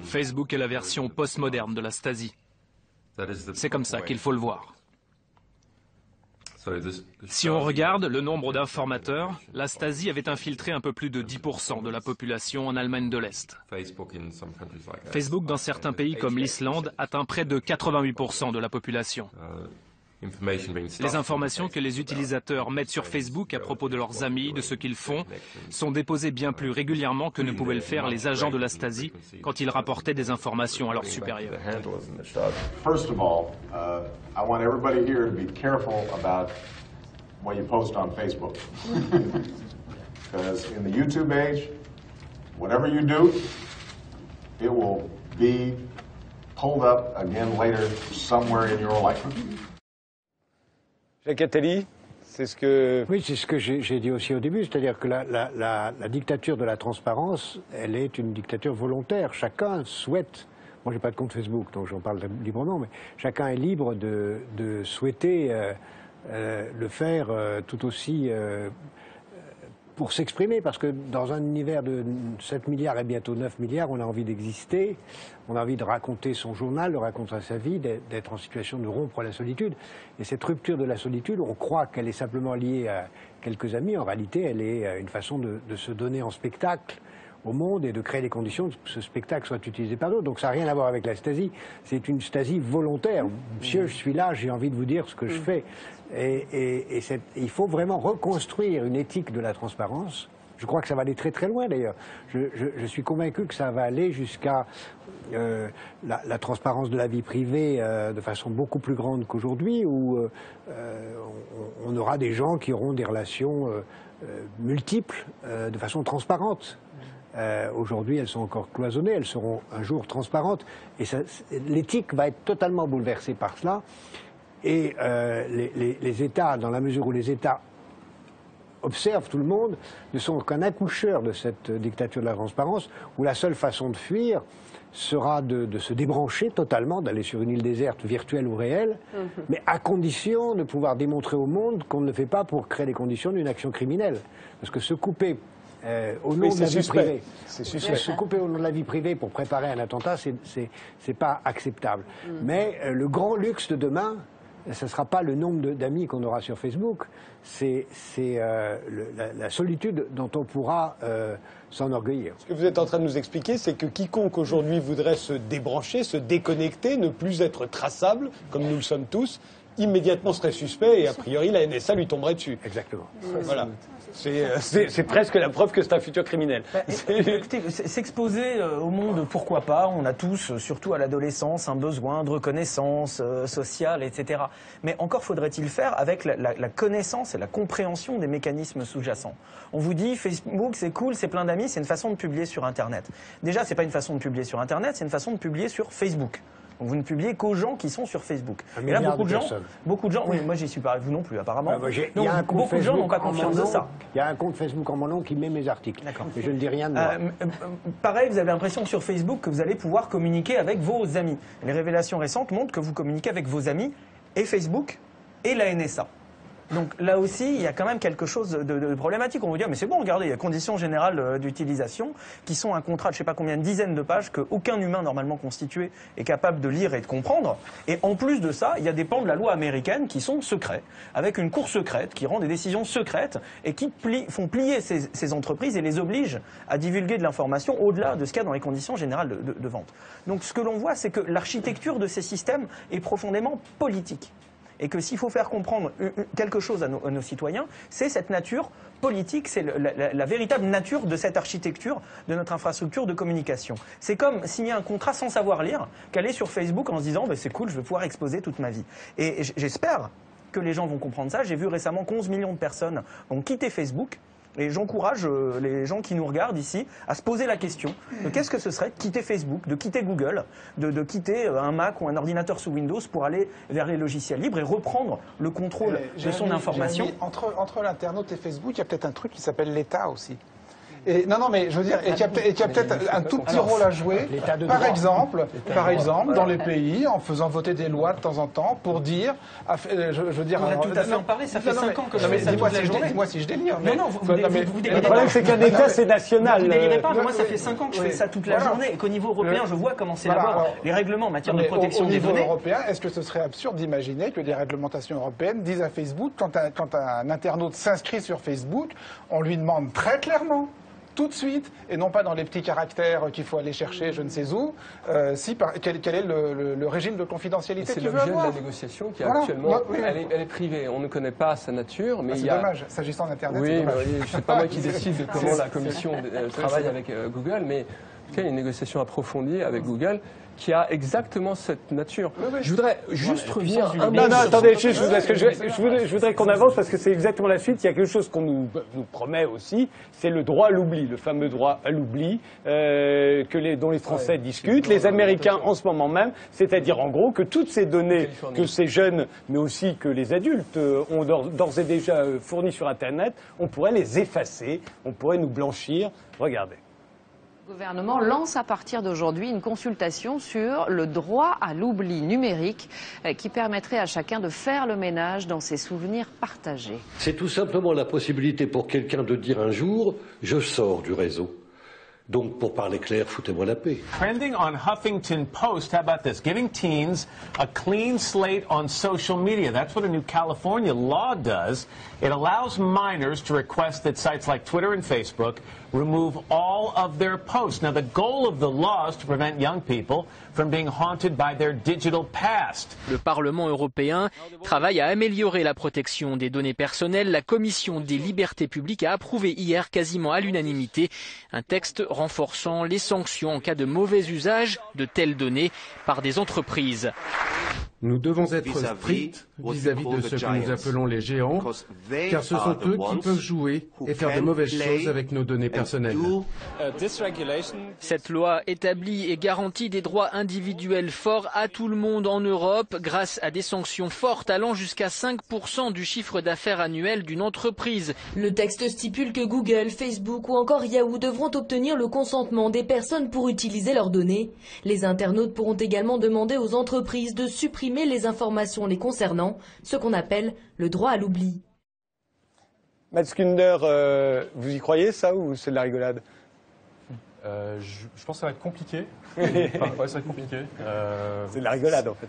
Facebook est la version postmoderne de la Stasi. C'est comme ça qu'il faut le voir. Si on regarde le nombre d'informateurs, la Stasi avait infiltré un peu plus de 10% de la population en Allemagne de l'Est. Facebook, dans certains pays comme l'Islande, atteint près de 88% de la population. Les informations que les utilisateurs mettent sur Facebook à propos de leurs amis, de ce qu'ils font, sont déposées bien plus régulièrement que ne pouvaient le faire les agents de la Stasi quand ils rapportaient des informations à leurs supérieurs. First of all, I want everybody here to be careful about what you post on Facebook. Because in the YouTube age, whatever you do, it will be pulled up again later somewhere in your life. Jacques Attali, c'est ce que... Oui, c'est ce que j'ai dit aussi au début, c'est-à-dire que la dictature de la transparence, elle est une dictature volontaire. Chacun souhaite, moi j'ai pas de compte Facebook, donc j'en parle librement, mais chacun est libre de souhaiter le faire tout aussi pour s'exprimer, parce que dans un univers de 7 milliards et bientôt 9 milliards, on a envie d'exister, on a envie de raconter son journal, de raconter sa vie, d'être en situation de rompre la solitude. Et cette rupture de la solitude, on croit qu'elle est simplement liée à quelques amis. En réalité, elle est une façon de se donner en spectacle au monde et de créer les conditions que ce spectacle soit utilisé par d'autres. Donc ça n'a rien à voir avec la stasie, c'est une stasie volontaire. Monsieur, je suis là, j'ai envie de vous dire ce que je fais. Et il faut vraiment reconstruire une éthique de la transparence. Je crois que ça va aller très très loin d'ailleurs. Je suis convaincu que ça va aller jusqu'à la transparence de la vie privée de façon beaucoup plus grande qu'aujourd'hui, où on aura des gens qui auront des relations multiples de façon transparente. Aujourd'hui, elles sont encore cloisonnées, elles seront un jour transparentes. Et l'éthique va être totalement bouleversée par cela. Et les États, dans la mesure où les États observent tout le monde, ne sont qu'un accoucheur de cette dictature de la transparence, où la seule façon de fuir sera de se débrancher totalement, d'aller sur une île déserte, virtuelle ou réelle, mais à condition de pouvoir démontrer au monde qu'on ne le fait pas pour créer les conditions d'une action criminelle. Parce que se couper au nom de la vie privée, se couper au nom de la vie privée pour préparer un attentat, c'est pas acceptable. Mais le grand luxe de demain, ce ne sera pas le nombre d'amis qu'on aura sur Facebook, c'est la solitude dont on pourra s'enorgueillir. Ce que vous êtes en train de nous expliquer, c'est que quiconque aujourd'hui voudrait se débrancher, se déconnecter, ne plus être traçable, comme nous le sommes tous, immédiatement serait suspect et a priori la NSA lui tomberait dessus. Exactement. Voilà. C'est presque la preuve que c'est un futur criminel. Écoutez, s'exposer au monde, pourquoi pas. On a tous, surtout à l'adolescence, un besoin de reconnaissance sociale, etc. Mais encore faudrait-il faire avec la connaissance et la compréhension des mécanismes sous-jacents. On vous dit Facebook, c'est cool, c'est plein d'amis, c'est une façon de publier sur Internet. Déjà, c'est pas une façon de publier sur Internet, c'est une façon de publier sur Facebook. Donc vous ne publiez qu'aux gens qui sont sur Facebook. Et là, beaucoup de gens, oui, moi j'y suis pas, vous non plus apparemment. Donc beaucoup de gens n'ont pas confiance de ça. Il y a un compte Facebook en mon nom qui met mes articles. Mais je ne dis rien de moi. Pareil, vous avez l'impression que sur Facebook, que vous allez pouvoir communiquer avec vos amis. Les révélations récentes montrent que vous communiquez avec vos amis et Facebook et la NSA. Donc là aussi, il y a quand même quelque chose de problématique. On va dire, mais c'est bon, regardez, il y a conditions générales d'utilisation qui sont un contrat de je ne sais pas combien de dizaines de pages qu'aucun humain normalement constitué est capable de lire et de comprendre. Et en plus de ça, il y a des pans de la loi américaine qui sont secrets, avec une cour secrète qui rend des décisions secrètes et qui font plier ces entreprises et les obligent à divulguer de l'information au-delà de ce qu'il y a dans les conditions générales de vente. Donc ce que l'on voit, c'est que l'architecture de ces systèmes est profondément politique. Et que s'il faut faire comprendre quelque chose à nos citoyens, c'est cette nature politique, c'est la véritable nature de cette architecture, de notre infrastructure de communication. C'est comme signer un contrat sans savoir lire, qu'aller sur Facebook en se disant c'est cool, je vais pouvoir exposer toute ma vie. Et j'espère que les gens vont comprendre ça. J'ai vu récemment qu'11 millions de personnes ont quitté Facebook. Et j'encourage les gens qui nous regardent ici à se poser la question de qu'est-ce que ce serait de quitter Facebook, de quitter Google, de quitter un Mac ou un ordinateur sous Windows pour aller vers les logiciels libres et reprendre le contrôle de son information. Entre l'internaute et Facebook, il y a peut-être un truc qui s'appelle l'État aussi. Et, non, mais je veux dire, et qu'il y a peut-être un tout petit rôle à jouer, par exemple, dans les pays, en faisant voter des lois de temps en temps pour dire, je veux dire... On a tout à fait en parler, ça fait 5 ans que je fais ça toute la journée. Dis-moi si je délire. Non, vous délirez pas. Le problème, c'est qu'un État, c'est national. Vous délirez pas, moi, ça fait 5 ans que je fais ça toute la journée et qu'au niveau européen, je vois comment s'élaborent les règlements en matière de protection des données. Au niveau européen, est-ce que ce serait absurde d'imaginer que des réglementations européennes disent à Facebook, quand un internaute s'inscrit sur Facebook, on lui demande très clairement, tout de suite, et non pas dans les petits caractères qu'il faut aller chercher je ne sais où, quel est le régime de confidentialité qu'il veut avoir. C'est l'objet de la négociation qui actuellement, elle est privée. On ne connaît pas sa nature. Mais c'est dommage, s'agissant d'Internet, c'est dommage. Oui, c'est pas moi qui décide de comment la Commission travaille avec Google, mais en tout cas, il y a une négociation approfondie avec Google qui a exactement cette nature. Je voudrais juste revenir un peu... Non, attendez, je voudrais qu'on avance parce que c'est exactement la suite. Il y a quelque chose qu'on nous promet aussi, c'est le droit à l'oubli, le fameux droit à l'oubli dont les Français discutent, les Américains en ce moment même, c'est-à-dire en gros que toutes ces données que ces jeunes, mais aussi que les adultes ont d'ores et déjà fournies sur Internet, on pourrait les effacer, on pourrait nous blanchir. Regardez. Le gouvernement lance à partir d'aujourd'hui une consultation sur le droit à l'oubli numérique qui permettrait à chacun de faire le ménage dans ses souvenirs partagés. C'est tout simplement la possibilité pour quelqu'un de dire un jour « je sors du réseau ». Donc, pour parler clair, foutez-moi la paix. Trending on Huffington Post, how about this? Giving teens a clean slate on social media. That's what a new California law does. It allows minors to request that sites like Twitter and Facebook remove all of their posts. Now, the goal of the law is to prevent young people from being haunted by their digital past. Le Parlement européen travaille à améliorer la protection des données personnelles. La Commission des libertés publiques a approuvé hier quasiment à l'unanimité un texte renforçant les sanctions en cas de mauvais usage de telles données par des entreprises. Nous devons être stricts vis-à-vis de ce que nous appelons les géants, car ce sont eux qui peuvent jouer et faire de mauvaises choses avec nos données personnelles. Cette loi établit et garantit des droits individuels forts à tout le monde en Europe grâce à des sanctions fortes allant jusqu'à 5% du chiffre d'affaires annuel d'une entreprise. Le texte stipule que Google, Facebook ou encore Yahoo devront obtenir le consentement des personnes pour utiliser leurs données. Les internautes pourront également demander aux entreprises de supprimer les informations les concernant, ce qu'on appelle le droit à l'oubli. Mads Kunder, vous y croyez ça ou c'est de la rigolade? Je pense que ça va être compliqué. Enfin, ouais, ça va être compliqué. C'est de la rigolade en fait.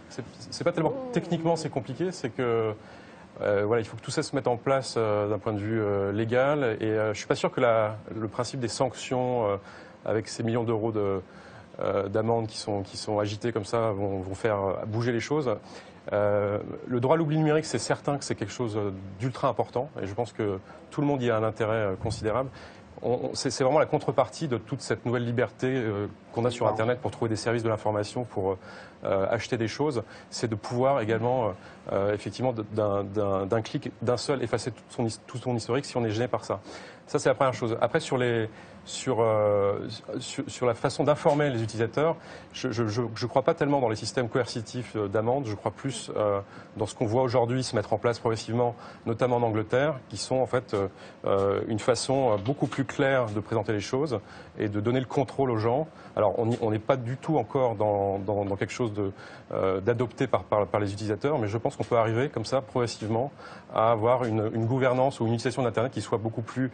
C'est pas tellement techniquement c'est compliqué, c'est que voilà, il faut que tout ça se mette en place d'un point de vue légal. Et je suis pas sûr que le principe des sanctions avec ces millions d'euros d'amendes qui sont agitées comme ça vont faire bouger les choses. Le droit à l'oubli numérique, c'est certain que c'est quelque chose d'ultra important et je pense que tout le monde y a un intérêt considérable. C'est vraiment la contrepartie de toute cette nouvelle liberté qu'on a sur Internet pour trouver des services de l'information, pour acheter des choses. C'est de pouvoir également, effectivement, d'un clic, d'un seul, effacer tout son historique si on est gêné par ça. Ça, c'est la première chose. Après, sur la façon d'informer les utilisateurs, je ne crois pas tellement dans les systèmes coercitifs d'amende, je crois plus dans ce qu'on voit aujourd'hui se mettre en place progressivement, notamment en Angleterre, qui sont en fait une façon beaucoup plus claire de présenter les choses et de donner le contrôle aux gens. Alors on n'est pas du tout encore dans quelque chose d'adopté par les utilisateurs, mais je pense qu'on peut arriver comme ça progressivement à avoir une gouvernance ou une utilisation d'Internet qui soit beaucoup plus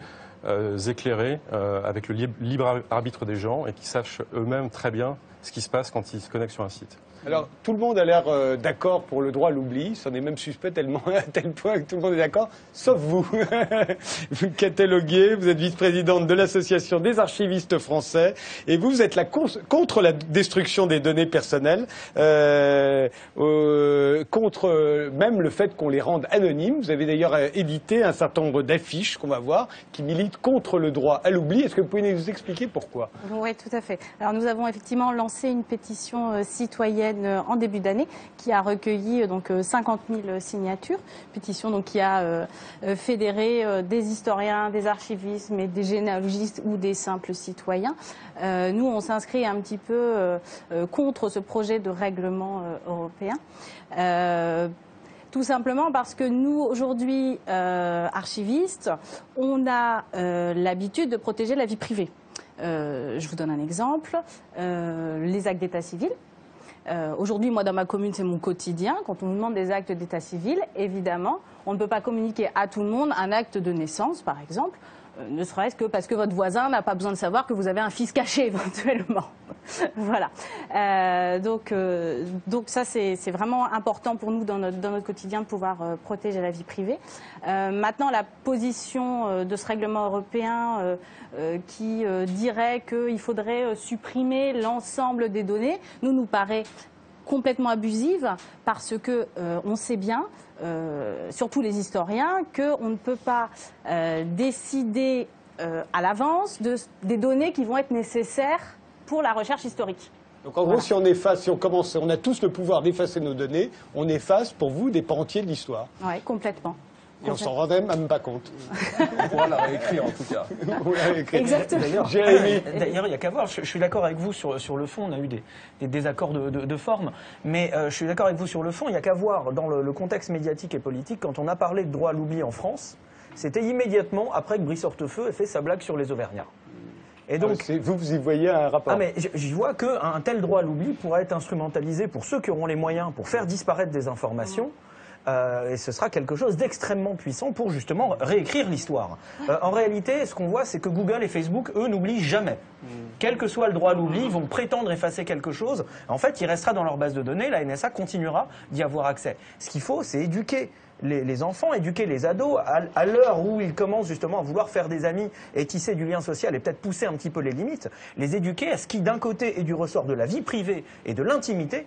éclairés avec le libre arbitre des gens et qui sachent eux-mêmes très bien ce qui se passe quand ils se connectent sur un site. Alors, tout le monde a l'air d'accord pour le droit à l'oubli. C'en est même suspect à tel point que tout le monde est d'accord, sauf vous. Catel Auguier, vous êtes vice-présidente de l'Association des archivistes français. Et vous êtes contre la destruction des données personnelles, contre même le fait qu'on les rende anonymes. Vous avez d'ailleurs édité un certain nombre d'affiches qu'on va voir qui militent contre le droit à l'oubli. Est-ce que vous pouvez nous expliquer pourquoi? Oui, tout à fait. Alors, nous avons effectivement lancé une pétition citoyenne en début d'année qui a recueilli donc 50 000 signatures, pétition donc qui a fédéré des historiens, des archivistes, mais des généalogistes ou des simples citoyens. Nous, on s'inscrit un petit peu contre ce projet de règlement européen. Tout simplement parce que nous, aujourd'hui, archivistes, on a l'habitude de protéger la vie privée. Je vous donne un exemple, les actes d'état civil. Aujourd'hui, moi, dans ma commune, c'est mon quotidien. Quand on nous demande des actes d'état civil, évidemment, on ne peut pas communiquer à tout le monde un acte de naissance, par exemple, ne serait-ce que parce que votre voisin n'a pas besoin de savoir que vous avez un fils caché, éventuellement. Voilà. Donc ça, c'est vraiment important pour nous dans notre quotidien de pouvoir protéger la vie privée. Maintenant, la position de ce règlement européen qui dirait qu'il faudrait supprimer l'ensemble des données, nous paraît complètement abusive parce que on sait bien, surtout les historiens, qu'on ne peut pas décider à l'avance des données qui vont être nécessaires pour la recherche historique. Donc en gros, si on efface, si on commence, on a tous le pouvoir d'effacer nos données, on efface pour vous des pans entiers de l'histoire. Oui, complètement. Et on s'en rendait même pas compte. On pourra la réécrire en tout cas. Exactement. D'ailleurs, il n'y a qu'à voir. Je suis d'accord avec vous sur le fond. On a eu des désaccords de forme. Mais je suis d'accord avec vous sur le fond. Il n'y a qu'à voir dans le contexte médiatique et politique. Quand on a parlé de droit à l'oubli en France, c'était immédiatement après que Brice Hortefeux ait fait sa blague sur les Auvergnats. Et donc, vous y voyez un rapport? Ah mais j'y vois qu'un tel droit à l'oubli pourrait être instrumentalisé pour ceux qui auront les moyens pour faire disparaître des informations. Et ce sera quelque chose d'extrêmement puissant pour justement réécrire l'histoire. En réalité, ce qu'on voit, c'est que Google et Facebook, eux, n'oublient jamais. Quel que soit le droit à l'oubli, ils vont prétendre effacer quelque chose. En fait, il restera dans leur base de données, la NSA continuera d'y avoir accès. Ce qu'il faut, c'est éduquer les enfants, éduquer les ados à l'heure où ils commencent justement à vouloir faire des amis et tisser du lien social et peut-être pousser un petit peu les limites, les éduquer à ce qui d'un côté est du ressort de la vie privée et de l'intimité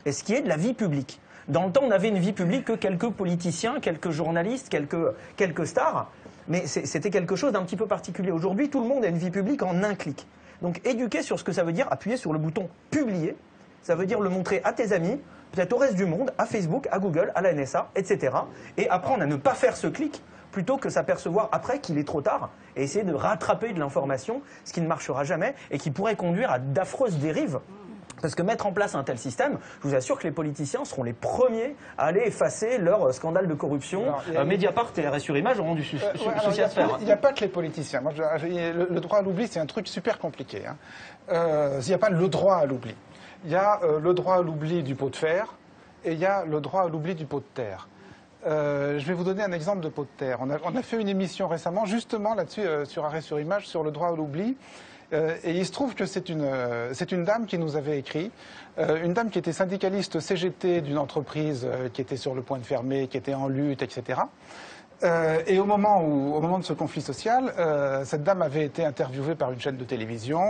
et ce qui est de la vie publique. Dans le temps, on n'avait une vie publique que quelques politiciens, quelques journalistes, quelques stars, mais c'était quelque chose d'un petit peu particulier. Aujourd'hui, tout le monde a une vie publique en un clic. Donc éduquer sur ce que ça veut dire, appuyer sur le bouton « Publier », ça veut dire le montrer à tes amis, peut-être au reste du monde, à Facebook, à Google, à la NSA, etc. Et apprendre à ne pas faire ce clic plutôt que s'apercevoir après qu'il est trop tard et essayer de rattraper de l'information, ce qui ne marchera jamais et qui pourrait conduire à d'affreuses dérives. Parce que mettre en place un tel système, je vous assure que les politiciens seront les premiers à aller effacer leur scandale de corruption. Mediapart et Arrêt sur Image auront du souci à se faire. Il n'y a pas que les politiciens. Moi, le droit à l'oubli, c'est un truc super compliqué. Il n'y a pas le droit à l'oubli. Il y a le droit à l'oubli du pot de fer et il y a le droit à l'oubli du pot de terre. Je vais vous donner un exemple de pot de terre. On a fait une émission récemment justement là-dessus, sur Arrêt sur Image, sur le droit à l'oubli. Et il se trouve que c'est une dame qui nous avait écrit, une dame qui était syndicaliste CGT d'une entreprise qui était sur le point de fermer, qui était en lutte, etc. Et au moment de ce conflit social, cette dame avait été interviewée par une chaîne de télévision,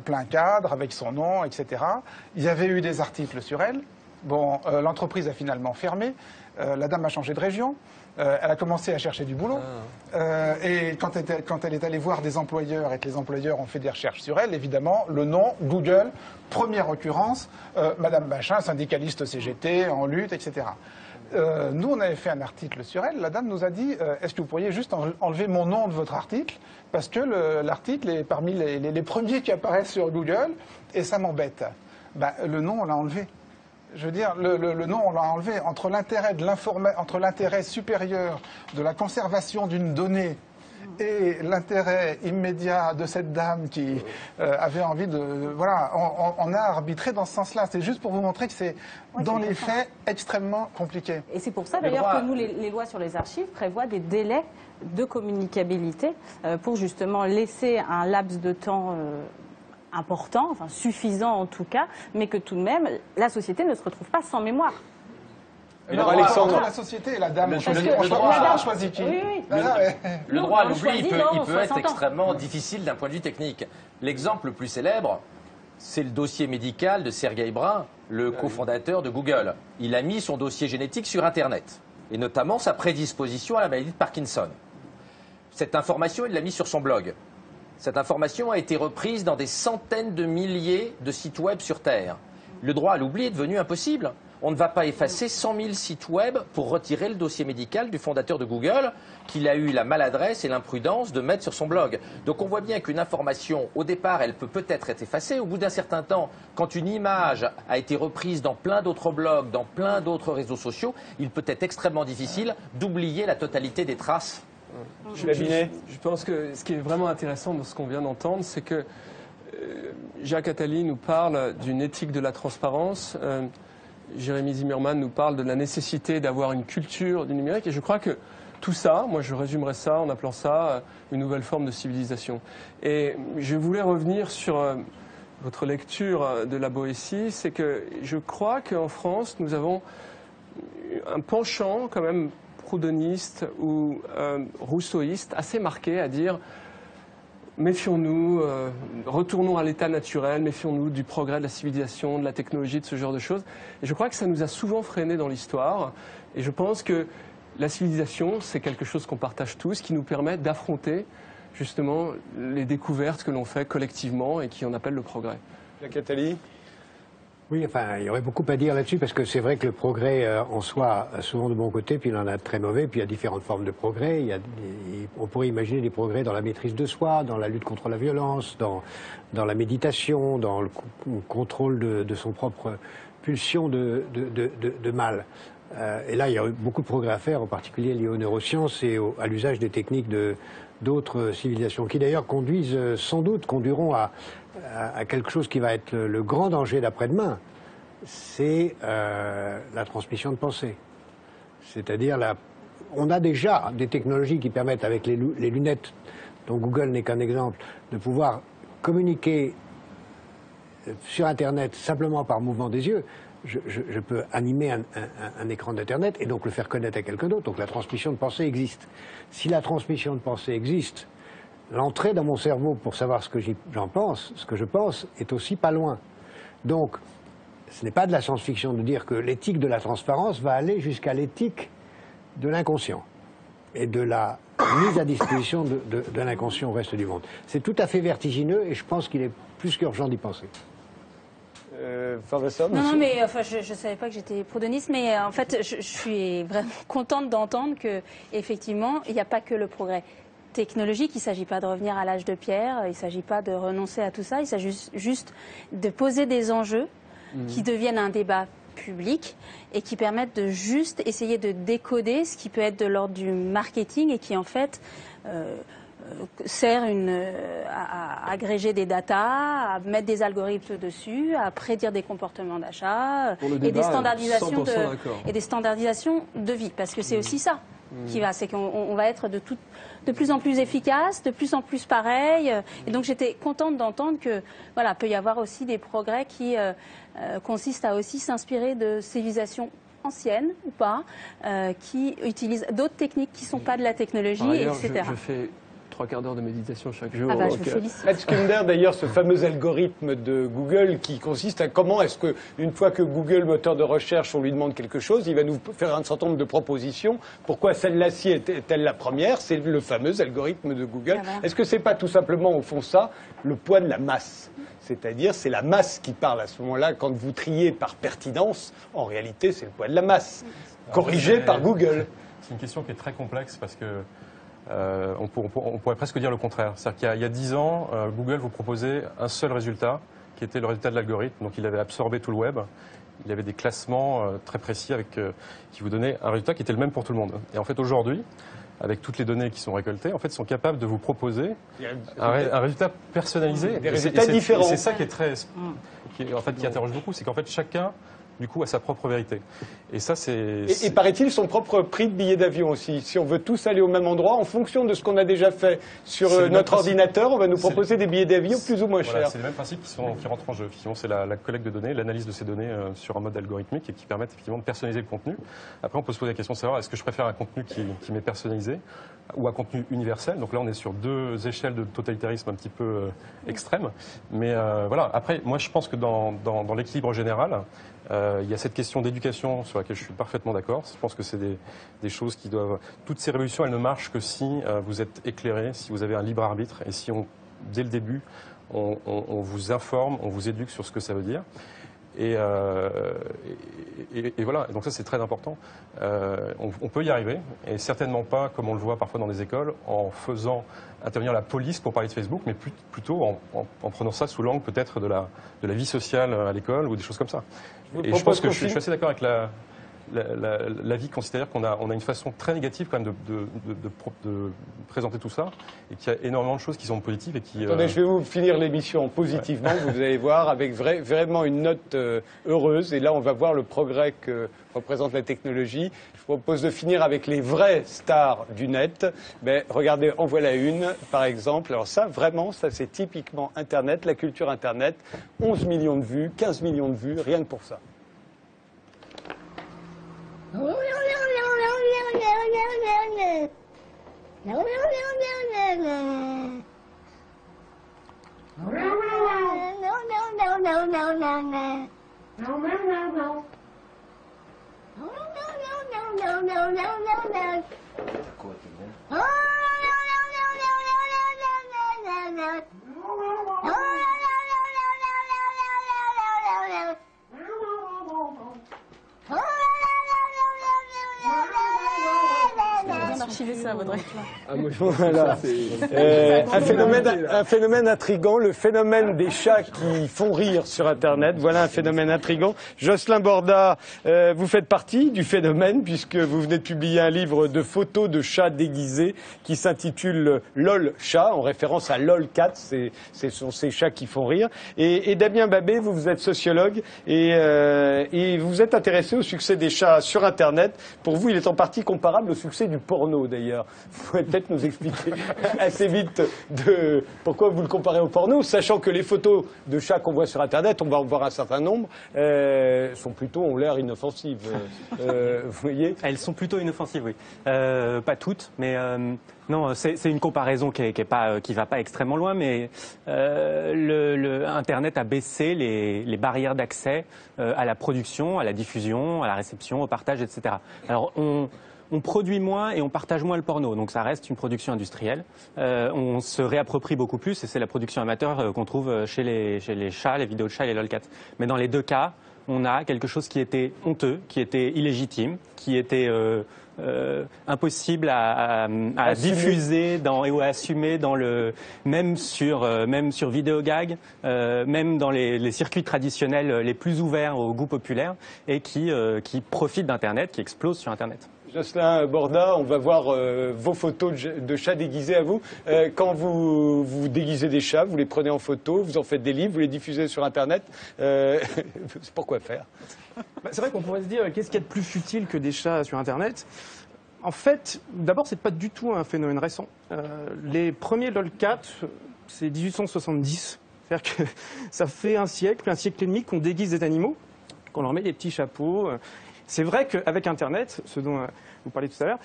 plein cadre, avec son nom, etc. Il y avait eu des articles sur elle. Bon, l'entreprise a finalement fermé. La dame a changé de région. Elle a commencé à chercher du boulot. Et quand elle est allée voir des employeurs et que les employeurs ont fait des recherches sur elle, évidemment, le nom, Google, première occurrence, Madame Machin, syndicaliste CGT, en lutte, etc. Nous, on avait fait un article sur elle. La dame nous a dit, est-ce que vous pourriez juste enlever mon nom de votre article? Parce que l'article est parmi les premiers qui apparaissent sur Google et ça m'embête. Ben, le nom, on l'a enlevé. Je veux dire, le nom, on l'a enlevé. Entre l'intérêt supérieur de la conservation d'une donnée et l'intérêt immédiat de cette dame qui avait envie de... Voilà, on a arbitré dans ce sens-là. C'est juste pour vous montrer que c'est, dans les faits, extrêmement compliqué. Et c'est pour ça, d'ailleurs, que nous, les lois sur les archives prévoient des délais de communicabilité pour justement laisser un laps de temps... important, enfin suffisant en tout cas, mais que tout de même, la société ne se retrouve pas sans mémoire. Non, Alexandre, la société et la dame, le droit a choisi qui? Le droit à l'oubli, il peut être extrêmement difficile d'un point de vue technique. L'exemple le plus célèbre, c'est le dossier médical de Sergey Brin, le cofondateur de Google. Il a mis son dossier génétique sur Internet, et notamment sa prédisposition à la maladie de Parkinson. Cette information, il l'a mise sur son blog. Cette information a été reprise dans des centaines de milliers de sites web sur Terre. Le droit à l'oubli est devenu impossible. On ne va pas effacer 100 000 sites web pour retirer le dossier médical du fondateur de Google, qu'il a eu la maladresse et l'imprudence de mettre sur son blog. Donc on voit bien qu'une information, au départ, elle peut peut-être être effacée. Au bout d'un certain temps, quand une image a été reprise dans plein d'autres blogs, dans plein d'autres réseaux sociaux, il peut être extrêmement difficile d'oublier la totalité des traces. Je pense que ce qui est vraiment intéressant dans ce qu'on vient d'entendre, c'est que Jacques Attali nous parle d'une éthique de la transparence, Jérémy Zimmerman nous parle de la nécessité d'avoir une culture du numérique, et je crois que tout ça, moi je résumerais ça en appelant ça une nouvelle forme de civilisation. Et je voulais revenir sur votre lecture de la Boétie, c'est que je crois qu'en France, nous avons un penchant quand même proudhoniste ou rousseauiste assez marqué à dire méfions-nous, retournons à l'état naturel, méfions-nous du progrès de la civilisation, de la technologie, de ce genre de choses. Et je crois que ça nous a souvent freinés dans l'histoire. Et je pense que la civilisation, c'est quelque chose qu'on partage tous, qui nous permet d'affronter justement les découvertes que l'on fait collectivement et qui en appellent le progrès. Jacques Attali ? Oui, enfin, il y aurait beaucoup à dire là-dessus, parce que c'est vrai que le progrès en soi a souvent de bons côtés, puis il en a de très mauvais, puis il y a différentes formes de progrès. On pourrait imaginer des progrès dans la maîtrise de soi, dans la lutte contre la violence, dans la méditation, dans le contrôle de son propre pulsion de mal. Et là, il y a beaucoup de progrès à faire, en particulier liés aux neurosciences et à l'usage des techniques de d'autres civilisations, qui d'ailleurs conduiront à quelque chose qui va être le grand danger d'après-demain, c'est la transmission de pensée. C'est-à-dire, on a déjà des technologies qui permettent, avec les lunettes, dont Google n'est qu'un exemple, de pouvoir communiquer sur Internet simplement par mouvement des yeux. Je peux animer un écran d'Internet et donc le faire connaître à quelqu'un d'autre. Donc la transmission de pensée existe. Si la transmission de pensée existe, l'entrée dans mon cerveau pour savoir ce que je pense, est aussi pas loin. Donc, ce n'est pas de la science-fiction de dire que l'éthique de la transparence va aller jusqu'à l'éthique de l'inconscient et de la mise à disposition de l'inconscient au reste du monde. C'est tout à fait vertigineux et je pense qu'il est plus qu'urgent d'y penser. Non, mais enfin, je ne savais pas que j'étais pro-Denis, mais en fait, je suis vraiment contente d'entendre que, effectivement, il n'y a pas que le progrès technologique. Il ne s'agit pas de revenir à l'âge de pierre, il ne s'agit pas de renoncer à tout ça, il s'agit juste de poser des enjeux qui deviennent un débat public et qui permettent de juste essayer de décoder ce qui peut être de l'ordre du marketing et qui, en fait, sert à agréger des datas, à mettre des algorithmes dessus, à prédire des comportements d'achat et des standardisations de vie. Parce que c'est aussi ça qui va, c'est qu'on va être de plus en plus efficace, de plus en plus pareil. Et donc j'étais contente d'entendre que voilà, peut y avoir aussi des progrès qui consistent à aussi s'inspirer de civilisations anciennes ou pas, qui utilisent d'autres techniques qui ne sont pas de la technologie, etc. Je fais 3 quarts d'heure de méditation chaque jour. Ah bah, je vous félicite. Matt Skunde, d'ailleurs, ce fameux algorithme de Google qui consiste à comment est-ce qu'une fois que Google, moteur de recherche, on lui demande quelque chose, il va nous faire un certain nombre de propositions. Pourquoi celle-là-ci est-elle la première? C'est le fameux algorithme de Google. Ah, voilà. Est-ce que c'est pas tout simplement, au fond, ça, le poids de la masse? C'est-à-dire, c'est la masse qui parle à ce moment-là. Quand vous triez par pertinence, en réalité, c'est le poids de la masse, corrigé par Google. C'est une question qui est très complexe parce que on pourrait presque dire le contraire. C'est-à-dire qu'il y a 10 ans, Google vous proposait un seul résultat, qui était le résultat de l'algorithme. Donc il avait absorbé tout le web. Il avait des classements très précis qui vous donnaient un résultat qui était le même pour tout le monde. Et en fait, aujourd'hui, avec toutes les données qui sont récoltées, en fait, ils sont capables de vous proposer un résultat personnalisé. Des résultats différents. Et c'est ça qui interroge beaucoup, c'est qu'en fait, chacun, du coup, a sa propre vérité. Et ça, c'est... Et paraît-il, son propre prix de billet d'avion aussi. Si on veut tous aller au même endroit, en fonction de ce qu'on a déjà fait sur notre ordinateur, on va nous proposer des billets d'avion plus ou moins chers. C'est le même principe qui rentre en jeu. Effectivement, c'est la collecte de données, l'analyse de ces données sur un mode algorithmique et qui permettent effectivement de personnaliser le contenu. Après, on peut se poser la question de savoir, est-ce que je préfère un contenu qui m'est personnalisé ou un contenu universel? Donc là, on est sur 2 échelles de totalitarisme un petit peu extrêmes. Mais voilà. Après, moi, je pense que dans l'équilibre général, il y a cette question d'éducation sur laquelle je suis parfaitement d'accord. Je pense que c'est des choses qui doivent... Toutes ces révolutions, elles ne marchent que si vous êtes éclairé, si vous avez un libre arbitre et si, dès le début, on vous informe, on vous éduque sur ce que ça veut dire. Et voilà, donc ça c'est très important. On peut y arriver, et certainement pas, comme on le voit parfois dans des écoles, en faisant intervenir la police pour parler de Facebook, mais plutôt en prenant ça sous l'angle peut-être de la vie sociale à l'école ou des choses comme ça. Et je pense que je suis assez d'accord avec l'avis considère qu'on a une façon très négative quand même de présenter tout ça et qu'il y a énormément de choses qui sont positives et qui... Attendez, je vais vous finir l'émission positivement, vous allez voir, avec vraiment une note heureuse. Et là, on va voir le progrès que représente la technologie. Je vous propose de finir avec les vraies stars du net. Mais regardez, en voilà une, par exemple. Alors ça, vraiment, ça c'est typiquement Internet, la culture Internet. 11 millions de vues, 15 millions de vues, rien que pour ça. d'archiver ça, Baudrey. Voilà. Un phénomène intriguant, le phénomène des chats qui font rire sur Internet. Voilà un phénomène intriguant. Jocelyn Borda, vous faites partie du phénomène puisque vous venez de publier un livre de photos de chats déguisés qui s'intitule LOL Chat, en référence à LOL Cat. Ce sont ces chats qui font rire. Et Damien Babé, vous êtes sociologue et vous êtes intéressé au succès des chats sur Internet. Pour vous, il est en partie comparable au succès du porno, d'ailleurs. Vous pouvez peut-être nous expliquer assez vite pourquoi vous le comparez au porno, sachant que les photos de chats qu'on voit sur Internet, on va en voir un certain nombre, ont l'air inoffensives. Vous voyez ? Elles sont plutôt inoffensives, oui. Pas toutes, mais non, c'est une comparaison qui va pas extrêmement loin, mais Internet a baissé les barrières d'accès à la production, à la diffusion, à la réception, au partage, etc. Alors on produit moins et on partage moins le porno, donc ça reste une production industrielle. On se réapproprie beaucoup plus, et c'est la production amateur qu'on trouve chez les chats, les vidéos de chats et les lolcats. Mais dans les deux cas, on a quelque chose qui était honteux, qui était illégitime, qui était impossible à diffuser ou à assumer même sur Vidéogag, même dans les circuits traditionnels les plus ouverts au goût populaire, et qui profitent d'Internet, qui explosent sur Internet. Jocelyn Borda, on va voir vos photos de chats déguisés à vous. Quand vous déguisez des chats, vous les prenez en photo, vous en faites des livres, vous les diffusez sur Internet. Pourquoi faire ? C'est vrai qu'on pourrait se dire, qu'est-ce qu'il y a de plus futile que des chats sur Internet ? En fait, d'abord, c'est pas du tout un phénomène récent. Les premiers lolcats, c'est 1870. C'est-à-dire que ça fait un siècle et demi qu'on déguise des animaux, qu'on leur met des petits chapeaux. C'est vrai qu'avec Internet, ce dont vous parliez tout à l'heure,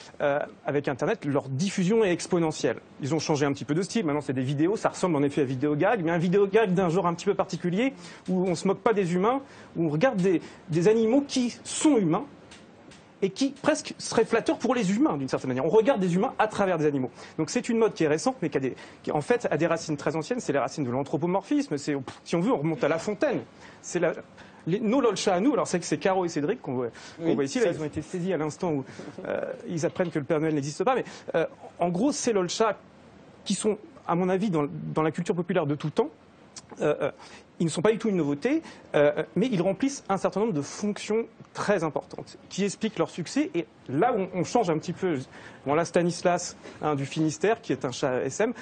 avec Internet, leur diffusion est exponentielle. Ils ont changé un petit peu de style. Maintenant, c'est des vidéos. Ça ressemble en effet à Vidéogag, mais un Vidéogag d'un genre un petit peu particulier, où on se moque pas des humains, où on regarde des animaux qui sont humains et qui presque seraient flatteurs pour les humains, d'une certaine manière. On regarde des humains à travers des animaux. Donc c'est une mode qui est récente, mais qui en fait a des racines très anciennes. C'est les racines de l'anthropomorphisme. Si on veut, on remonte à La Fontaine. C'est nos lolchats à nous, alors c'est que c'est Caro et Cédric qu'on voit ici, là, ils ont été saisis à l'instant où ils apprennent que le Père Noël n'existe pas, mais en gros, ces lolchats qui sont, à mon avis, dans la culture populaire de tout temps, ils ne sont pas du tout une nouveauté, mais ils remplissent un certain nombre de fonctions très importantes qui expliquent leur succès. Et là où on change un petit peu, bon là Stanislas du Finistère, qui est un chat SM,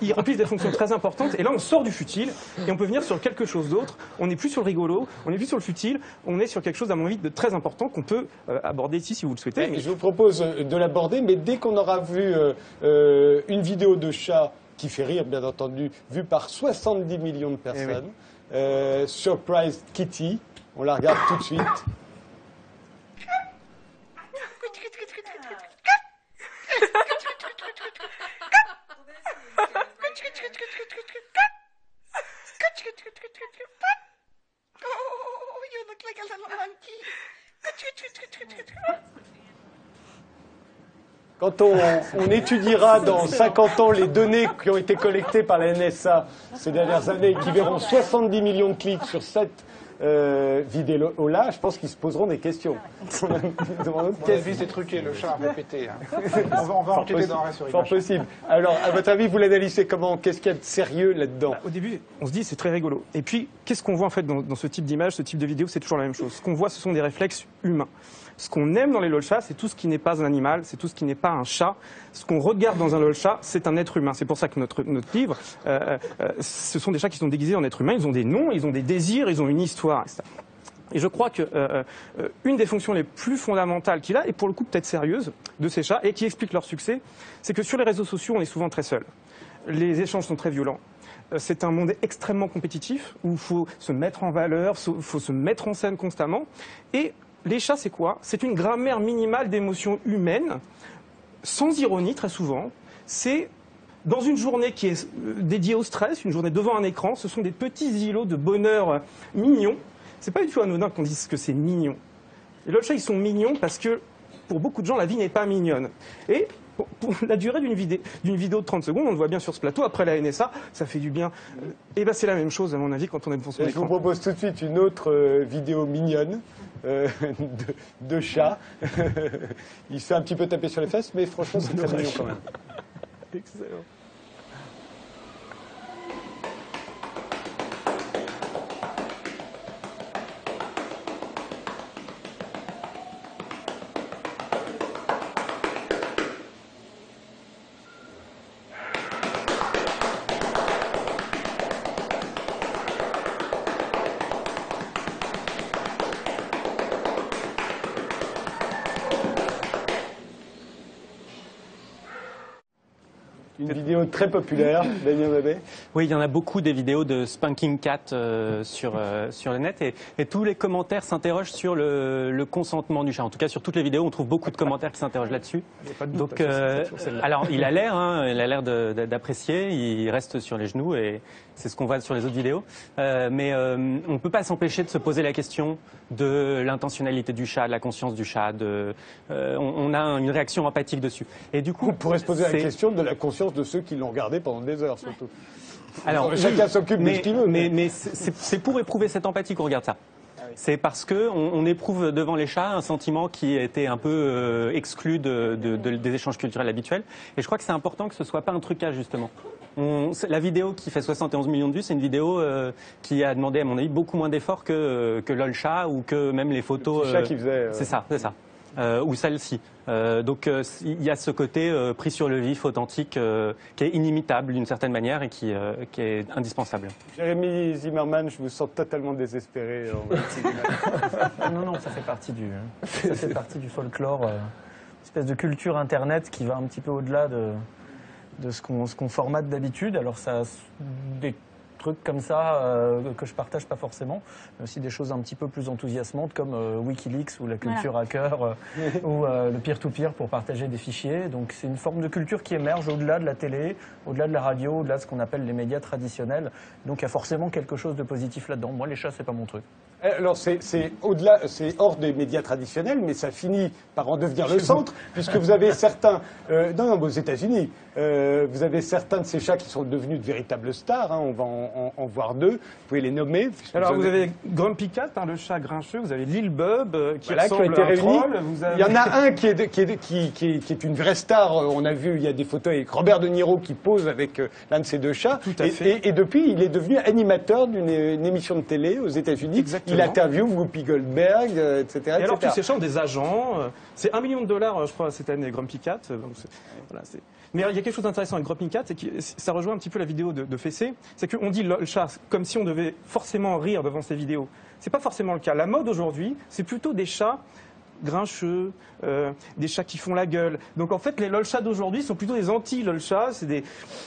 ils remplissent des fonctions très importantes. Et là on sort du futile et on peut venir sur quelque chose d'autre. On n'est plus sur le rigolo, on n'est plus sur le futile, on est sur quelque chose à mon avis de très important qu'on peut aborder ici si vous le souhaitez. Mais je vous propose de l'aborder, mais dès qu'on aura vu une vidéo de chat qui fait rire, bien entendu, vu par 70 millions de personnes. Surprise Kitty, on la regarde tout de suite. Quand on étudiera dans 50 ans les données qui ont été collectées par la NSA ces dernières années, qui verront 70 millions de clics sur cette vidéo-là, je pense qu'ils se poseront des questions. C'est truqué, le chat a répété. Hein. On va enquêter dans la sur Fort possible. Alors, à votre avis, vous l'analysez comment ? Qu'est-ce qu'il y a de sérieux là-dedans ? Au début, on se dit c'est très rigolo. Et puis, qu'est-ce qu'on voit en fait dans ce type d'image, ce type de vidéo ? C'est toujours la même chose. Ce qu'on voit, ce sont des réflexes humains. Ce qu'on aime dans les lolchats, c'est tout ce qui n'est pas un animal, c'est tout ce qui n'est pas un chat. Ce qu'on regarde dans un lolchat, c'est un être humain. C'est pour ça que notre livre, ce sont des chats qui sont déguisés en êtres humains. Ils ont des noms, ils ont des désirs, ils ont une histoire, etc. Et je crois que une des fonctions les plus fondamentales qu'il a, et pour le coup peut-être sérieuse, de ces chats, et qui explique leur succès, c'est que sur les réseaux sociaux, on est souvent très seul. Les échanges sont très violents. C'est un monde extrêmement compétitif, où il faut se mettre en valeur, il faut se mettre en scène constamment. Et les chats, c'est quoi ? C'est une grammaire minimale d'émotions humaines, sans ironie très souvent. C'est dans une journée qui est dédiée au stress, une journée devant un écran, ce sont des petits îlots de bonheur mignons. C'est pas du tout anodin qu'on dise que c'est mignon. Les lolchats, ils sont mignons parce que pour beaucoup de gens, la vie n'est pas mignonne. Et pour la durée d'une vidéo de 30 secondes, on le voit bien sur ce plateau, après la NSA, ça fait du bien. Et ben c'est la même chose, à mon avis, quand on est devant son écran. Je vous propose tout de suite une autre vidéo mignonne. de chat. Il se fait un petit peu taper sur les fesses, mais franchement, c'est très mignon quand même. Excellent. Une vidéo très populaire, Daniel Babet. Oui, il y en a beaucoup des vidéos de Spanking Cat sur le net et tous les commentaires s'interrogent sur le consentement du chat. En tout cas, sur toutes les vidéos, on trouve beaucoup de commentaires qui s'interrogent là-dessus. Donc, alors, il a l'air d'apprécier, il reste sur les genoux et c'est ce qu'on voit sur les autres vidéos. Mais on ne peut pas s'empêcher de se poser la question de l'intentionnalité du chat, de la conscience du chat. On a une réaction empathique dessus. Et du coup, on pourrait se poser la question de la conscience de ceux qui l'ont regardé pendant des heures, surtout. Alors, chacun s'occupe de ce qu'il veut. Mais c'est pour éprouver cette empathie qu'on regarde ça. C'est parce qu'on éprouve devant les chats un sentiment qui était un peu exclu des échanges culturels habituels. Et je crois que c'est important que ce ne soit pas un trucage, justement. La vidéo qui fait 71 millions de vues, c'est une vidéo qui a demandé, à mon avis, beaucoup moins d'efforts que LOL Chat ou que même les photos. Le petit chat qui faisait. C'est ça. Ou celle-ci. Donc il y a ce côté pris sur le vif, authentique, qui est inimitable d'une certaine manière et qui est indispensable. Jérémy Zimmerman, je vous sens totalement désespéré. Non, ça fait partie du folklore, une espèce de culture Internet qui va un petit peu au-delà de ce qu'on formate d'habitude. Alors ça a des trucs comme ça que je partage pas forcément, mais aussi des choses un petit peu plus enthousiasmantes comme Wikileaks ou la culture hacker ou le peer-to-peer pour partager des fichiers. Donc c'est une forme de culture qui émerge au-delà de la télé, au-delà de la radio, au-delà de ce qu'on appelle les médias traditionnels. Donc il y a forcément quelque chose de positif là-dedans. Moi, les chats, c'est pas mon truc. Alors c'est au-delà, c'est hors des médias traditionnels, mais ça finit par en devenir le centre, puisque vous avez certains, aux États-Unis, vous avez certains de ces chats qui sont devenus de véritables stars. On va en voir deux. Vous pouvez les nommer. Alors vous avez Grumpy Cat, le chat grincheux. Vous avez Lil Bub qui a été réuni. Il y en a un qui est une vraie star. On a vu, il y a des photos avec Robert De Niro qui pose avec l'un de ces deux chats. Tout à fait. Et depuis, il est devenu animateur d'une émission de télé aux États-Unis. Exactement. Il interviewe Whoopi Goldberg, etc. Et alors tous ces chats ont des agents. C'est $1 million, je crois, cette année, Grumpy Cat. Mais il y a quelque chose d'intéressant avec Grumpy Cat, c'est que ça rejoint un petit peu la vidéo de Fessé. C'est qu'on dit le chat comme si on devait forcément rire devant ces vidéos. C'est pas forcément le cas. La mode aujourd'hui, c'est plutôt des chats grincheux, des chats qui font la gueule. Donc en fait, les lol-chats d'aujourd'hui sont plutôt des anti-lol-chats,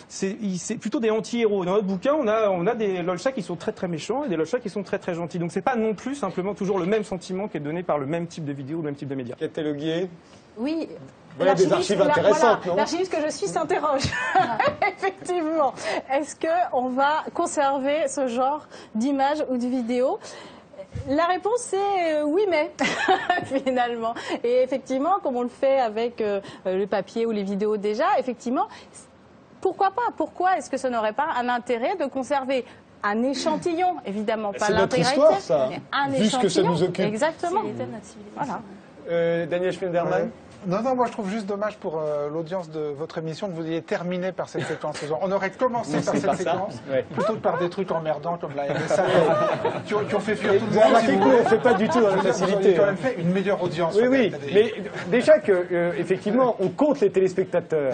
c'est plutôt des anti-héros. Dans notre bouquin, on a des lol-chats qui sont très très méchants et des lol-chats qui sont très très gentils. Donc c'est pas non plus simplement toujours le même sentiment qui est donné par le même type de vidéo, le même type de médias. Catalogué. Oui. Voilà des archives intéressantes, non ? L'archiviste que je suis s'interroge. Effectivement. Est-ce qu'on va conserver ce genre d'image ou de vidéo ? La réponse c'est oui mais finalement. Et effectivement, comme on le fait avec le papier ou les vidéos déjà, effectivement, pourquoi pas ? Pourquoi est-ce que ça n'aurait pas un intérêt de conserver un échantillon, évidemment, pas l'intégralité, mais un échantillon. Vu ce que ça nous occupe. Exactement. Voilà. Daniel Schmilderman. Ouais. Non, moi je trouve juste dommage pour l'audience de votre émission que vous ayez terminé par cette séquence. On aurait commencé par cette séquence, plutôt que par des trucs emmerdants comme la MSA qui ont fait fuir tout le monde. On ne fait pas du tout dans la facilité. Vous avez quand même fait une meilleure audience. Oui, mais déjà que effectivement on compte les téléspectateurs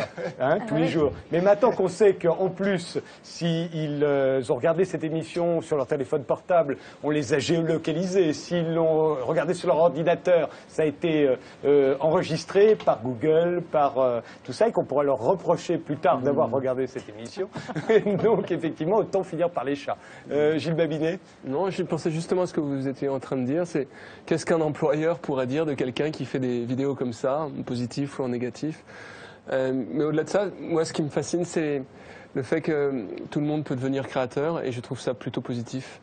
tous les jours. Mais maintenant qu'on sait qu'en plus, s'ils ont regardé cette émission sur leur téléphone portable, on les a géolocalisés. S'ils l'ont regardé sur leur ordinateur, ça a été enregistré par Google, par tout ça, et qu'on pourra leur reprocher plus tard d'avoir regardé cette émission. Donc, effectivement, autant finir par les chats. Gilles Babinet ? Non, je pensais justement à ce que vous étiez en train de dire, c'est qu'est-ce qu'un employeur pourrait dire de quelqu'un qui fait des vidéos comme ça, en positif ou en négatif. Mais au-delà de ça, moi, ce qui me fascine, c'est le fait que tout le monde peut devenir créateur, et je trouve ça plutôt positif.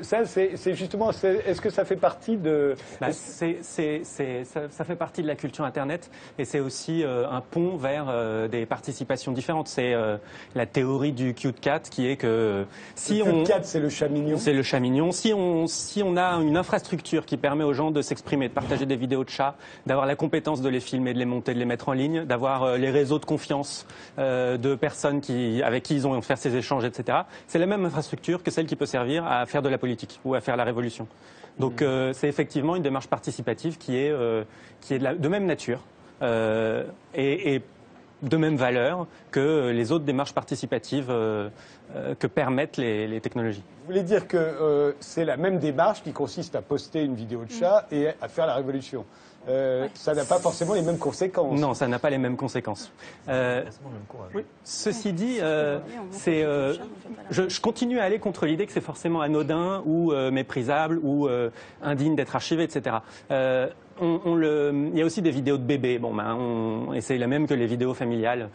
Ça, c'est justement, est-ce que ça fait partie de... ça fait partie de la culture Internet et c'est aussi un pont vers des participations différentes. C'est la théorie du cute cat qui est que si le cute cat, c'est le chat mignon. C'est le chat mignon. Si on a une infrastructure qui permet aux gens de s'exprimer, de partager des vidéos de chats, d'avoir la compétence de les filmer, de les monter, de les mettre en ligne, d'avoir les réseaux de confiance de personnes avec qui ils ont faire ces échanges, etc. C'est la même infrastructure que celle qui peut servir à faire de la politique ou à faire la révolution. Donc c'est effectivement une démarche participative qui est de même nature et de même valeur que les autres démarches participatives que permettent les technologies. Vous voulez dire que c'est la même démarche qui consiste à poster une vidéo de chat et à faire la révolution. Ça n'a pas forcément les mêmes conséquences. Non, ça n'a pas les mêmes conséquences. Oui. Ceci dit, je continue à aller contre l'idée que c'est forcément anodin ou méprisable ou indigne d'être archivé, etc. Il y a aussi des vidéos de bébés. Et c'est la même que les vidéos familiales.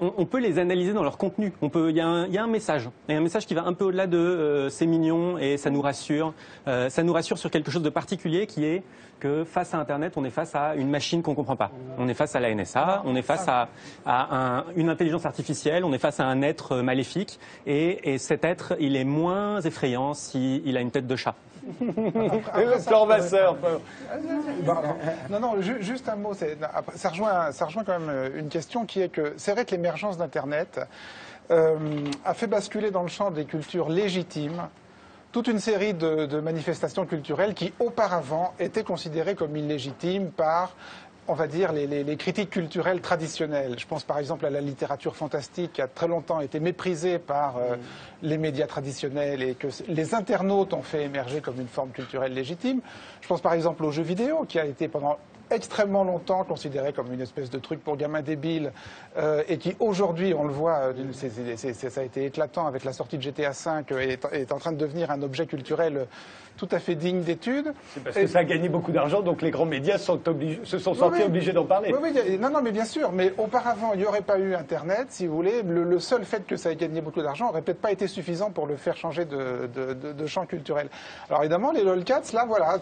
On peut les analyser dans leur contenu. Il y a un message. Il y a un message qui va un peu au-delà de c'est mignon et ça nous rassure. Ça nous rassure sur quelque chose de particulier qui est que face à Internet, on est face à une machine qu'on ne comprend pas. On est face à la NSA, on est face à une intelligence artificielle, on est face à un être maléfique. Et cet être, il est moins effrayant s'il a une tête de chat. Florent Vasseur. Non, juste un mot. Ça rejoint quand même une question qui est que c'est vrai que l'émergence d'Internet a fait basculer dans le champ des cultures légitimes toute une série de manifestations culturelles qui auparavant étaient considérées comme illégitimes par, on va dire, les critiques culturelles traditionnelles. Je pense par exemple à la littérature fantastique qui a très longtemps été méprisée par les médias traditionnels et que les internautes ont fait émerger comme une forme culturelle légitime. Je pense par exemple aux jeux vidéo qui a été pendant extrêmement longtemps considéré comme une espèce de truc pour gamins débiles et qui aujourd'hui, on le voit, ça a été éclatant avec la sortie de GTA V, est en train de devenir un objet culturel tout à fait digne d'étude. C'est parce que ça a gagné beaucoup d'argent, donc les grands médias se sont sentis obligés d'en parler. Oui, non, mais bien sûr. Mais auparavant, il n'y aurait pas eu Internet, si vous voulez. Le seul fait que ça ait gagné beaucoup d'argent n'aurait peut-être pas été suffisant pour le faire changer de champ culturel. Alors évidemment, les lolcats, là, voilà.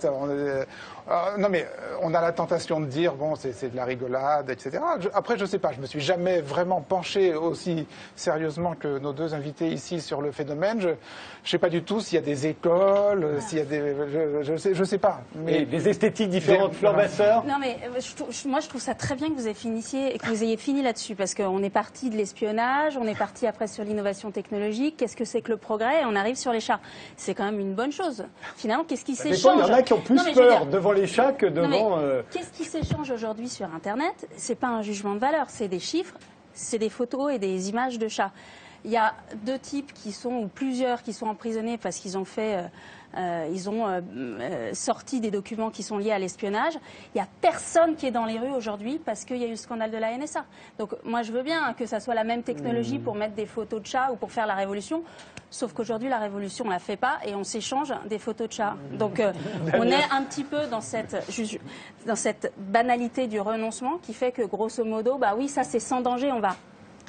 Non, mais on a la tentation de dire, bon, c'est de la rigolade, etc. Après, je sais pas, je me suis jamais vraiment penché aussi sérieusement que nos deux invités ici sur le phénomène. Je sais pas du tout s'il y a des écoles, s'il y a des... Je sais pas. Mais des esthétiques différentes, Florent Vasseur. Non, mais moi, je trouve ça très bien que vous ayez fini là-dessus, parce qu'on est parti de l'espionnage, on est parti après sur l'innovation technologique. Qu'est-ce que c'est que le progrès? Et on arrive sur les chats. C'est quand même une bonne chose. Finalement, qu'est-ce qui s'échange? Il y en a qui ont plus peur devant les chats que devant... Qu'est-ce qui s'échange aujourd'hui sur Internet? C'est pas un jugement de valeur, c'est des chiffres, c'est des photos et des images de chats. Il y a deux types ou plusieurs qui sont emprisonnés parce qu'ils ont fait... sorti des documents qui sont liés à l'espionnage. Il n'y a personne qui est dans les rues aujourd'hui parce qu'il y a eu le scandale de la NSA. Donc moi je veux bien que ça soit la même technologie pour mettre des photos de chats ou pour faire la révolution, sauf qu'aujourd'hui la révolution on la fait pas et on s'échange des photos de chats. Donc on est un petit peu dans cette banalité du renoncement qui fait que grosso modo, bah oui, ça c'est sans danger, on va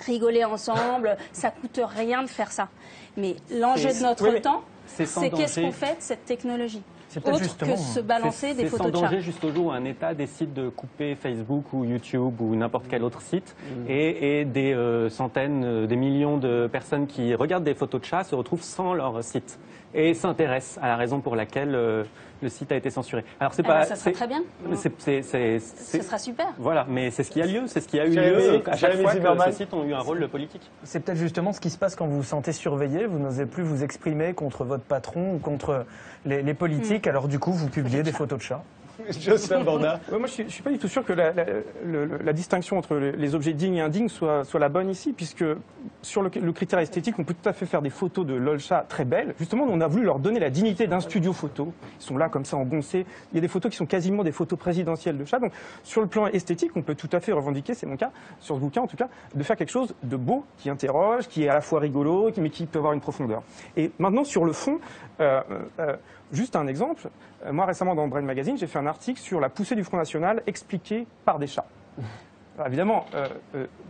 rigoler ensemble, ça coûte rien de faire ça. Mais l'enjeu de notre temps, c'est qu'est-ce qu'on fait de cette technologie autre que se balancer des photos de chats. C'est sans danger jusqu'au jour où un État décide de couper Facebook ou YouTube ou n'importe quel autre site et des centaines, des millions de personnes qui regardent des photos de chats se retrouvent sans leur site et s'intéressent à la raison pour laquelle le site a été censuré. Alors c'est pas, ça sera très bien. Ce sera super. Voilà, mais c'est ce qui a lieu, c'est ce qui a eu lieu à chaque fois que ces sites ont eu un rôle politique. C'est peut-être justement ce qui se passe quand vous vous sentez surveillé, vous n'osez plus vous exprimer contre votre patron ou contre les politiques, alors du coup vous publiez des photos de chats. Joseph Borda. Moi, je suis pas du tout sûr que la distinction entre les objets dignes et indignes soit la bonne ici, puisque sur le critère esthétique, on peut tout à fait faire des photos de lol-chat très belles. Justement, on a voulu leur donner la dignité d'un studio photo. Ils sont là comme ça, engoncés. Il y a des photos qui sont quasiment des photos présidentielles de chats. Donc, sur le plan esthétique, on peut tout à fait revendiquer, c'est mon cas, sur ce bouquin en tout cas, de faire quelque chose de beau, qui interroge, qui est à la fois rigolo, mais qui peut avoir une profondeur. Et maintenant, sur le fond, juste un exemple. Moi, récemment, dans Brain Magazine, j'ai fait un article sur la poussée du Front National expliquée par des chats. Alors évidemment,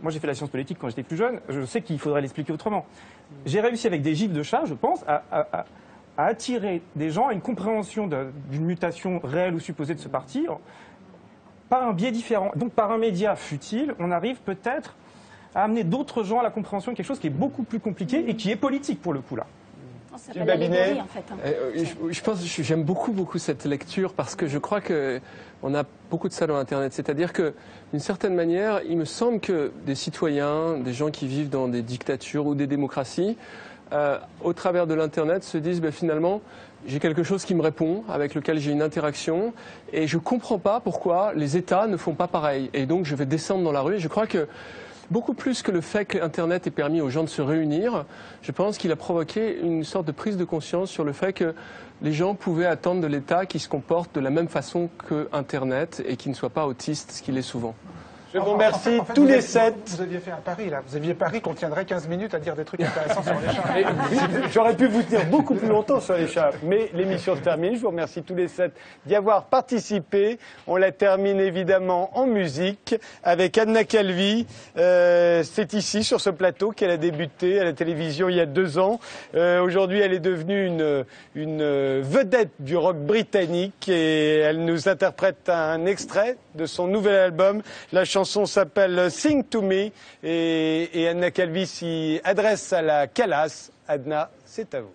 moi j'ai fait la science politique quand j'étais plus jeune, je sais qu'il faudrait l'expliquer autrement. J'ai réussi avec des gifs de chat, je pense, à attirer des gens à une compréhension d'une mutation réelle ou supposée de ce parti par un biais différent. Donc par un média futile, on arrive peut-être à amener d'autres gens à la compréhension de quelque chose qui est beaucoup plus compliqué et qui est politique pour le coup là. Ça s'appelle l'allégorie, en fait. Je pense, j'aime beaucoup cette lecture parce que je crois qu'on a beaucoup de ça dans Internet. C'est-à-dire que, d'une certaine manière, il me semble que des citoyens, des gens qui vivent dans des dictatures ou des démocraties, au travers de l'Internet, se disent finalement, j'ai quelque chose qui me répond, avec lequel j'ai une interaction, et je ne comprends pas pourquoi les États ne font pas pareil. Et donc, je vais descendre dans la rue. Et je crois que beaucoup plus que le fait que Internet ait permis aux gens de se réunir, je pense qu'il a provoqué une sorte de prise de conscience sur le fait que les gens pouvaient attendre de l'État qui se comporte de la même façon que Internet et qui ne soit pas autiste, ce qu'il est souvent. Je vous remercie tous les 7. Vous aviez fait un pari, là. Vous aviez pari qu'on tiendrait 15 minutes à dire des trucs intéressants sur les chats. J'aurais pu vous tenir beaucoup plus longtemps sur les chats, mais l'émission se termine. Je vous remercie tous les 7 d'y avoir participé. On la termine évidemment en musique avec Anna Calvi. C'est ici, sur ce plateau, qu'elle a débuté à la télévision il y a 2 ans. Aujourd'hui, elle est devenue une vedette du rock britannique et elle nous interprète un extrait de son nouvel album. La chanson s'appelle Sing to Me et Anna Calvi s'y adresse à la Calas. Adna, c'est à vous.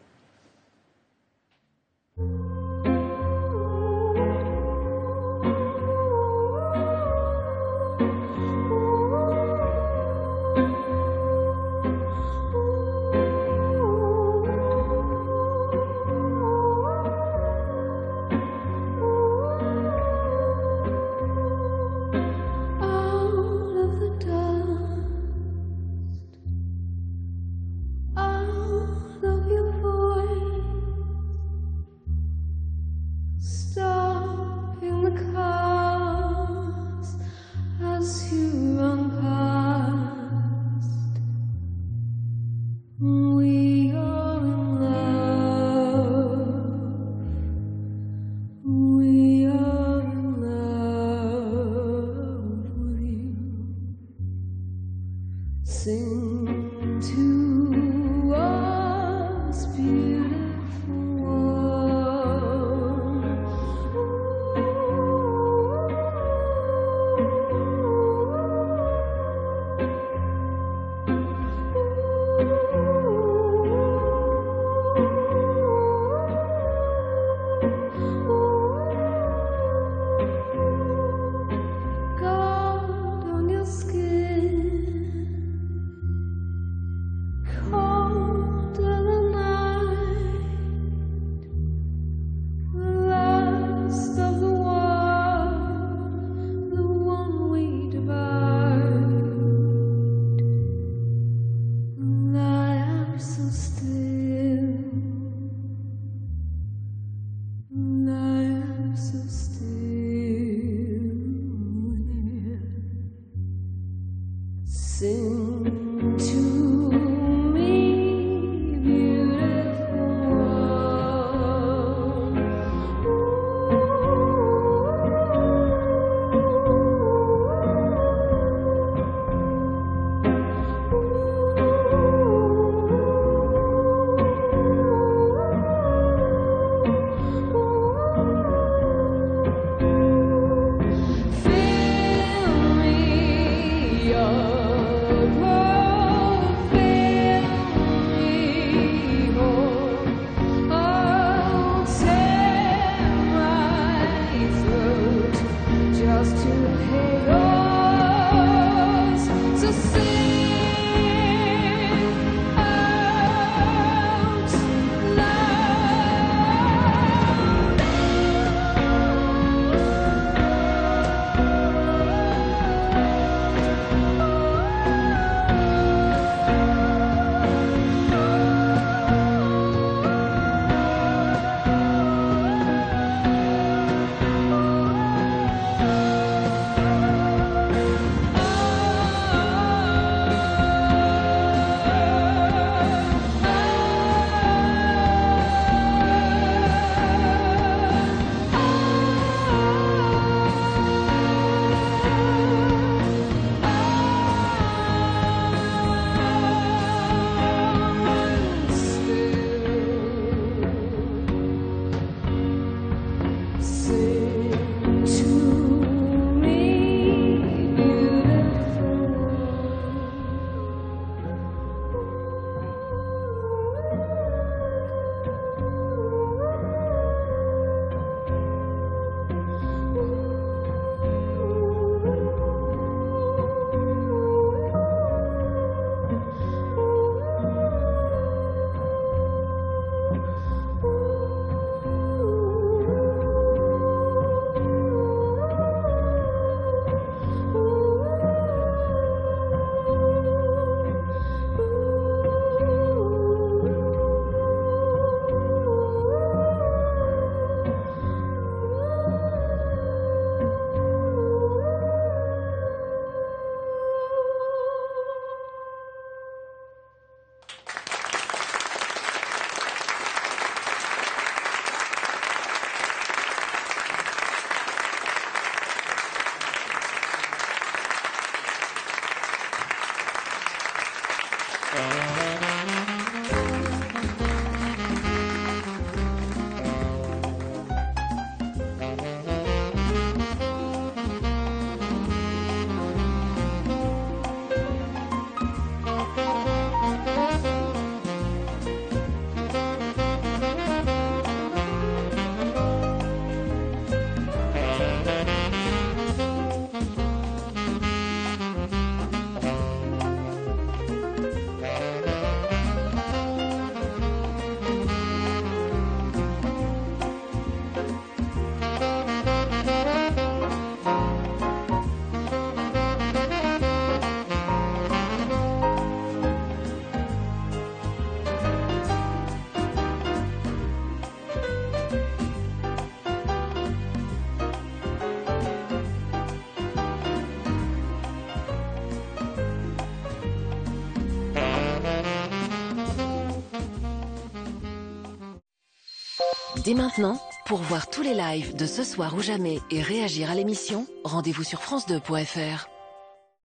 Dès maintenant, pour voir tous les lives de Ce soir ou jamais et réagir à l'émission, rendez-vous sur France2.fr.